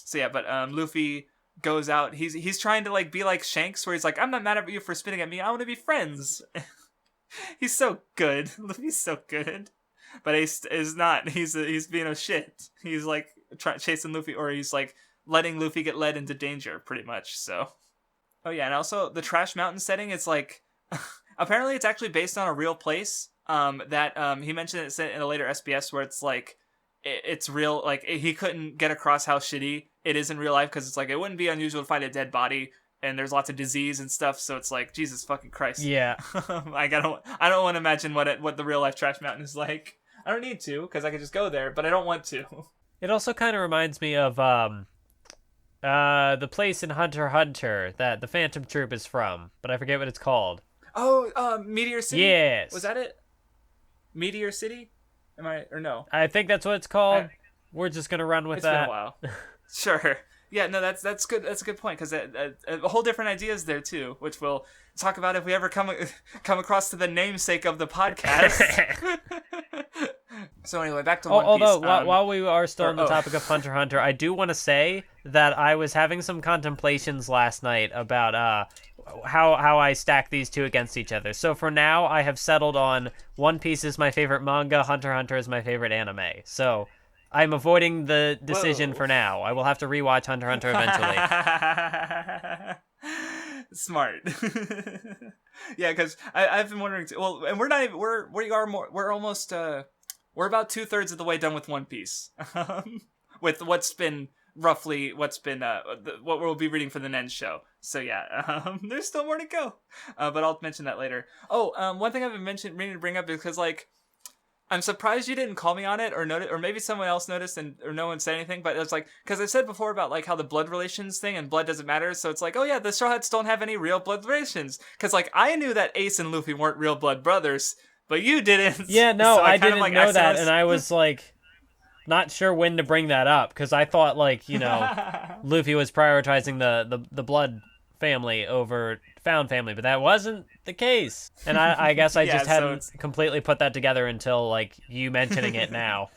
So yeah, but Luffy goes out. He's trying to like be like Shanks, where he's like, I'm not mad at you for spitting at me. I want to be friends. He's so good. Luffy's so good. But Ace is not. He's being a shit. He's like chasing Luffy, or he's like letting Luffy get led into danger, pretty much. So, oh yeah, and also the Trash Mountain setting. It's like apparently it's actually based on a real place. That he mentioned it in a later SBS where it's like it's real. Like he couldn't get across how shitty it is in real life, because it's like it wouldn't be unusual to find a dead body. And there's lots of disease and stuff, so it's like, Jesus fucking Christ. Yeah. I don't want to imagine what the real life Trash Mountain is like. I don't need to because I could just go there, but I don't want to. It also kind of reminds me of the place in Hunter x Hunter that the Phantom Troop is from, but I forget what it's called. Oh, Meteor City? Yes. Was that it? Meteor City? Am I, or no? I think that's what it's called. We're just going to run with that. It's been a while. Sure. Yeah, no, that's good. That's a good point, because a whole different ideas there, too, which we'll talk about if we ever come across to the namesake of the podcast. So anyway, back to One Piece. Although, while we are still on the topic of Hunter x Hunter, I do want to say that I was having some contemplations last night about how I stack these two against each other. So for now, I have settled on One Piece is my favorite manga, Hunter x Hunter is my favorite anime. So I'm avoiding the decision for now. I will have to rewatch Hunter x Hunter eventually. Smart. Yeah, because I've been wondering too. Well, and we're almost we're about 2/3 of the way done with One Piece. With what we'll be reading for the Nen Show. So yeah, there's still more to go. But I'll mention that later. One thing I've been meaning to bring up is because I'm surprised you didn't call me on it or notice, or maybe someone else noticed or no one said anything. But it's because I said before about how the blood relations thing and blood doesn't matter. So it's oh yeah, the Straw Hats don't have any real blood relations. Because I knew that Ace and Luffy weren't real blood brothers, but you didn't. Yeah, no, so I didn't know that, and I was not sure when to bring that up because I thought Luffy was prioritizing the blood family over found family, but that wasn't the case. And I guess I just hadn't completely put that together until you mentioning it now.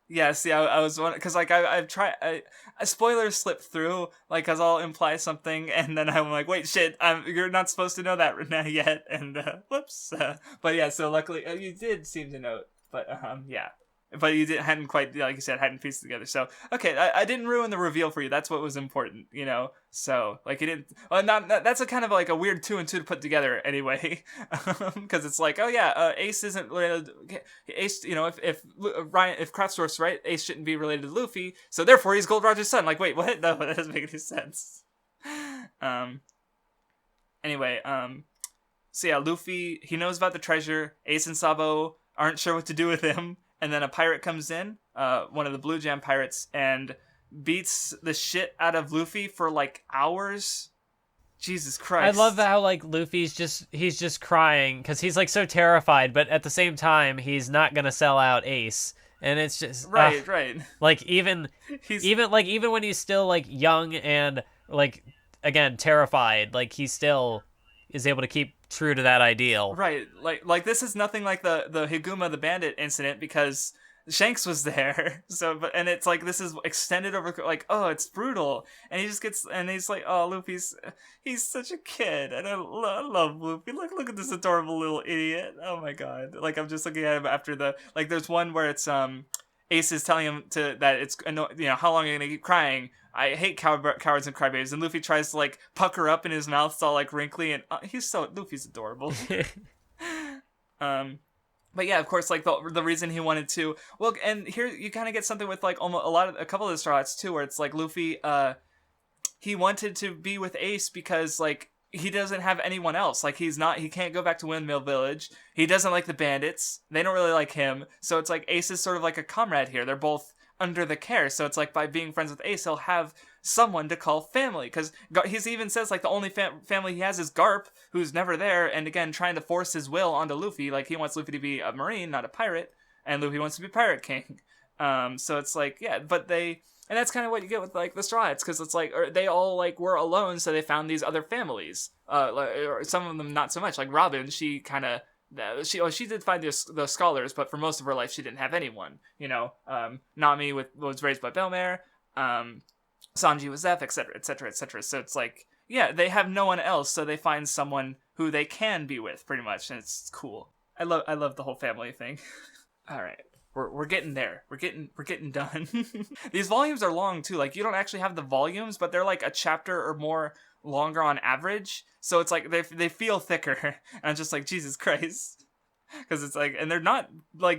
Yeah, see, I was wondering because I've tried. Spoilers slip through because I'll imply something and then I'm wait, shit, you're not supposed to know that right now yet, and whoops. But yeah, so luckily you did seem to know it, but yeah. But you hadn't quite, like you said, hadn't pieced it together. So, okay, I didn't ruin the reveal for you. That's what was important, So, you didn't... Well, that's a kind of a weird 2 and 2 to put together anyway. Because it's oh yeah, Ace isn't related... Ace, if Craftsdwarf's right, Ace shouldn't be related to Luffy, so therefore he's Gold Roger's son. Wait, what? No, that doesn't make any sense. Anyway, so yeah, Luffy, he knows about the treasure. Ace and Sabo aren't sure what to do with him. And then a pirate comes in, one of the Blue Jam pirates, and beats the shit out of Luffy for hours. Jesus Christ. I love how Luffy's just crying because he's so terrified, but at the same time he's not gonna sell out Ace, and it's just right. Even when he's still young and again terrified, he still is able to keep true to that ideal. Right. This is nothing like the Higuma the Bandit incident because Shanks was there. So, and it's this is extended over it's brutal. And he just gets, and he's Luffy's, he's such a kid. And I love Luffy. Look at this adorable little idiot. Oh my God. I'm just looking at him after there's one where it's, Ace is telling him that it's, how long are you going to keep crying? I hate cowards and crybabies. And Luffy tries to pucker up and his mouth's all wrinkly, and Luffy's adorable. But yeah, of course, the reason he wanted to, and here you kind of get something with almost a couple of the Straw Hats too, where it's Luffy, he wanted to be with Ace because he doesn't have anyone else. He can't go back to Windmill Village. He doesn't like the bandits. They don't really like him. So it's Ace is sort of a comrade here. They're both under the care. So it's by being friends with Ace, he'll have someone to call family. Because he even says the only family he has is Garp, who's never there. And again, trying to force his will onto Luffy. He wants Luffy to be a Marine, not a pirate. And Luffy wants to be Pirate King. So it's yeah, but they... And that's kind of what you get with the Straw Hats, because it's they all were alone, so they found these other families. Or some of them not so much. Robin, she kind of she did find the scholars, but for most of her life she didn't have anyone. Nami was raised by Belmare. Sanji was Zeph, etc., etc., etc. So it's yeah, they have no one else, so they find someone who they can be with, pretty much, and it's cool. I love the whole family thing. All right. We're getting there. We're getting done. These volumes are long too. You don't actually have the volumes, but they're a chapter or more longer on average. So it's they feel thicker. And I'm just Jesus Christ. Because it's and they're not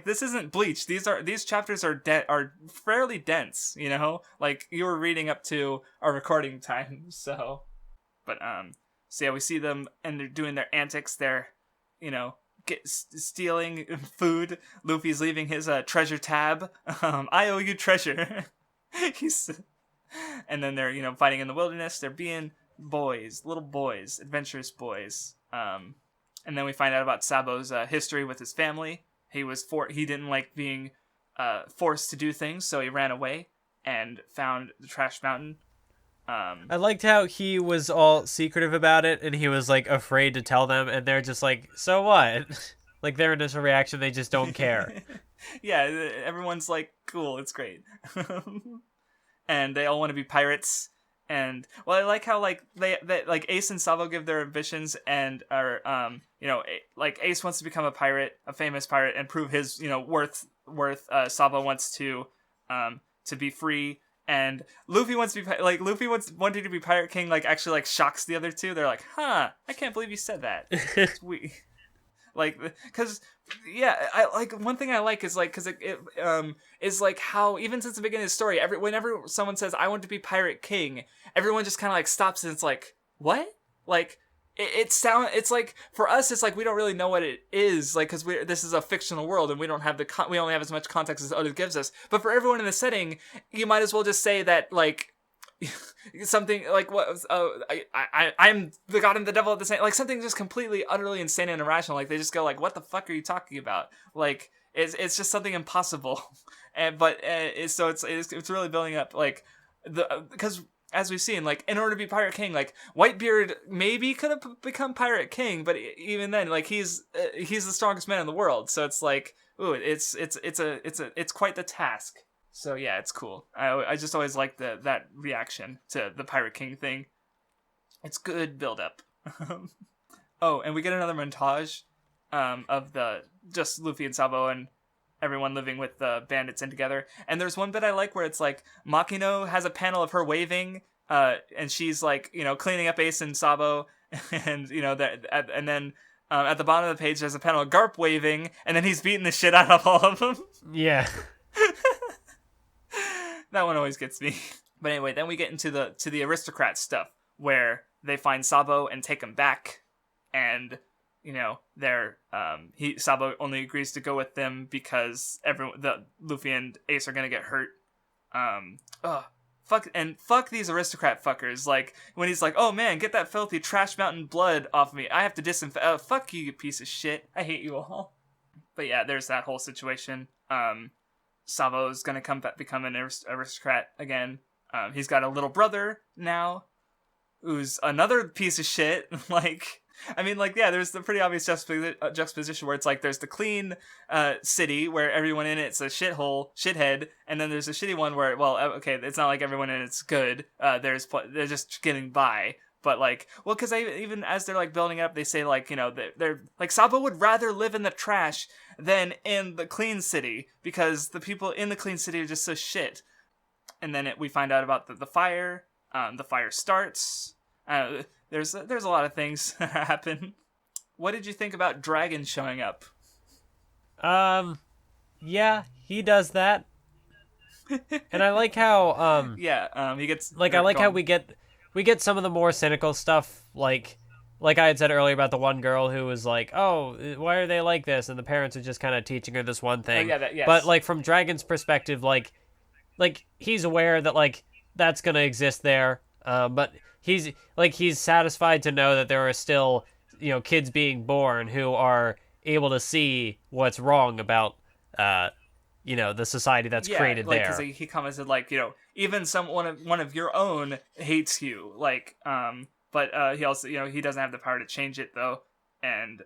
this isn't Bleach. These chapters are fairly dense. You were reading up to our recording time. So, but so yeah, we see them and they're doing their antics. They're stealing food. Luffy's leaving his treasure tab. I owe you treasure. And then they're fighting in the wilderness. They're being boys, little boys, adventurous boys. And then we find out about Sabo's history with his family. He didn't like being forced to do things, so he ran away and found the Trash Mountain. I liked how he was all secretive about it, and he was like afraid to tell them, and they're just like, so what? Like their initial reaction, they just don't care. Yeah, everyone's like, cool, it's great. And they all want to be pirates. And well, I like how like they like Ace and Sabo give their ambitions and are like Ace wants to become a pirate, a famous pirate, and prove his worth. Sabo wants to be free. And Luffy wants to be wanting to be Pirate King. Like actually, like shocks the other two. They're like, "Huh? I can't believe you said that." It's weird. Like, because I like one thing I like is like because it is like how even since the beginning of the story, whenever someone says I want to be Pirate King, everyone just kind of like stops and it's like, what? Like it's like for us it's like we don't really know what it is, like because this is a fictional world and we don't have we only have as much context as Oda gives us. But for everyone in the setting, you might as well just say that like something like what I'm the god and the devil at the same, like something just completely utterly insane and irrational. Like they just go like, what the fuck are you talking about? Like it's just something impossible. But it's really building up like because as we've seen, like in order to be Pirate King, like Whitebeard maybe could have become Pirate King, but even then, like he's the strongest man in the world. So it's like, ooh, it's quite the task. So yeah, it's cool. I just always like that reaction to the Pirate King thing. It's good build up. Oh, and we get another montage of just Luffy and Sabo and everyone living with the bandits in together. And there's one bit I like where it's like Makino has a panel of her waving, and she's like cleaning up Ace and Sabo, and and then at the bottom of the page there's a panel of Garp waving, and then he's beating the shit out of all of them. Yeah. That one always gets me. But anyway, then we get into the aristocrat stuff where they find Sabo and take him back, and Sabo only agrees to go with them because Luffy and Ace are gonna get hurt. Fuck these aristocrat fuckers. Like when he's like, oh man, get that filthy Trash Mountain blood off me. I have to disinfect. Fuck you, you piece of shit. I hate you all. But yeah, there's that whole situation. Sabo's gonna become an aristocrat again. He's got a little brother now, who's another piece of shit. There's the pretty obvious juxtaposition where it's like there's the clean city where everyone in it's a shithead, and then there's a shitty one where, well, okay, it's not like everyone in it's good. They're just getting by. But because even as they're like building up, they say they're like Sabo would rather live in the trash than in the clean city because the people in the clean city are just so shit. And then we find out about the fire. The fire starts. There's a lot of things that happen. What did you think about Dragon showing up? Yeah, he does that. And I like how he gets I like how we get some of the more cynical stuff, like I had said earlier about the one girl who was like, oh, why are they like this? And the parents are just kind of teaching her this one thing. Oh, yeah, yes. But from Dragon's perspective, like he's aware that that's gonna exist there. But he's satisfied to know that there are still kids being born who are able to see what's wrong about the society that's created there. Because he commented even one of your own hates you, but he also he doesn't have the power to change it though, and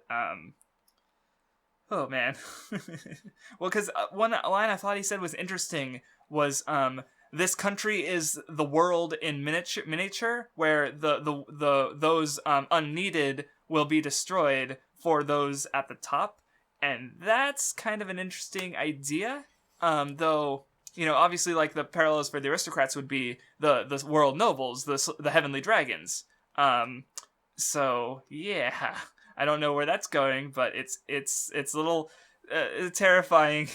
oh man, well, because one line I thought he said was interesting was this country is the world in miniature, where those unneeded will be destroyed for those at the top, and that's kind of an interesting idea. Though obviously the parallels for the aristocrats would be the world nobles, the heavenly dragons. So yeah, I don't know where that's going, but it's a little terrifying.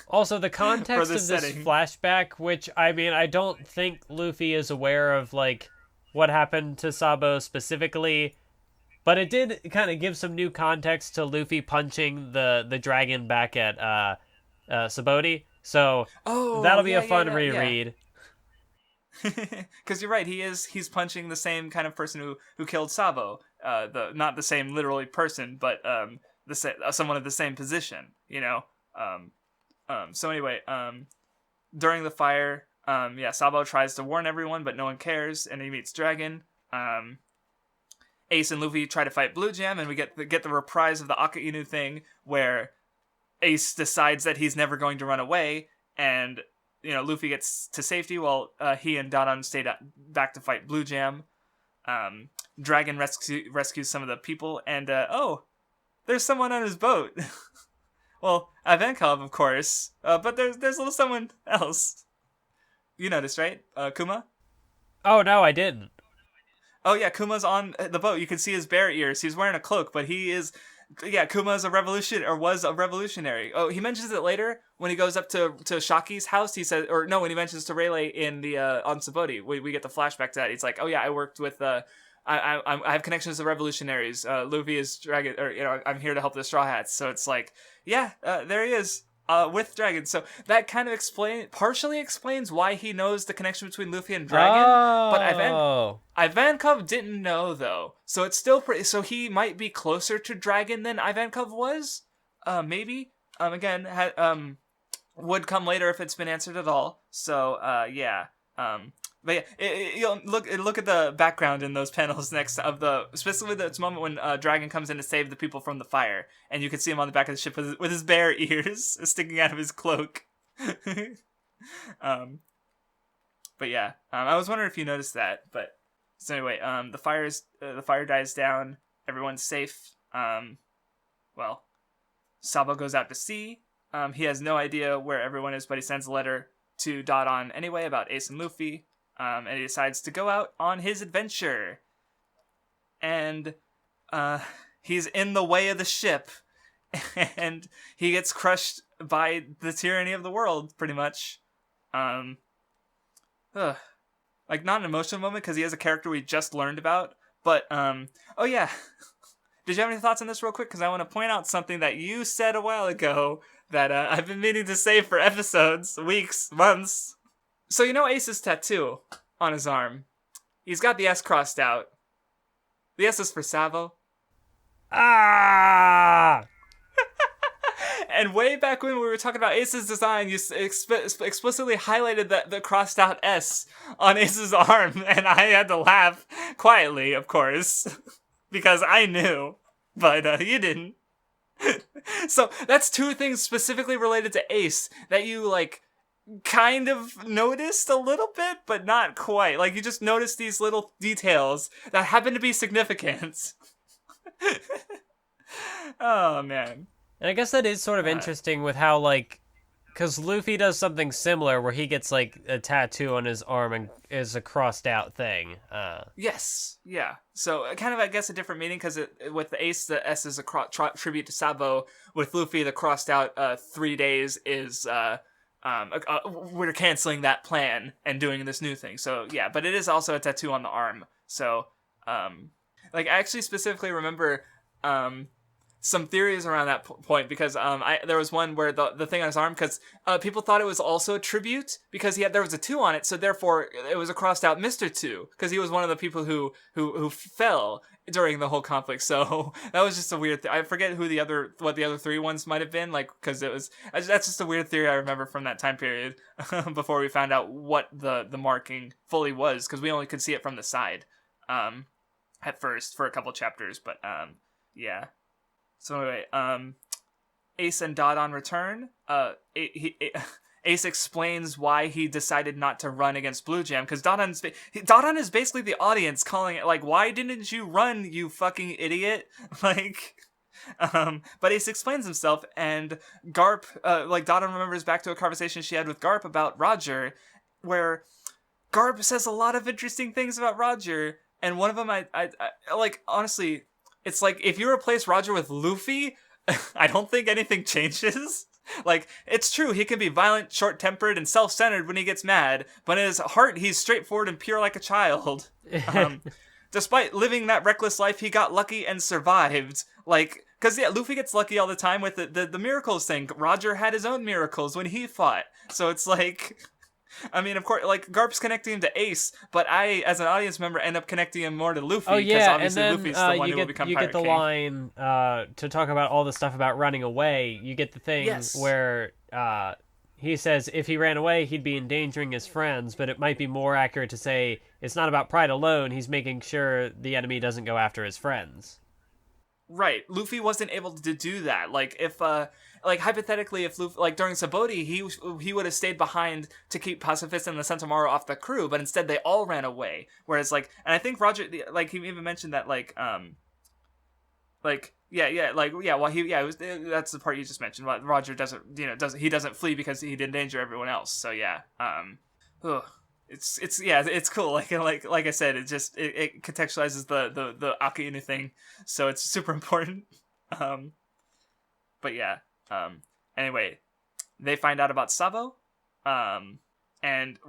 Also, the context of this flashback, which, I don't think Luffy is aware of, what happened to Sabo specifically, But it did kind of give some new context to Luffy punching the dragon back at Sabaody. So that'll be a fun reread. Because you're right, he's punching the same kind of person who killed Sabo. Not the same literally person, but someone of the same position. So anyway, during the fire, Sabo tries to warn everyone, but no one cares, and he meets Dragon. Ace and Luffy try to fight Blue Jam, and we get the reprise of the Aka Inu thing, where Ace decides that he's never going to run away, and Luffy gets to safety while he and Dadan stay back to fight Blue Jam. Dragon rescues some of the people, and there's someone on his boat. Well, Ivankov, of course, but there's a little someone else. You noticed, right? Kuma? Oh, no, I didn't. Oh, yeah, Kuma's on the boat. You can see his bear ears. He's wearing a cloak, but he is... Yeah, Kuma's was a revolutionary. Oh, he mentions it later when he goes up to Shaki's house. He says, when he mentions to Rayleigh in the on Sabaody, we get the flashback to that. He's like, oh yeah, I worked with I have connections to revolutionaries. Luffy is Dragon, I'm here to help the Straw Hats. So it's like, yeah, there he is. With Dragon. So that kind of partially explains why he knows the connection between Luffy and Dragon. Oh. But Ivankov didn't know, though. So it's still so he might be closer to Dragon than Ivankov was. Maybe. Again, would come later if it's been answered at all. So, yeah. But yeah, look at the background in those panels next specifically this moment when Dragon comes in to save the people from the fire, and you can see him on the back of the ship with his bear ears sticking out of his cloak. But yeah, I was wondering if you noticed that. But so anyway, the fire dies down, everyone's safe. Well, Sabo goes out to sea. He has no idea where everyone is, but he sends a letter to Dadan anyway about Ace and Luffy. And he decides to go out on his adventure. And he's in the way of the ship. And he gets crushed by the tyranny of the world, pretty much. Like, not an emotional moment, because he has a character we just learned about. But, oh yeah. Did you have any thoughts on this real quick? Because I want to point out something that you said a while ago that I've been meaning to say for episodes, weeks, months. So Ace's tattoo on his arm. He's got the S crossed out. The S is for Savo. Ah! And way back when we were talking about Ace's design, you explicitly highlighted the crossed out S on Ace's arm, and I had to laugh quietly, of course, because I knew, but you didn't. So that's two things specifically related to Ace that you, kind of noticed a little bit, but not quite. Like, you just noticed these little details that happen to be significant. Oh, man. And I guess that is sort of interesting with how, because Luffy does something similar where he gets, a tattoo on his arm and is a crossed-out thing. Yes, yeah. So, kind of, I guess, a different meaning, because with the Ace, the S is a tribute to Sabo. With Luffy, the crossed-out 3 days is... we're canceling that plan and doing this new thing. So yeah, but it is also a tattoo on the arm. So I actually specifically remember some theories around that point, because there was one where the thing on his arm, because people thought it was also a tribute because there was a 2 on it, so therefore it was a crossed out Mr. 2 because he was one of the people who fell during the whole conflict. So that was just a weird I forget what the other 3 ones might have been, because that's just a weird theory I remember from that time period before we found out what the marking fully was, because we only could see it from the side at first for a couple chapters. But yeah. So anyway, Ace and Dadan return. Ace explains why he decided not to run against Blue Jam, because Dadan is basically the audience calling it, why didn't you run, you fucking idiot? But Ace explains himself, and Garp, Dadan remembers back to a conversation she had with Garp about Roger, where Garp says a lot of interesting things about Roger, and one of them I honestly, it's if you replace Roger with Luffy, I don't think anything changes. It's true, he can be violent, short-tempered, and self-centered when he gets mad, but in his heart, he's straightforward and pure like a child. despite living that reckless life, he got lucky and survived. Like, because, yeah, Luffy gets lucky all the time with the miracles thing. Roger had his own miracles when he fought. So it's like, I mean, of course, like, Garp's connecting him to Ace, but I, as an audience member, end up connecting him more to Luffy. Oh, yeah, obviously and then Luffy's the one who will become you Pirate get the King. line, to talk about all the stuff about running away, you get the thing where he says if he ran away, he'd be endangering his friends, but it might be more accurate to say it's not about pride alone, he's making sure the enemy doesn't go after his friends. Right. Luffy wasn't able to do that. Like, if, like, hypothetically, if Luffy, like, during Sabaody, he would have stayed behind to keep Pacifist and the Sentomaru off the crew, but instead they all ran away. Whereas, like, and I think Roger, like, he even mentioned that, like, that's the part you just mentioned. Roger doesn't flee because he'd endanger everyone else. So yeah, it's cool. Like I said, it contextualizes the Aki Inu thing, so it's super important. But yeah, anyway, they find out about Sabo, and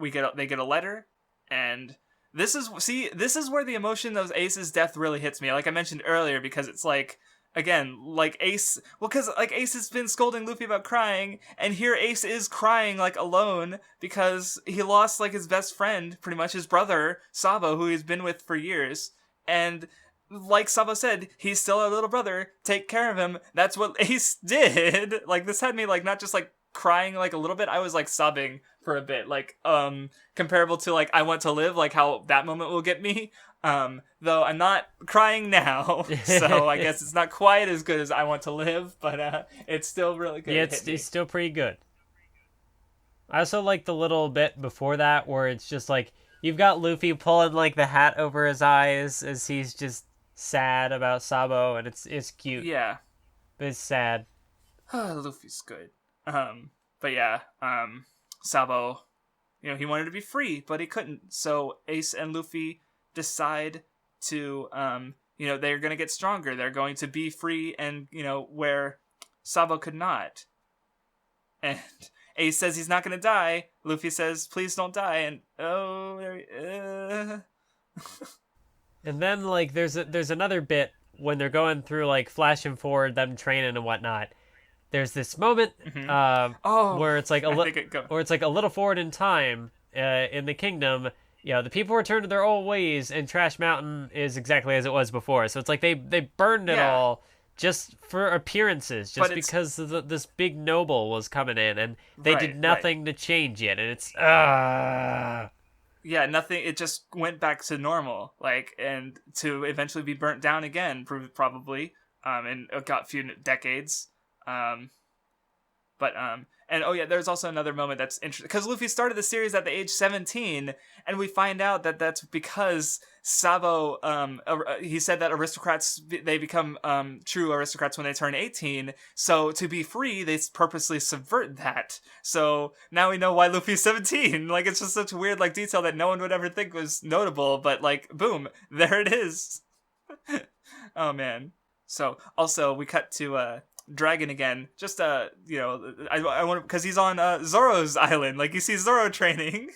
they get a letter, and this is where the emotion of Ace's death really hits me. Like I mentioned earlier, because it's like, again, like Ace, well, because like Ace has been scolding Luffy about crying, and here Ace is crying like alone because he lost like his best friend, pretty much his brother Sabo, who he's been with for years, and like Sabo said, he's still a little brother. Take care of him. That's what Ace did. Like, this had me like not just like crying like a little bit, I was like sobbing for a bit, like comparable to like I Want to Live, like how that moment will get me, though I'm not crying now, so I guess it's not quite as good as I Want to Live, but it's still really good. Yeah, it's still pretty good. I also like the little bit before that where it's just like you've got Luffy pulling like the hat over his eyes as he's just sad about Sabo, and it's cute. Yeah, but it's sad. Luffy's good. But yeah, Sabo, he wanted to be free, but he couldn't. So Ace and Luffy decide to, they're going to get stronger. They're going to be free, and, where Sabo could not. And Ace says he's not going to die. Luffy says, please don't die. And, And then, like, there's another bit when they're going through, like, flashing forward, them training and whatnot. There's this moment where it's like a little forward in time in the kingdom. The people return to their old ways, and Trash Mountain is exactly as it was before. So it's like they burned it all just for appearances, just because this big noble was coming in, and they did nothing to change it, and it's yeah, nothing. It just went back to normal, like, and to eventually be burnt down again, probably, in a few decades. And oh yeah, there's also another moment that's interesting, because Luffy started the series at the age 17, and we find out that that's because Sabo, he said that aristocrats, they become true aristocrats when they turn 18, so to be free, they purposely subvert that. So now we know why Luffy's 17. Like, it's just such a weird, like, detail that no one would ever think was notable, but, like, boom, there it is. Oh man. So, also, we cut to, Dragon again, just I want, because he's on Zoro's island, like you see Zoro training.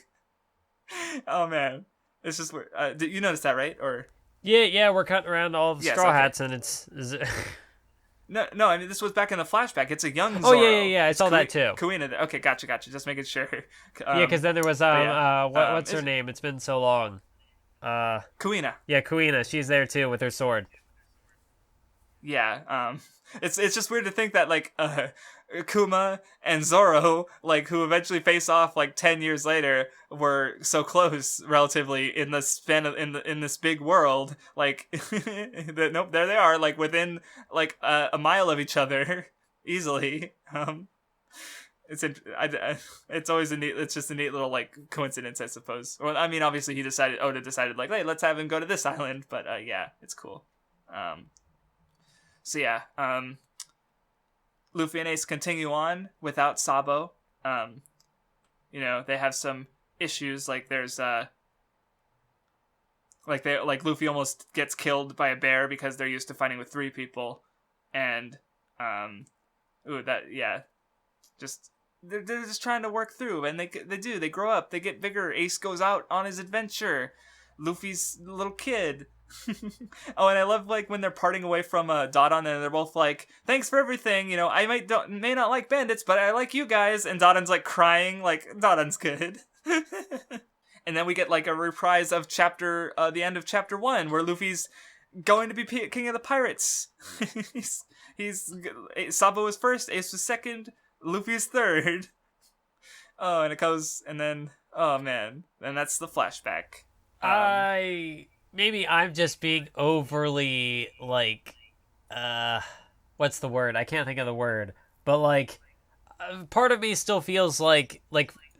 Oh man, it's just weird. Did you notice that, right? Or yeah, we're cutting around all the straw hats, and it's no, I mean, this was back in the flashback. It's a young Zoro. Oh yeah, I saw that too. Kuina, okay, gotcha, just making sure. Yeah, because then there was what's her name? It's been so long. Kuina. Yeah, Kuina. She's there too with her sword. Yeah, it's just weird to think that, like, Kuma and Zoro, like, who eventually face off, like, 10 years later, were so close, relatively, in the span of, in this big world, like, nope, there they are, like, within, like, a mile of each other, easily. It's always it's just a neat little, like, coincidence, I suppose. Well, I mean, obviously Oda decided, like, hey, let's have him go to this island, but, yeah, it's cool. So yeah, Luffy and Ace continue on without Sabo. They have some issues, like there's Luffy almost gets killed by a bear because they're used to fighting with 3 people, and they're just trying to work through, and they grow up, they get bigger. Ace goes out on his adventure. Luffy's a little kid. Oh, and I love like when they're parting away from Dodon, and they're both like, "Thanks for everything. You know, I may not like bandits, but I like you guys." And Dodon's like crying, like Dodon's good. And then we get like a reprise of the end of chapter 1, where Luffy's going to be king of the pirates. he's Sabo was first, Ace was second, Luffy is third. Oh, and it goes, and then oh man, and that's the flashback. Maybe I'm just being overly, like, what's the word? I can't think of the word. But, like, part of me still feels like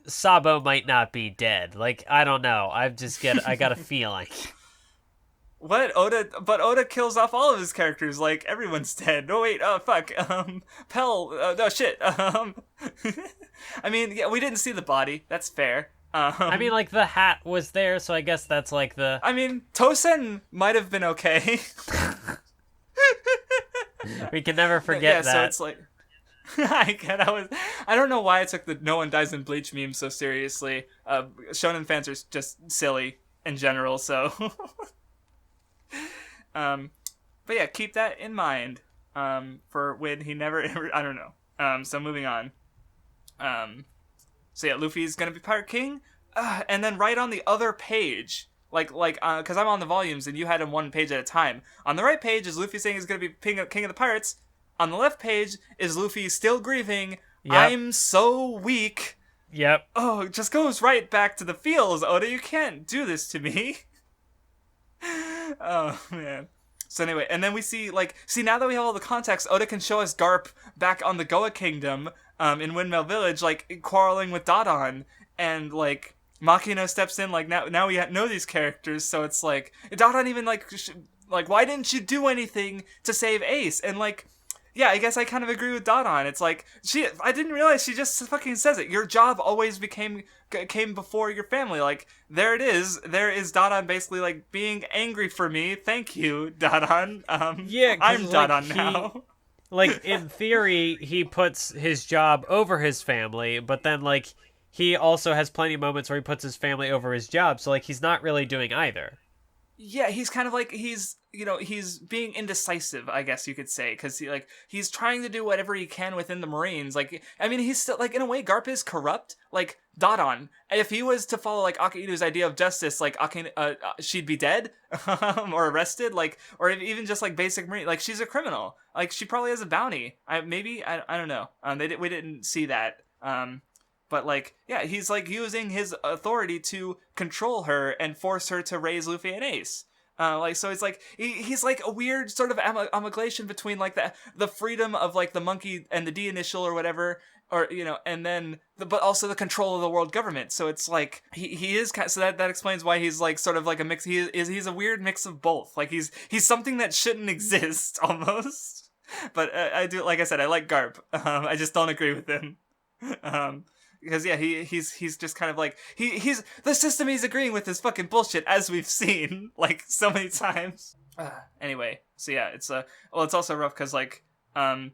Sabo might not be dead. Like, I don't know. I got a feeling. What? Oda kills off all of his characters. Like, everyone's dead. Oh, wait. Oh, fuck. Pell. No, shit. I mean, yeah, we didn't see the body. That's fair. I mean, like, the hat was there, so I guess that's, like, the... I mean, Tosen might have been okay. We can never forget that. So it's like... I don't know why I took the no one dies in Bleach meme so seriously. Shonen fans are just silly in general, so... But yeah, keep that in mind, for when he never... I don't know. So moving on. So yeah, Luffy's gonna be Pirate King, and then right on the other page, because I'm on the volumes and you had him one page at a time. On the right page is Luffy saying he's gonna be king of the pirates. On the left page is Luffy still grieving. Yep. I'm so weak. Yep. Oh, it just goes right back to the feels, Oda. You can't do this to me. Oh man. So anyway, and then we see now that we have all the context, Oda can show us Garp back on the Goa Kingdom, in Windmill Village, like, quarreling with Dodon, and, like, Makino steps in, like, now we know these characters, so it's like, Dodon even, like, why didn't you do anything to save Ace? And, like, yeah, I guess I kind of agree with Dodon. It's like, I didn't realize she just fucking says it. Your job always came before your family. Like, there it is. There is Dodon basically, like, being angry for me. Thank you, Dodon. Yeah, I'm Dodon now. Like, in theory, he puts his job over his family, but then, like, he also has plenty of moments where he puts his family over his job, so, like, he's not really doing either. Yeah, he's kind of like, he's being indecisive, I guess you could say, because he's trying to do whatever he can within the Marines. Like, I mean, he's still, like, in a way, Garp is corrupt. Like, Dodon, if he was to follow, like, Akainu's idea of justice, like, she'd be dead, or arrested, like, or even just, like, basic Marine, like, she's a criminal. Like, she probably has a bounty. I don't know. We didn't see that. But, like, yeah, he's, like, using his authority to control her and force her to raise Luffy and Ace. So it's like, he's like a weird sort of amalgamation between, like, the freedom of, like, the monkey and the D initial or whatever, or, and then, but also the control of the world government. So it's like, he is kind of, so that explains why he's, like, sort of like a mix, he's a weird mix of both. Like, he's something that shouldn't exist, almost. But I do, like I said, I like Garp. I just don't agree with him. Because yeah, he's just kind of like he's the system he's agreeing with is fucking bullshit, as we've seen like so many times. Anyway, so yeah, it's also rough because because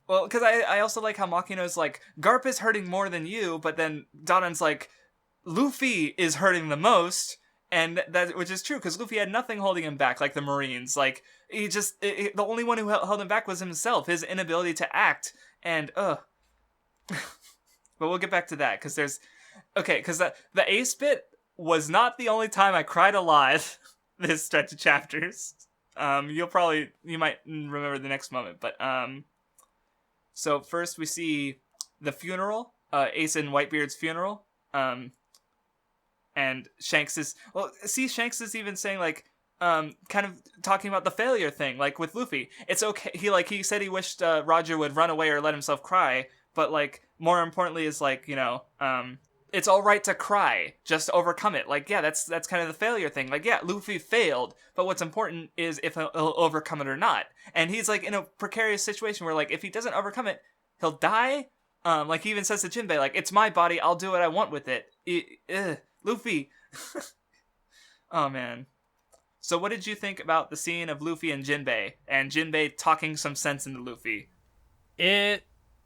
I also like how Makino's like, Garp is hurting more than you, but then Dodon's like, Luffy is hurting the most, and which is true because Luffy had nothing holding him back, like the Marines. Like, he just the only one who held him back was himself, his inability to act, and But we'll get back to that, because the Ace bit was not the only time I cried a lot this stretch of chapters. You might remember the next moment, but so first we see the funeral, Ace and Whitebeard's funeral, and Shanks is even saying, like, kind of talking about the failure thing, like with Luffy. It's okay. He said he wished Roger would run away or let himself cry. But, like, more importantly is, like, it's all right to cry. Just overcome it. Like, yeah, that's kind of the failure thing. Like, yeah, Luffy failed, but what's important is if he'll overcome it or not. And he's, like, in a precarious situation where, like, if he doesn't overcome it, he'll die. Like, he even says to Jinbei, like, it's my body, I'll do what I want with it. Luffy. Oh, man. So what did you think about the scene of Luffy and Jinbei talking some sense into Luffy?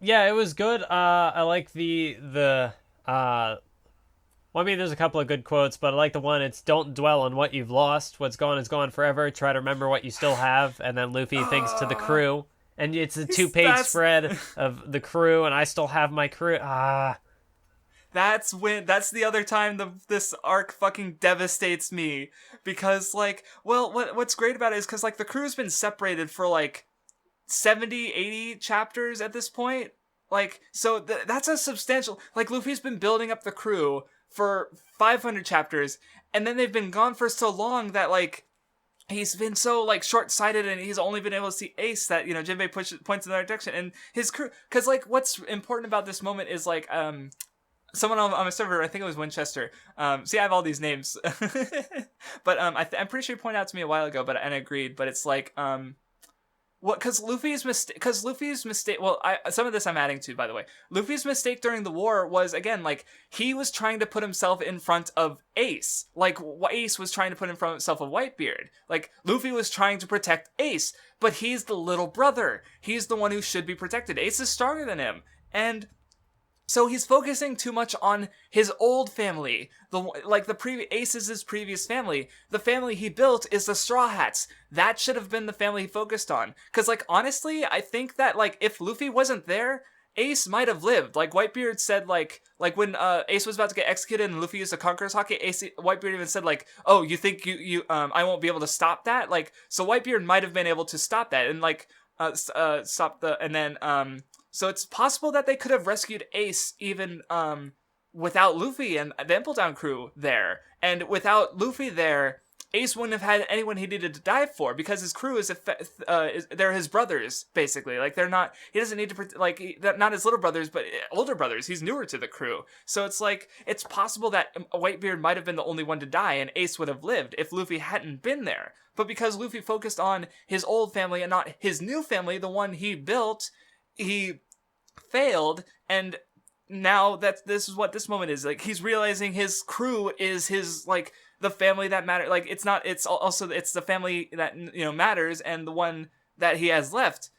Yeah, it was good. I like the one Well, I mean, there's a couple of good quotes, but I like the one, it's don't dwell on what you've lost. What's gone is gone forever. Try to remember what you still have. And then Luffy thinks to the crew. And it's a 2-page spread of the crew, and I still have my crew. That's the other time this arc fucking devastates me. Because, like, well, what's great about it is because, like, the crew's been separated for, like, 70, 80 chapters at this point. Like, so that's a substantial... Like, Luffy's been building up the crew for 500 chapters, and then they've been gone for so long that, like, he's been so, like, short-sighted, and he's only been able to see Ace that, you know, Jinbei points in the right direction, and his crew... Because, like, what's important about this moment is, like, someone on my server, I think it was Winchester. See, I have all these names. But I'm pretty sure he pointed out to me a while ago, and I agreed, but it's like... Because Luffy's mistake. Well, some of this I'm adding to, by the way. Luffy's mistake during the war was, again, like, he was trying to put himself in front of Ace. Like, Ace was trying to put in front of himself of Whitebeard. Like, Luffy was trying to protect Ace, but he's the little brother. He's the one who should be protected. Ace is stronger than him, and so he's focusing too much on his old family. Ace is his previous family. The family he built is the Straw Hats. That should have been the family he focused on. Because, like, honestly, I think that, like, if Luffy wasn't there, Ace might have lived. Like, Whitebeard said, like when Ace was about to get executed and Luffy used the Conqueror's Haki, Whitebeard even said, like, oh, you think I won't be able to stop that? Like, so Whitebeard might have been able to stop that and, like, stop the, and then, so it's possible that they could have rescued Ace even without Luffy and the Impel Down crew there. And without Luffy there, Ace wouldn't have had anyone he needed to die for, because his crew they're his brothers, basically. Like, they're not, he doesn't need to, like, not his little brothers, but older brothers. He's newer to the crew. So it's like, it's possible that Whitebeard might have been the only one to die and Ace would have lived if Luffy hadn't been there. But because Luffy focused on his old family and not his new family, the one he built, he failed, and now this is what this moment is. Like, he's realizing his crew is his, like, the family that matters. Like, it's the family that, you know, matters, and the one that he has left.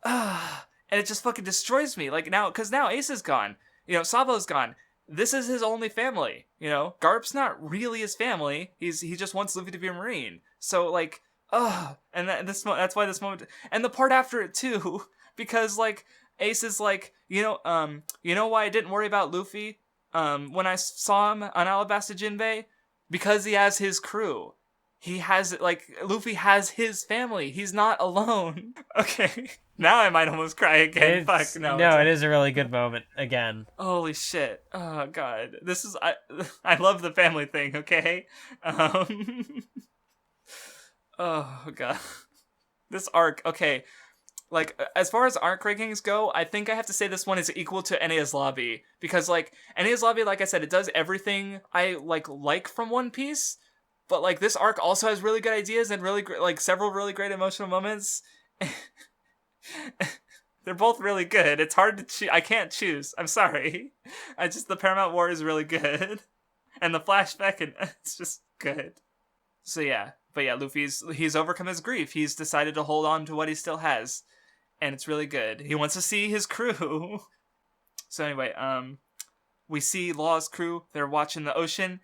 And it just fucking destroys me. Like, now, because now Ace is gone. You know, Sabo's gone. This is his only family. You know, Garp's not really his family. He just wants Luffy to be a Marine. So, like, and that's why this moment, and the part after it too, because, like, Ace is like, you know why I didn't worry about Luffy when I saw him on Alabasta Jinbei? Because he has his crew. He has, like, Luffy has his family. He's not alone. Okay, now I might almost cry again. Fuck, no. No, it is a really good moment, again. Holy shit. Oh, God. This is, I love the family thing, okay? Oh, God. This arc, okay. Like, as far as arc rankings go, I think I have to say this one is equal to Enies Lobby. Because, like, Enies Lobby, like I said, it does everything I like from One Piece. But, like, this arc also has really good ideas and really, like, several really great emotional moments. They're both really good. It's hard to choose. I can't choose. I'm sorry. The Paramount War is really good. And the flashback, and it's just good. So, yeah. But, yeah, he's overcome his grief. He's decided to hold on to what he still has. And it's really good. He wants to see his crew. So anyway, we see Law's crew. They're watching the ocean.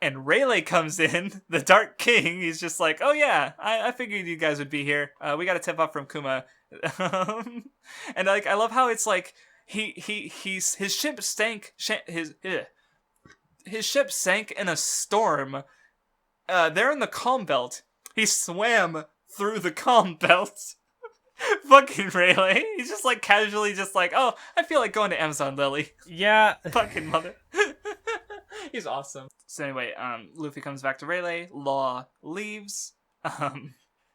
And Rayleigh comes in, the Dark King. He's just like, oh yeah, I figured you guys would be here. We got a tip off from Kuma. And, like, I love how it's like, his ship sank, his ship sank in a storm. They're in the calm belt. He swam through the calm belt. Fucking Rayleigh. He's just, like, casually just like, oh, I feel like going to Amazon Lily. Yeah. Fucking mother. He's awesome. So anyway, Luffy comes back to Rayleigh. Law leaves.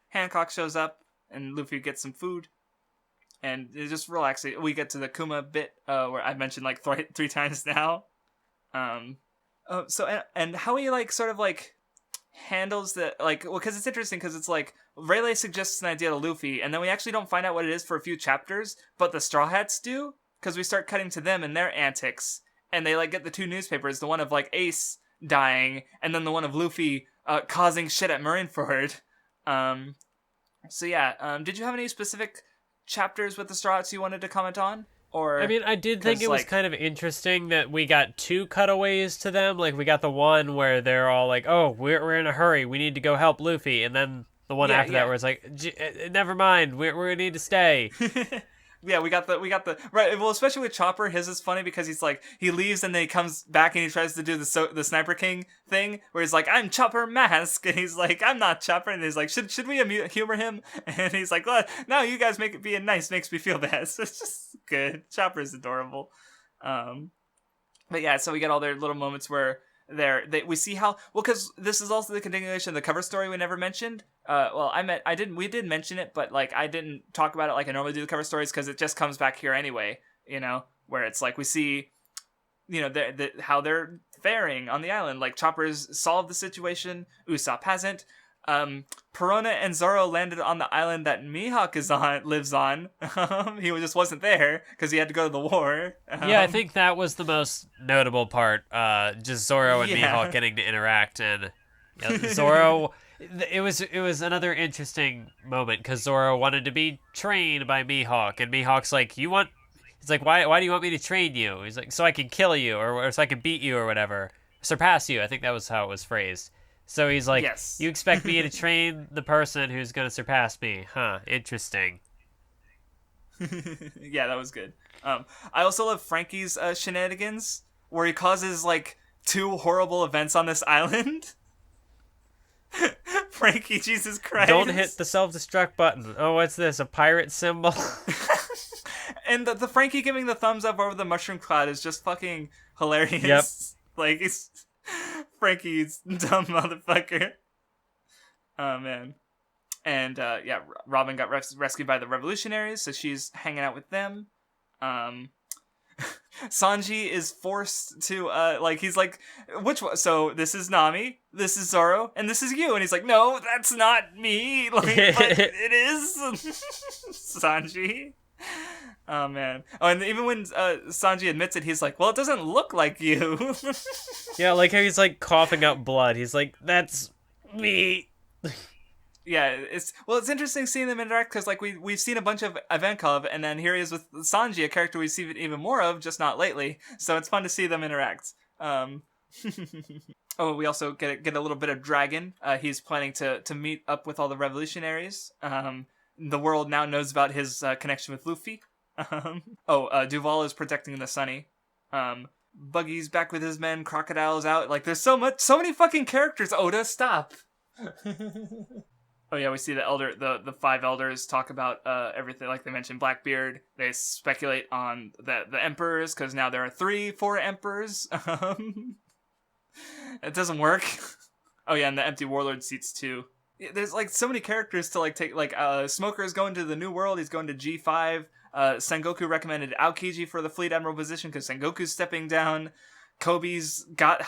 Hancock shows up, and Luffy gets some food. And it's just relaxing. We get to the Kuma bit, where I mentioned, like, three times now. So, and how he, like, sort of, like, handles the, like, well, because it's interesting, because it's like Rayleigh suggests an idea to Luffy, and then we actually don't find out what it is for a few chapters, but the Straw Hats do, because we start cutting to them and their antics, and they, like, get the two newspapers, the one of, like, Ace dying, and then the one of Luffy causing shit at Marineford. So yeah, did you have any specific chapters with the Straw Hats you wanted to comment on? Or I mean, I did think it was like, kind of interesting that we got 2 cutaways to them. Like, we got the one where they're all like, "Oh, we're in a hurry. We need to go help Luffy," and then the one after that where it's like, "Never mind. We need to stay." Yeah, we got the right. Well, especially with Chopper, his is funny because he's like, he leaves and then he comes back and he tries to do the Sniper King thing where he's like, "I'm Chopper Mask," and he's like, "I'm not Chopper," and he's like, "Should we humor him?" And he's like, "Well, no, you guys make it being nice makes me feel bad." So it's just good. Chopper's adorable. But yeah, so we get all their little moments where we see how, well, because this is also the continuation of the cover story we never mentioned. We did mention it, but like I didn't talk about it like I normally do the cover stories because it just comes back here anyway, where it's like we see, how they're faring on the island. Like Chopper's solved the situation, Usopp hasn't. Perona and Zoro landed on the island that Mihawk lives on. He just wasn't there because he had to go to the war. Yeah, I think that was the most notable part. Just Zoro and Mihawk getting to interact, and Zoro. It was another interesting moment because Zoro wanted to be trained by Mihawk, and Mihawk's like, "He's like, why do you want me to train you?" He's like, "So I can kill you, or so I can beat you, or whatever, surpass you." I think that was how it was phrased. So he's like, "Yes. You expect me to train the person who's going to surpass me? Huh, interesting." Yeah, that was good. I also love Frankie's shenanigans, where he causes, like, 2 horrible events on this island. Frankie, Jesus Christ. Don't hit the self-destruct button. Oh, what's this, a pirate symbol? And the Frankie giving the thumbs up over the mushroom cloud is just fucking hilarious. Yep. Like, it's... Frankie's dumb motherfucker. Oh, man. And, Robin got rescued by the revolutionaries, so she's hanging out with them. Sanji is forced to, he's like, which one? So, this is Nami, this is Zoro, and this is you. And he's like, no, that's not me. Like, but it is Sanji. Oh, man. Oh, and even when Sanji admits it, he's like, well, it doesn't look like you. Yeah, like how he's, like, coughing up blood. He's like, that's me. Yeah, it's interesting seeing them interact, because, like, we've seen a bunch of Ivankov, and then here he is with Sanji, a character we've seen even more of, just not lately. So it's fun to see them interact. Oh, we also get a little bit of Dragon. He's planning to meet up with all the revolutionaries. The world now knows about his connection with Luffy. Duval is protecting the Sunny. Buggy's back with his men. Crocodile's out. Like, there's so many fucking characters. Oda, stop. Oh yeah, we see the 5 elders talk about everything. Like they mentioned Blackbeard. They speculate on the emperors, because now there are 4 emperors. It doesn't work. Oh yeah, and the empty warlord seats too. There's like so many characters to like take. Like Smoker is going to the New World. He's going to G5. Sengoku recommended Aokiji for the fleet admiral position because Sengoku's stepping down. Kobe's got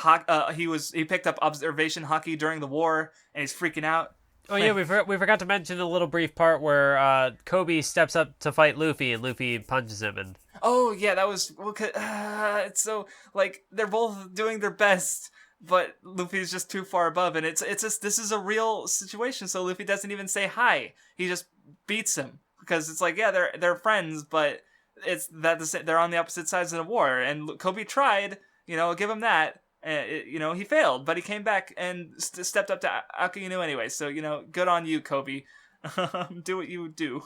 he picked up observation hockey during the war and he's freaking out. Oh yeah, we forgot to mention a little brief part where Kobe steps up to fight Luffy and Luffy punches him and. Oh yeah, that was it's so like they're both doing their best, but Luffy's just too far above, and it's just this is a real situation. So Luffy doesn't even say hi; he just beats him because it's like they're friends, but it's that they're on the opposite sides of the war. And Kobe tried, give him that. He failed, but he came back and stepped up to Akainu anyway. So, good on you, Kobe. Do what you do.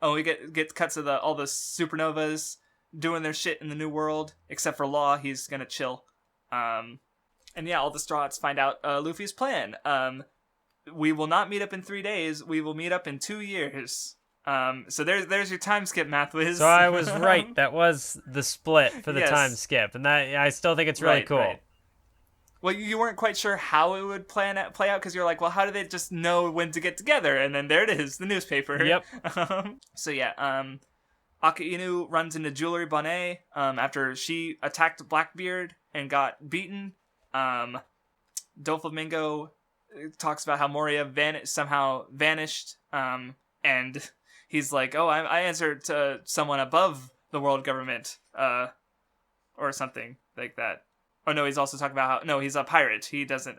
We get cuts of all the supernovas doing their shit in the New World, except for Law. He's gonna chill. And yeah, all the Straw Hats find out Luffy's plan. We will not meet up in 3 days. We will meet up in 2 years. So there's your time skip, Mathwiz. So I was right. That was the split for the time skip, and that I still think it's really cool. Right. Well, you weren't quite sure how it would play out because you're like, well, how do they just know when to get together? And then there it is, the newspaper. Yep. So yeah, Akainu runs into Jewelry Bonnet after she attacked Blackbeard and got beaten. Doflamingo talks about how Moria somehow vanished, and he's like, oh, I answered to someone above the world government, or something like that. Oh, no, he's also talking about how, no, he's a pirate. He doesn't,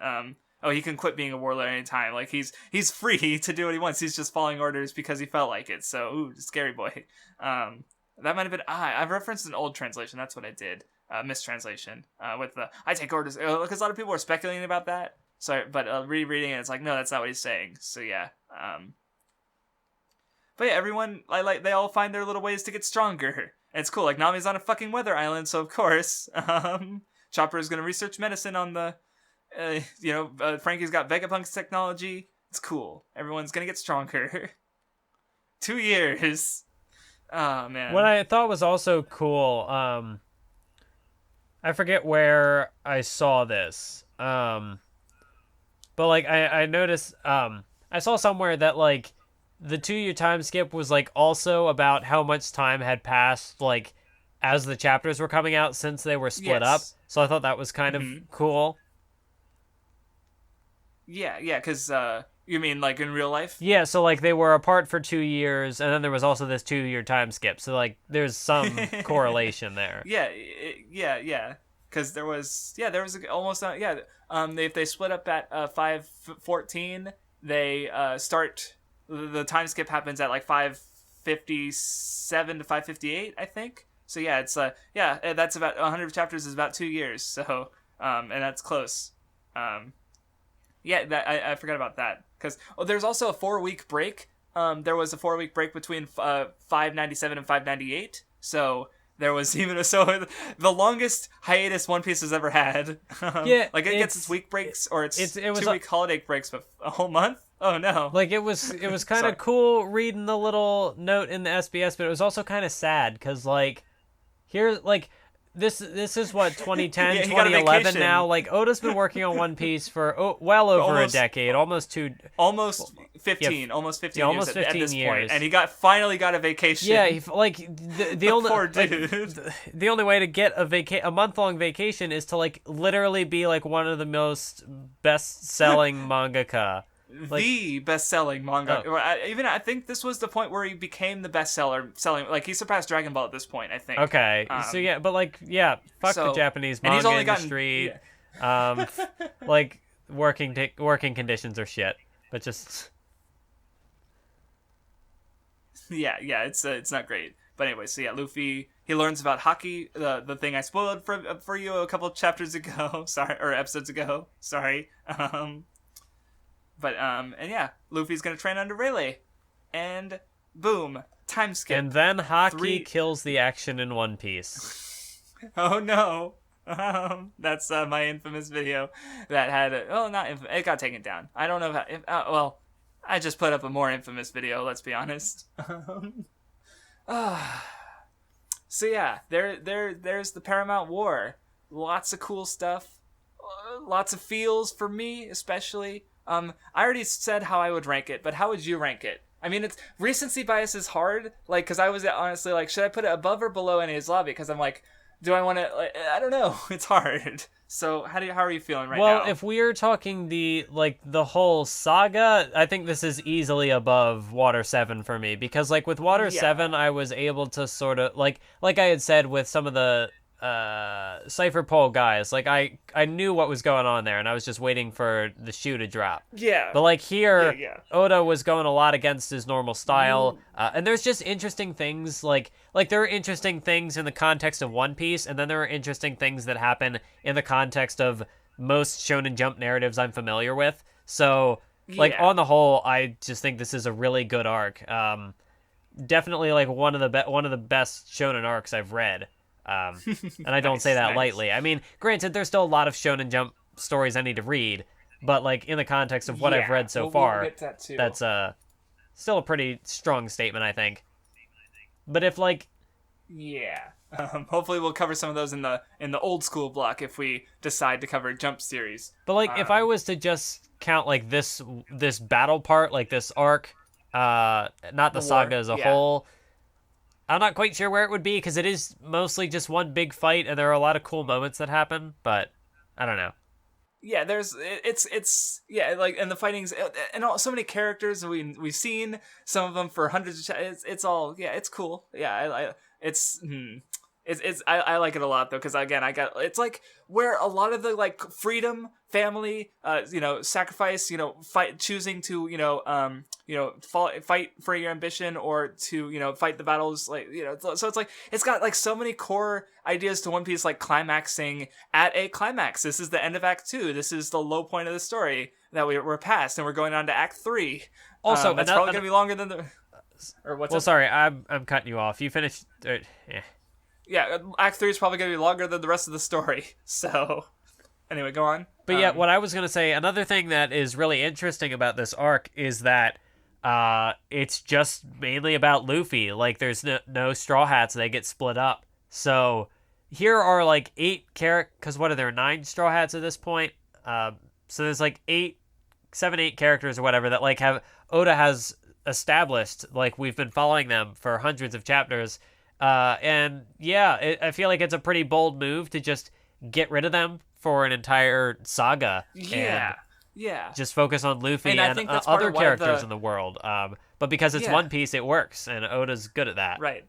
oh, he can quit being a warlord anytime. Like he's free to do what he wants. He's just following orders because he felt like it. So, ooh, scary boy. That might have been I've referenced an old translation. That's what I did. Mistranslation with the I take orders because a lot of people were speculating about that. So, but rereading it, it's like no, that's not what he's saying. So yeah. But yeah, everyone they all find their little ways to get stronger. And it's cool. Like Nami's on a fucking weather island, so of course, Chopper is gonna research medicine on the, Frankie's got Vegapunk's technology. It's cool. Everyone's gonna get stronger. 2 years. Oh man. What I thought was also cool. I forget where I saw this. But like I noticed. I saw somewhere that like the 2-year time skip was like also about how much time had passed like as the chapters were coming out since they were split up. So I thought that was kind of cool. Yeah, because you mean like in real life? Yeah, so like they were apart for 2 years, and then there was also this 2-year time skip. So like there's some correlation there. Yeah. Because there was almost if they split up at 5:14, they start. The time skip happens at like 5:57 to 5:58, I think. So yeah, it's that's about 100 chapters is about 2 years. So and that's close. That I forgot about that because there's also a 4-week break. There was a 4-week break between 597 and 598. So there was even the longest hiatus One Piece has ever had. Like it gets its week breaks or its 2-week holiday breaks, but a whole month. Oh no! Like it was kind of cool reading the little note in the SBS, but it was also kind of sad because like here like this is what 2010 2011 now. Like Oda's been working on One Piece for well over a decade, almost 15 almost 15 almost years 15 at this years. Point, and he finally got a vacation. Yeah, the only poor dude. The only way to get a month-long vacation is to like literally be like one of the most best-selling mangaka. The best-selling manga. I think this was the point where he became the bestseller. Selling he surpassed Dragon Ball at this point. I think. Okay, so yeah, but fuck the Japanese manga industry. Like working conditions are shit, but just. Yeah, it's not great. But anyway, so yeah, Luffy he learns about hockey, the thing I spoiled for you a couple chapters ago. Sorry, or episodes ago. Sorry. And yeah, Luffy's gonna train under Rayleigh, and boom, time skip. And then hockey kills the action in One Piece. Oh no, that's my infamous video that had it got taken down. I don't know if I just put up a more infamous video. Let's be honest. So yeah, there's the Paramount War. Lots of cool stuff. Lots of feels for me, especially. I already said how I would rank it, but how would you rank it? I mean, it's recency bias is hard, because I was honestly should I put it above or below Enies Lobby? Because I'm do I want to? I don't know. It's hard. So how are you feeling right now? Well, if we are talking the whole saga, I think this is easily above Water 7 for me, because with Water 7, I was able to sort of like I had said with some of the Cypher Pole guys, I knew what was going on there, and I was just waiting for the shoe to drop. Yeah. But here, Oda was going a lot against his normal style, and there's just interesting things there are interesting things in the context of One Piece, and then there are interesting things that happen in the context of most Shonen Jump narratives I'm familiar with. So on the whole, I just think this is a really good arc. Definitely one of the best Shonen arcs I've read. And I don't say that lightly. I mean, granted, there's still a lot of Shonen Jump stories I need to read, but in the context of what I've read so far, we'll get that too. That's still a pretty strong statement, I think. But if hopefully we'll cover some of those in the old school block if we decide to cover Jump series. But if I was to just count this battle part, this arc, not the saga as a whole. I'm not quite sure where it would be, because it is mostly just one big fight, and there are a lot of cool moments that happen, but I don't know. Yeah, and the fighting's, and so many characters we've seen, some of them for hundreds of it's all, it's cool. Yeah, I like it a lot though, because again, it's like where a lot of the like freedom, family, sacrifice, choosing to fight for your ambition, or to fight the battles, like so it's like it's got like so many core ideas to One Piece, like climaxing at a climax. This is the end of Act 2. This is the low point of the story that we're past, and we're going on to Act 3. Also, that's probably gonna be longer than the. Or what's well, up? Sorry, I'm cutting you off. You finished. Yeah. Yeah, Act 3 is probably going to be longer than the rest of the story. So, anyway, go on. But yeah, what I was going to say, another thing that is really interesting about this arc is that it's just mainly about Luffy. Like, there's no Straw Hats. They get split up. So, here are like 8 characters, because what are there, 9 Straw Hats at this point? So there's like 8 characters or whatever that like Oda has established. Like, we've been following them for hundreds of chapters. And yeah, I feel like it's a pretty bold move to just get rid of them for an entire saga. Yeah. Just focus on Luffy and I think that's other characters in the world. But because it's One Piece, it works, and Oda's good at that. Right.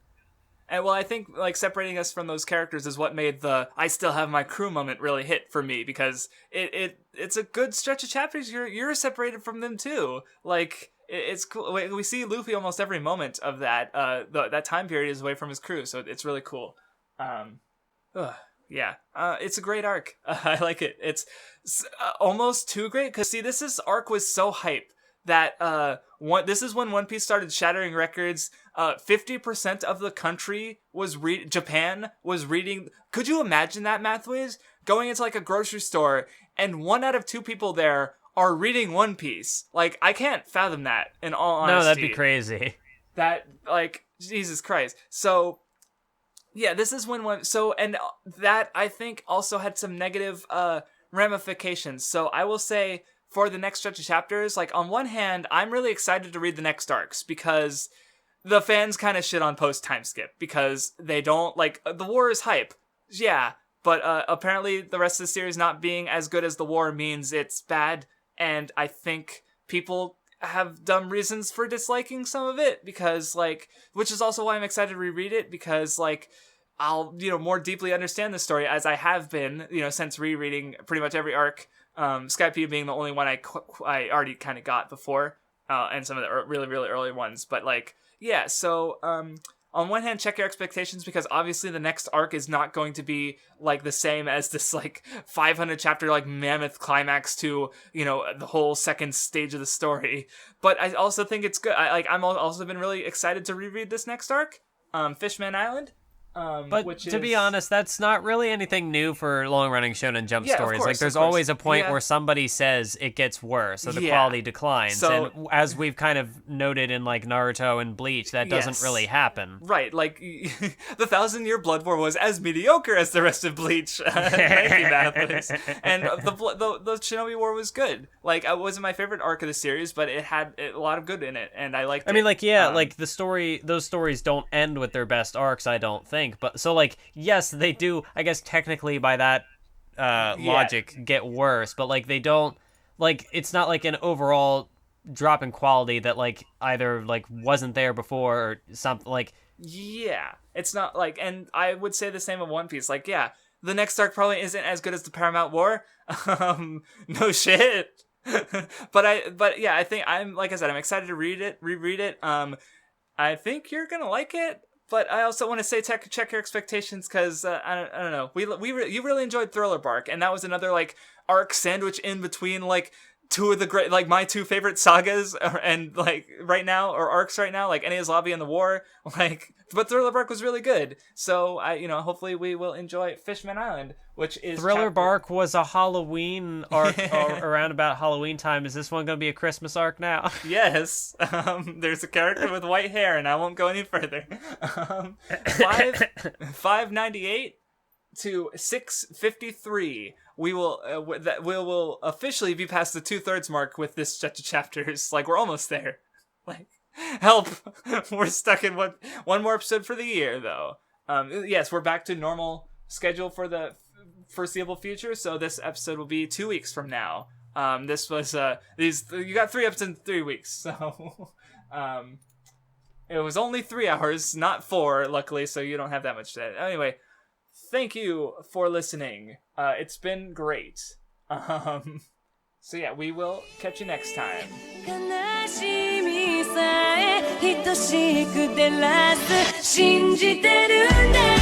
And well, I think like separating us from those characters is what made the "I still have my crew" moment really hit for me, because it's a good stretch of chapters. You're separated from them too. Like. It's cool. We see Luffy almost every moment of that. That time period is away from his crew, so it's really cool. It's a great arc. I like it. It's almost too great, because see, this arc was so hype that this is when One Piece started shattering records. 50% of the country was Japan was reading. Could you imagine that, Mathwiz? Going into like a grocery store, and 1 out of 2 people there are reading One Piece. Like, I can't fathom that, in all honesty. No, that'd be crazy. That, like, Jesus Christ. So, yeah, this is and that, I think, also had some negative ramifications. So, I will say, for the next stretch of chapters, like, on one hand, I'm really excited to read the next arcs, because the fans kind of shit on post-time skip, because they don't, like, the war is hype. Yeah, but apparently the rest of the series not being as good as the war means it's bad. And I think people have dumb reasons for disliking some of it, because, like, which is also why I'm excited to reread it, because, like, I'll, more deeply understand the story, as I have been, since rereading pretty much every arc, Skype being the only one I already kind of got before, and some of the really, really early ones. But, like, yeah, so, on one hand, check your expectations, because obviously the next arc is not going to be like the same as this like 500 chapter like mammoth climax to the whole second stage of the story. But I also think it's good. I'm also been really excited to reread this next arc, Fishman Island. But to be honest, that's not really anything new for long-running Shonen Jump stories. Course, like, there's always a point where somebody says it gets worse, or the quality declines. So, and as we've kind of noted in, like, Naruto and Bleach, that doesn't really happen. Right, like, the 1,000-Year Blood War was as mediocre as the rest of Bleach. Thank you, Mathwiz. And the Shinobi War was good. Like, it wasn't my favorite arc of the series, but it had a lot of good in it, and I liked it. I mean, like, like, those stories don't end with their best arcs, I don't think. But so, like, yes, they do, I guess, technically by that logic get worse, but like they don't, like, it's not like an overall drop in quality that like either like wasn't there before or something. Like, it's not like, and I would say the same of One Piece. Like, the next arc probably isn't as good as the Paramount War. No shit. but I think I'm excited to reread it. I think you're gonna like it. But I also want to say check your expectations, because I don't know. You really enjoyed Thriller Bark, and that was another like arc sandwich in between like 2 of the great, like, my 2 favorite sagas and like right now, or arcs right now, like Enies Lobby and the War. Like, but Thriller Bark was really good. So hopefully we will enjoy Fishman Island, which is Thriller Bark was a Halloween arc around about Halloween time. Is this one going to be a Christmas arc now? Yes. There's a character with white hair, and I won't go any further. 598 to 653. We will officially be past the 2/3 mark with this stretch of chapters. Like, we're almost there. Like, help! We're stuck in one more episode for the year, though. Yes, we're back to normal schedule for the foreseeable future. So this episode will be 2 weeks from now. This was you got 3 episodes in 3 weeks. So it was only 3 hours, not 4, luckily. So you don't have that much to. Anyway. thank you for listening. It's been great. So yeah, we will catch you next time. 悲しみさえ等しく照らす信じてるんだ